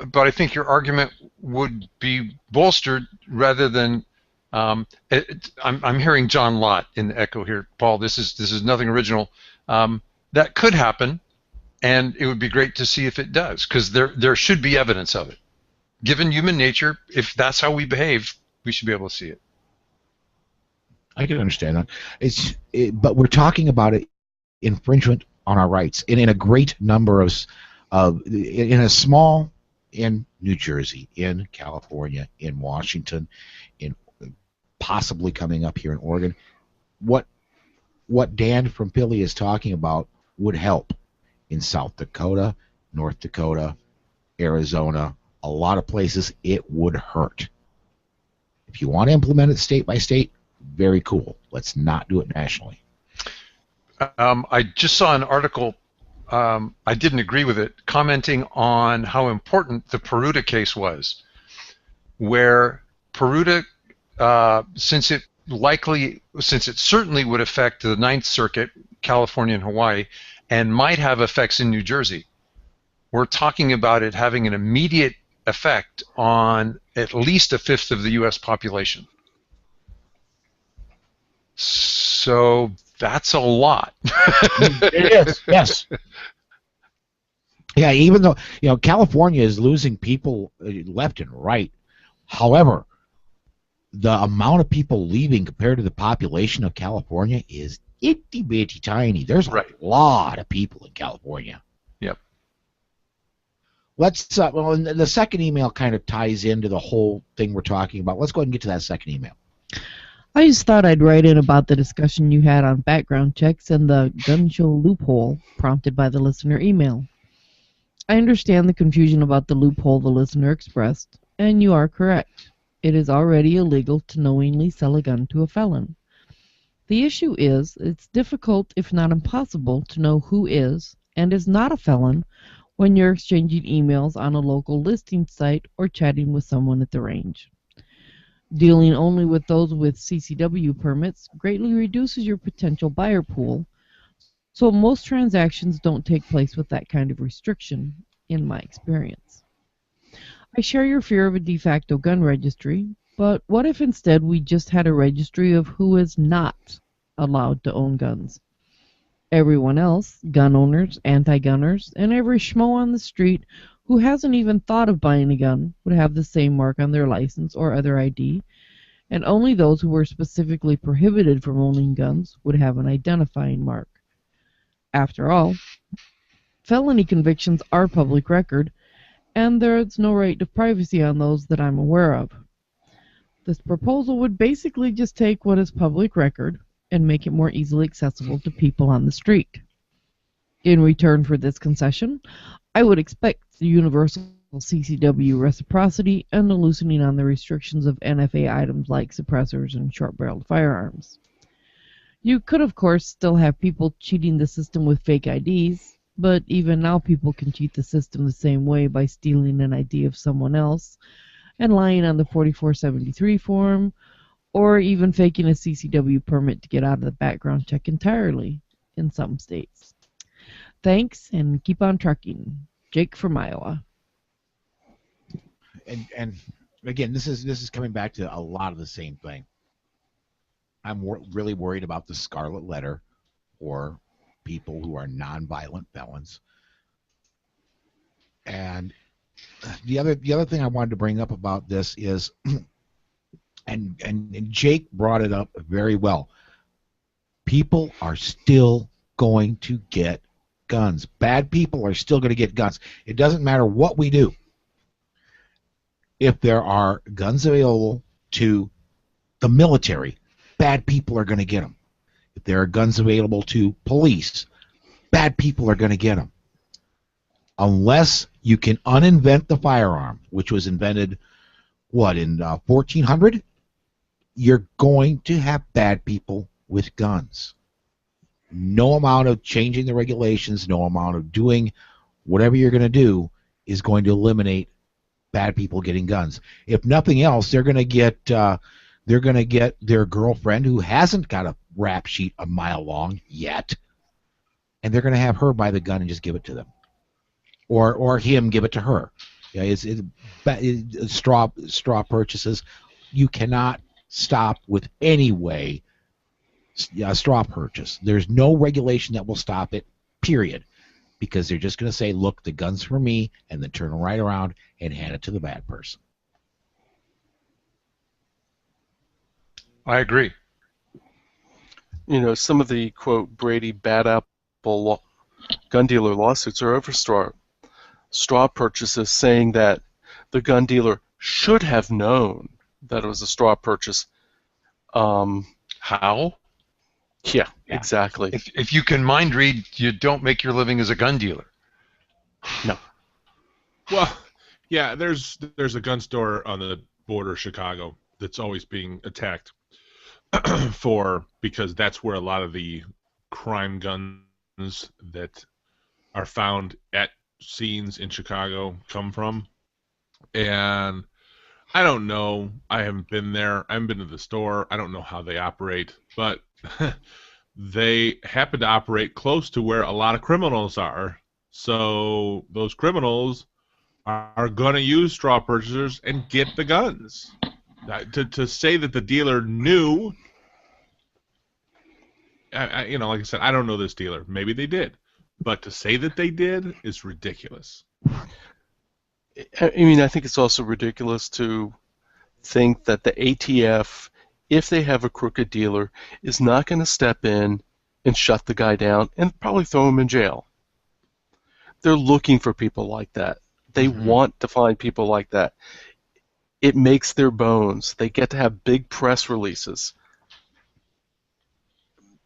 but I think your argument would be bolstered rather than. I'm hearing John Lott in the echo here, Paul. This is nothing original. That could happen, and it would be great to see if it does, because there should be evidence of it. Given human nature, if that's how we behave, we should be able to see it. I can understand that. But we're talking about it infringement on our rights, and in a great number in New Jersey, in California, in Washington, in possibly coming up here in Oregon. What Dan from Philly is talking about would help in South Dakota, North Dakota, Arizona, a lot of places. It would hurt. If you want to implement it state by state, very cool. Let's not do it nationally. I just saw an article, I didn't agree with it, commenting on how important the Peruta case was, where Peruta, since it certainly would affect the Ninth Circuit, California and Hawaii, and might have effects in New Jersey, we're talking about it having an immediate effect on at least a fifth of the U.S. population. So that's a lot. It is, yes. Yeah, even though California is losing people left and right. However, the amount of people leaving compared to the population of California is itty bitty tiny. There's a lot of people in California. Yep. Let's well, the second email kind of ties into the whole thing we're talking about. Let's go ahead and get to that second email. I just thought I'd write in about the discussion you had on background checks and the gun show loophole prompted by the listener email. I understand the confusion about the loophole the listener expressed, and you are correct. It is already illegal to knowingly sell a gun to a felon. The issue is, it's difficult, if not impossible, to know who is and is not a felon when you're exchanging emails on a local listing site or chatting with someone at the range. Dealing only with those with CCW permits greatly reduces your potential buyer pool, so most transactions don't take place with that kind of restriction, in my experience. I share your fear of a de facto gun registry, but what if instead we just had a registry of who is not allowed to own guns? Everyone else, gun owners, anti-gunners, and every schmo on the street who hasn't even thought of buying a gun would have the same mark on their license or other ID, and only those who were specifically prohibited from owning guns would have an identifying mark. After all, felony convictions are public record, and there's no right to privacy on those that I'm aware of. This proposal would basically just take what is public record and make it more easily accessible to people on the street. In return for this concession, I would expect the universal CCW reciprocity and a loosening on the restrictions of NFA items like suppressors and short-barreled firearms. You could, of course, still have people cheating the system with fake IDs, but even now people can cheat the system the same way by stealing an ID of someone else and lying on the 4473 form, or even faking a CCW permit to get out of the background check entirely in some states. Thanks, and keep on trucking. Jake from Iowa. And again, this is coming back to a lot of the same thing. I'm really worried about the scarlet letter or people who are nonviolent felons. And the other thing I wanted to bring up about this is, and Jake brought it up very well. People are still going to get guns. Bad people are still going to get guns. It doesn't matter what we do. If there are guns available to the military, bad people are going to get them. If there are guns available to police, bad people are going to get them. Unless you can uninvent the firearm, which was invented, what, in 1400? You're going to have bad people with guns. No amount of changing the regulations, no amount of doing whatever you're going to do is going to eliminate bad people getting guns. If nothing else, they're going to get their girlfriend who hasn't got a rap sheet a mile long yet, and they're going to have her buy the gun and just give it to them, or him give it to her. Yeah, it's straw purchases. You cannot stop with any way a straw purchase. There's no regulation that will stop it, period, because they're just going to say, look, the gun's for me, and then turn right around and hand it to the bad person. I agree. You know, some of the, quote, Brady bad apple gun dealer lawsuits are over straw purchases, saying that the gun dealer should have known that it was a straw purchase. How? Yeah, exactly. If you can mind read, you don't make your living as a gun dealer. No. Well, yeah, there's a gun store on the border of Chicago that's always being attacked because that's where a lot of the crime guns that are found at scenes in Chicago come from. And I don't know. I haven't been there. I haven't been to the store. I don't know how they operate, but they happen to operate close to where a lot of criminals are. So those criminals are going to use straw purchasers and get the guns. To say that the dealer knew, like I said, I don't know this dealer. Maybe they did. But to say that they did is ridiculous. I mean, I think it's also ridiculous to think that the ATF, if they have a crooked dealer, is not going to step in and shut the guy down and probably throw him in jail. They're looking for people like that. They want to find people like that. It makes their bones. They get to have big press releases.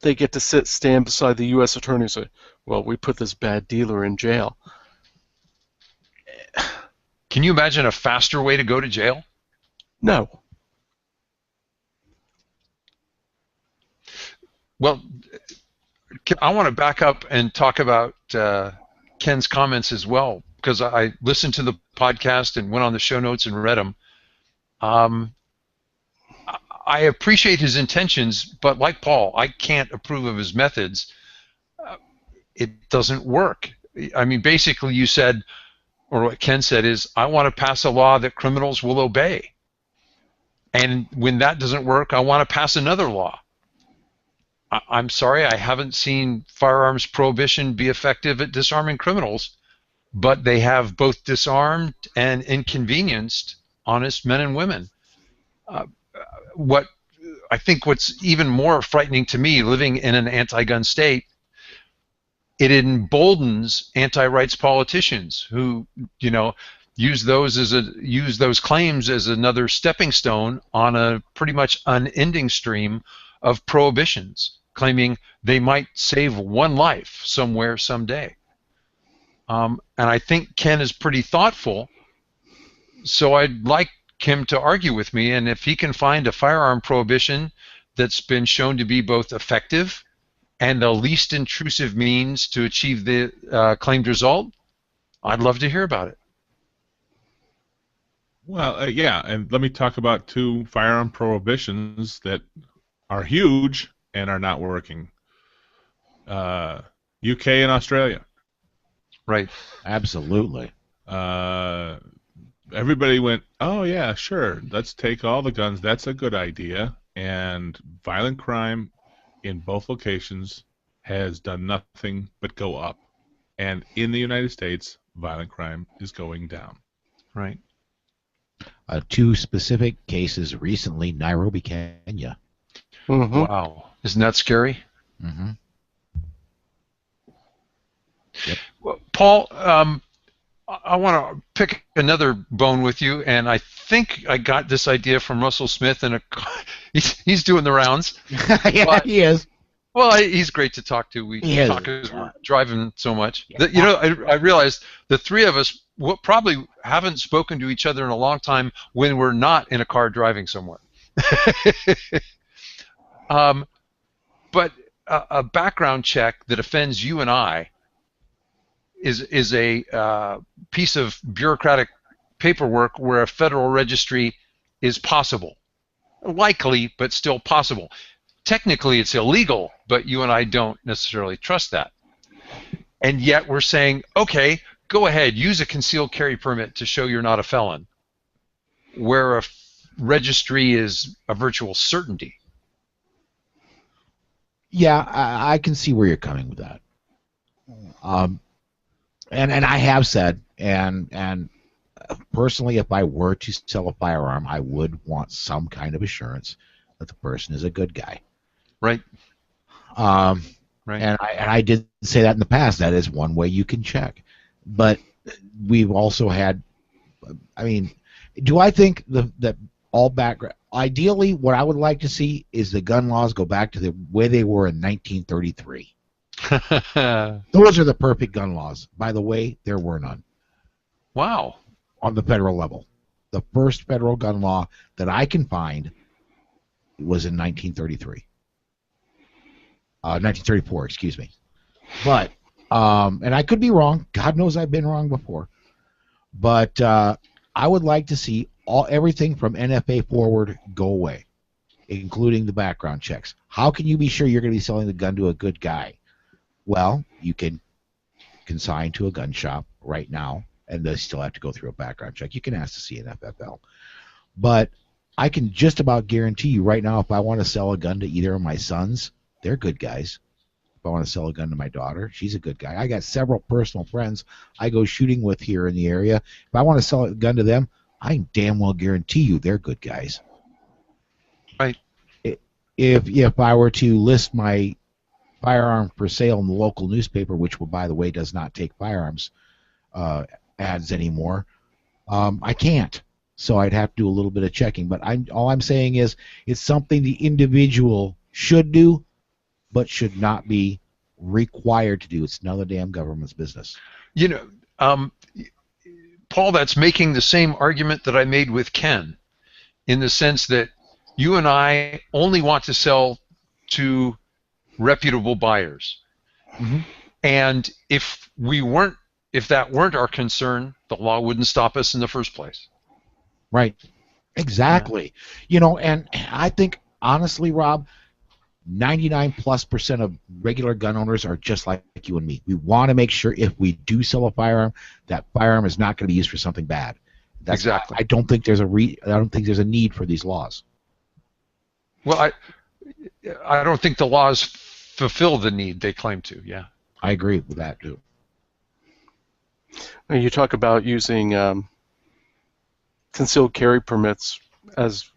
They get to stand beside the U.S. attorney and say, well, we put this bad dealer in jail. Can you imagine a faster way to go to jail? No. Well, I want to back up and talk about Ken's comments as well, because I listened to the podcast and went on the show notes and read them. I appreciate his intentions, but like Paul, I can't approve of his methods. It doesn't work. I mean, basically you said, or what Ken said is, I want to pass a law that criminals will obey. And when that doesn't work, I want to pass another law. I'm sorry, I haven't seen firearms prohibition be effective at disarming criminals, but they have both disarmed and inconvenienced honest men and women. What I think what's even more frightening to me, living in an anti-gun state, it emboldens anti-rights politicians who, use those claims as another stepping stone on a pretty much unending stream of prohibitions, claiming they might save one life somewhere someday. And I think Ken is pretty thoughtful, so I'd like him to argue with me, and if he can find a firearm prohibition that's been shown to be both effective and the least intrusive means to achieve the claimed result, I'd love to hear about it. Well, yeah, and let me talk about two firearm prohibitions that are huge and are not working. UK and Australia. Right. Absolutely. Everybody went, oh yeah, sure, let's take all the guns. That's a good idea. And violent crime in both locations has done nothing but go up. And in the United States, violent crime is going down. Right. Two specific cases recently, Nairobi, Kenya. Mm-hmm. Wow. Isn't that scary? Mm-hmm. Yep. Well, Paul, I want to pick another bone with you, and I think I got this idea from Russell Smith, and he's doing the rounds. Yeah, But- he is. Well, he's great to talk to. We He is. talk as we're driving so much. Yeah. I realized the three of us probably haven't spoken to each other in a long time when we're not in a car driving somewhere. But a background check that offends you and I is a piece of bureaucratic paperwork where a federal registry is possible. Likely, but still possible. Technically, it's illegal, but you and I don't necessarily trust that. And yet we're saying, okay, go ahead, use a concealed carry permit to show you're not a felon, where a registry is a virtual certainty. Yeah, I can see where you're coming with that. And I have said, and personally, if I were to sell a firearm, I would want some kind of assurance that the person is a good guy. Right. Right. Right. And I did say that in the past. That is one way you can check. But we've also had, I mean, do I think that all background, ideally what I would like to see is the gun laws go back to the way they were in 1933. Those are the perfect gun laws. By the way, there were none. Wow. On the federal level. The first federal gun law that I can find was in 1933. 1934, excuse me. But, and I could be wrong. God knows I've been wrong before. But I would like to see everything from NFA forward go away, including the background checks. How can you be sure you're going to be selling the gun to a good guy? Well, you can consign to a gun shop right now, and they still have to go through a background check. You can ask to see an FFL. But I can just about guarantee you right now, if I want to sell a gun to either of my sons, they're good guys. If I want to sell a gun to my daughter, she's a good guy. I got several personal friends I go shooting with here in the area. If I want to sell a gun to them, I can damn well guarantee you they're good guys. Right. If I were to list my firearm for sale in the local newspaper, which, by the way, does not take firearms ads anymore, I can't. So I'd have to do a little bit of checking. But all I'm saying is it's something the individual should do, but should not be required to do. It's none of the damn government's business. You know, Paul, that's making the same argument that I made with Ken, in the sense that you and I only want to sell to reputable buyers. Mm-hmm. And if that weren't our concern, the law wouldn't stop us in the first place. Right. Exactly. Yeah. You know, and I think, honestly, Rob, 99+% of regular gun owners are just like you and me. We want to make sure if we do sell a firearm, that firearm is not going to be used for something bad. That's Exactly. I don't think there's a need for these laws. Well, I don't think the laws fulfill the need they claim to. Yeah. I agree with that too. You talk about using concealed carry permits as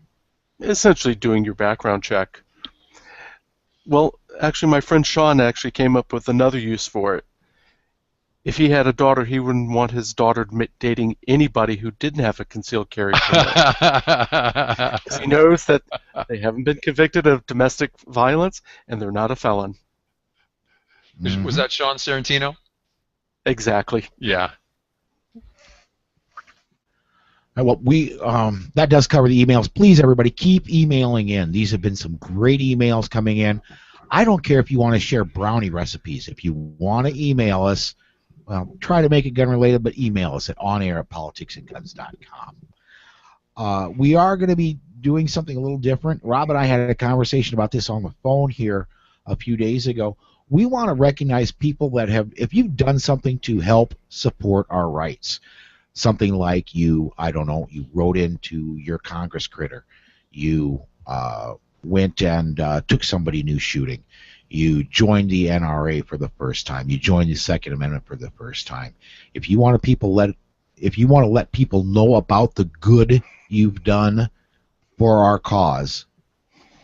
essentially doing your background check. Well, actually, my friend Sean actually came up with another use for it. If he had a daughter, he wouldn't want his daughter dating anybody who didn't have a concealed carry permit. 'Cause he knows that they haven't been convicted of domestic violence and they're not a felon. Was that Sean Sorrentino? Exactly. Yeah. Well, that does cover the emails. Please, everybody, keep emailing in. These have been some great emails coming in. I don't care if you want to share brownie recipes. If you want to email us, well, try to make it gun-related, but email us at onair@politicsandguns.com. We are going to be doing something a little different. Rob and I had a conversation about this on the phone here a few days ago. We want to recognize people that have, if you've done something to help support our rights, something like you wrote into your Congress critter, you went and took somebody new shooting, you joined the NRA for the first time, you joined the Second Amendment for the first time. If you want to let people know about the good you've done for our cause,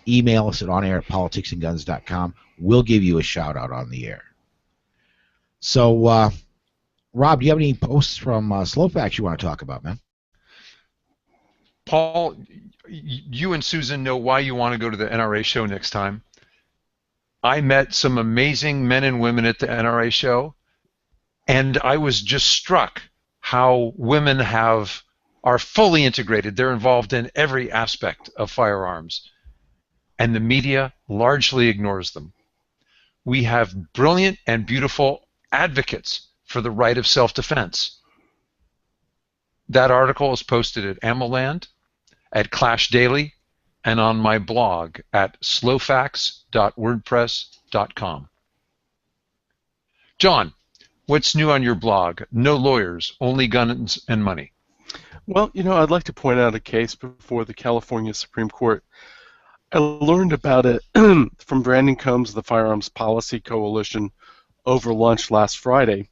email us at onair@politicsandguns.com. We'll give you a shout out on the air. So, Rob, do you have any posts from Slowfax you want to talk about, man? Paul, you and Susan know why you want to go to the NRA show next time. I met some amazing men and women at the NRA show, and I was just struck how women are fully integrated. They're involved in every aspect of firearms, and the media largely ignores them. We have brilliant and beautiful advocates for the right of self-defense. That article is posted at AmmoLand, at Clash Daily, and on my blog at slowfax.wordpress.com. John, what's new on your blog? No lawyers, only guns and money. Well, I'd like to point out a case before the California Supreme Court. I learned about it from Brandon Combs of the Firearms Policy Coalition over lunch last Friday.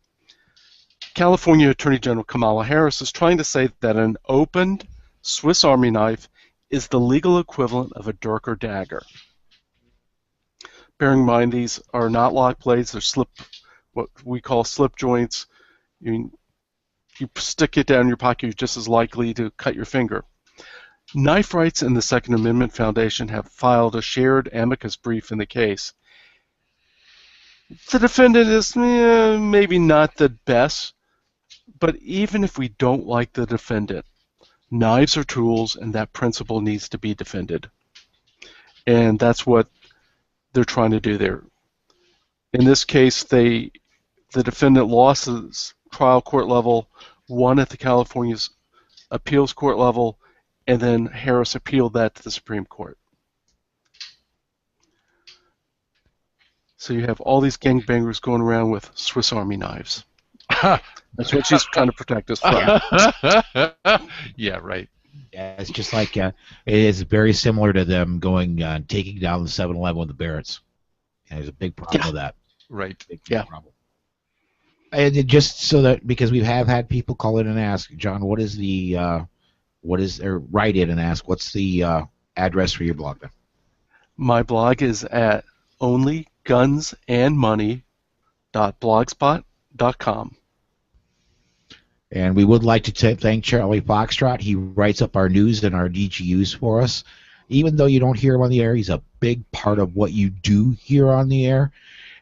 California Attorney General Kamala Harris is trying to say that an opened Swiss Army knife is the legal equivalent of a dirk or dagger. Bearing in mind these are not lock blades, they're what we call slip joints. You stick it down in your pocket, you're just as likely to cut your finger. Knife Rights and the Second Amendment Foundation have filed a shared amicus brief in the case. The defendant is maybe not the best, but even if we don't like the defendant, knives are tools and that principle needs to be defended. And that's what they're trying to do there. In this case, the defendant lost at the trial court level, won at the California's appeals court level, and then Harris appealed that to the Supreme Court. So you have all these gangbangers going around with Swiss Army knives. That's what she's trying to protect us from. Yeah, right. Yeah, it's just like it is very similar to them taking down the 7-Eleven with the Barretts. And there's a big problem with that. Right. Big problem. And just so that, because we have had people call in and ask, John, write in and ask, what's the address for your blog then? My blog is at onlygunsandmoney.blogspot.com. And we would like to thank Charlie Foxtrot. He writes up our news and our DGUs for us. Even though you don't hear him on the air, he's a big part of what you do here on the air.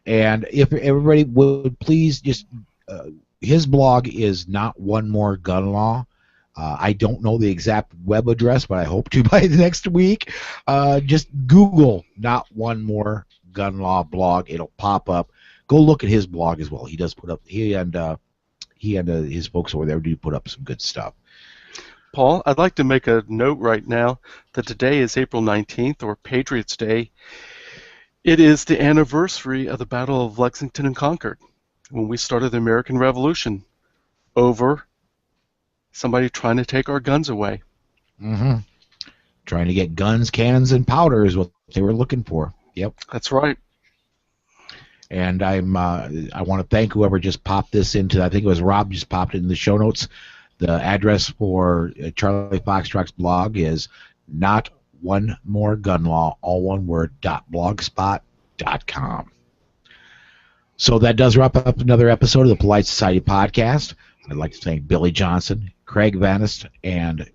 And if everybody would please just, his blog is Not One More Gun Law. I don't know the exact web address, but I hope to by the next week. Just Google Not One More Gun Law blog. It'll pop up. Go look at his blog as well. He does put up, he and his folks over there do put up some good stuff. Paul, I'd like to make a note right now that today is April 19th, or Patriots Day. It is the anniversary of the Battle of Lexington and Concord, when we started the American Revolution over somebody trying to take our guns away. Mm-hmm. Trying to get guns, cannons, and powder is what they were looking for. Yep. That's right. And I want to thank whoever just popped this into, I think it was Rob just popped it in the show notes. The address for Charlie Foxtrot's blog is Not One More Gun Law, all one word, .blogspot.com. So that does wrap up another episode of the Polite Society podcast. I'd like to thank Billy Johnson, Craig Vanist, and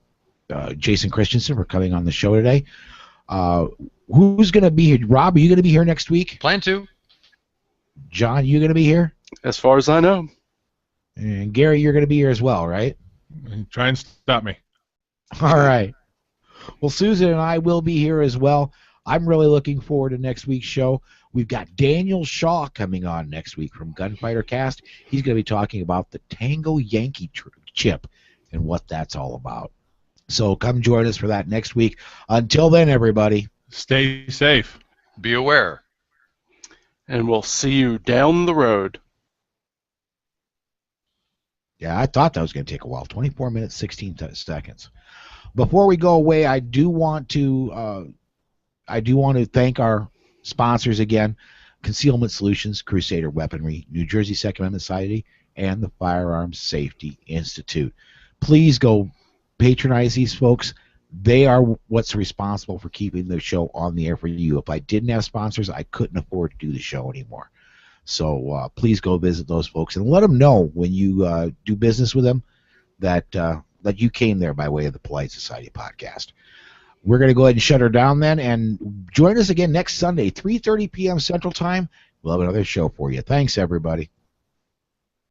Jason Christiansen for coming on the show today. Who's going to be here? Rob, are you going to be here next week? Plan to. John, you going to be here? As far as I know. And Gary, you're going to be here as well, right? Try and stop me. All right. Well, Susan and I will be here as well. I'm really looking forward to next week's show. We've got Daniel Shaw coming on next week from Gunfighter Cast. He's going to be talking about the Tango Yankee chip and what that's all about. So come join us for that next week. Until then, everybody, stay safe. Be aware. And we'll see you down the road. Yeah, I thought that was going to take a while. 24 minutes, 16 seconds. Before we go away, I do want to thank our sponsors again: Concealment Solutions, Crusader Weaponry, New Jersey Second Amendment Society, and the Firearms Safety Institute. Please go patronize these folks. They are what's responsible for keeping the show on the air for you. If I didn't have sponsors, I couldn't afford to do the show anymore. So please go visit those folks and let them know when you do business with them that you came there by way of the Polite Society podcast. We're going to go ahead and shut her down then, and join us again next Sunday, 3:30 p.m. Central Time. We'll have another show for you. Thanks, everybody.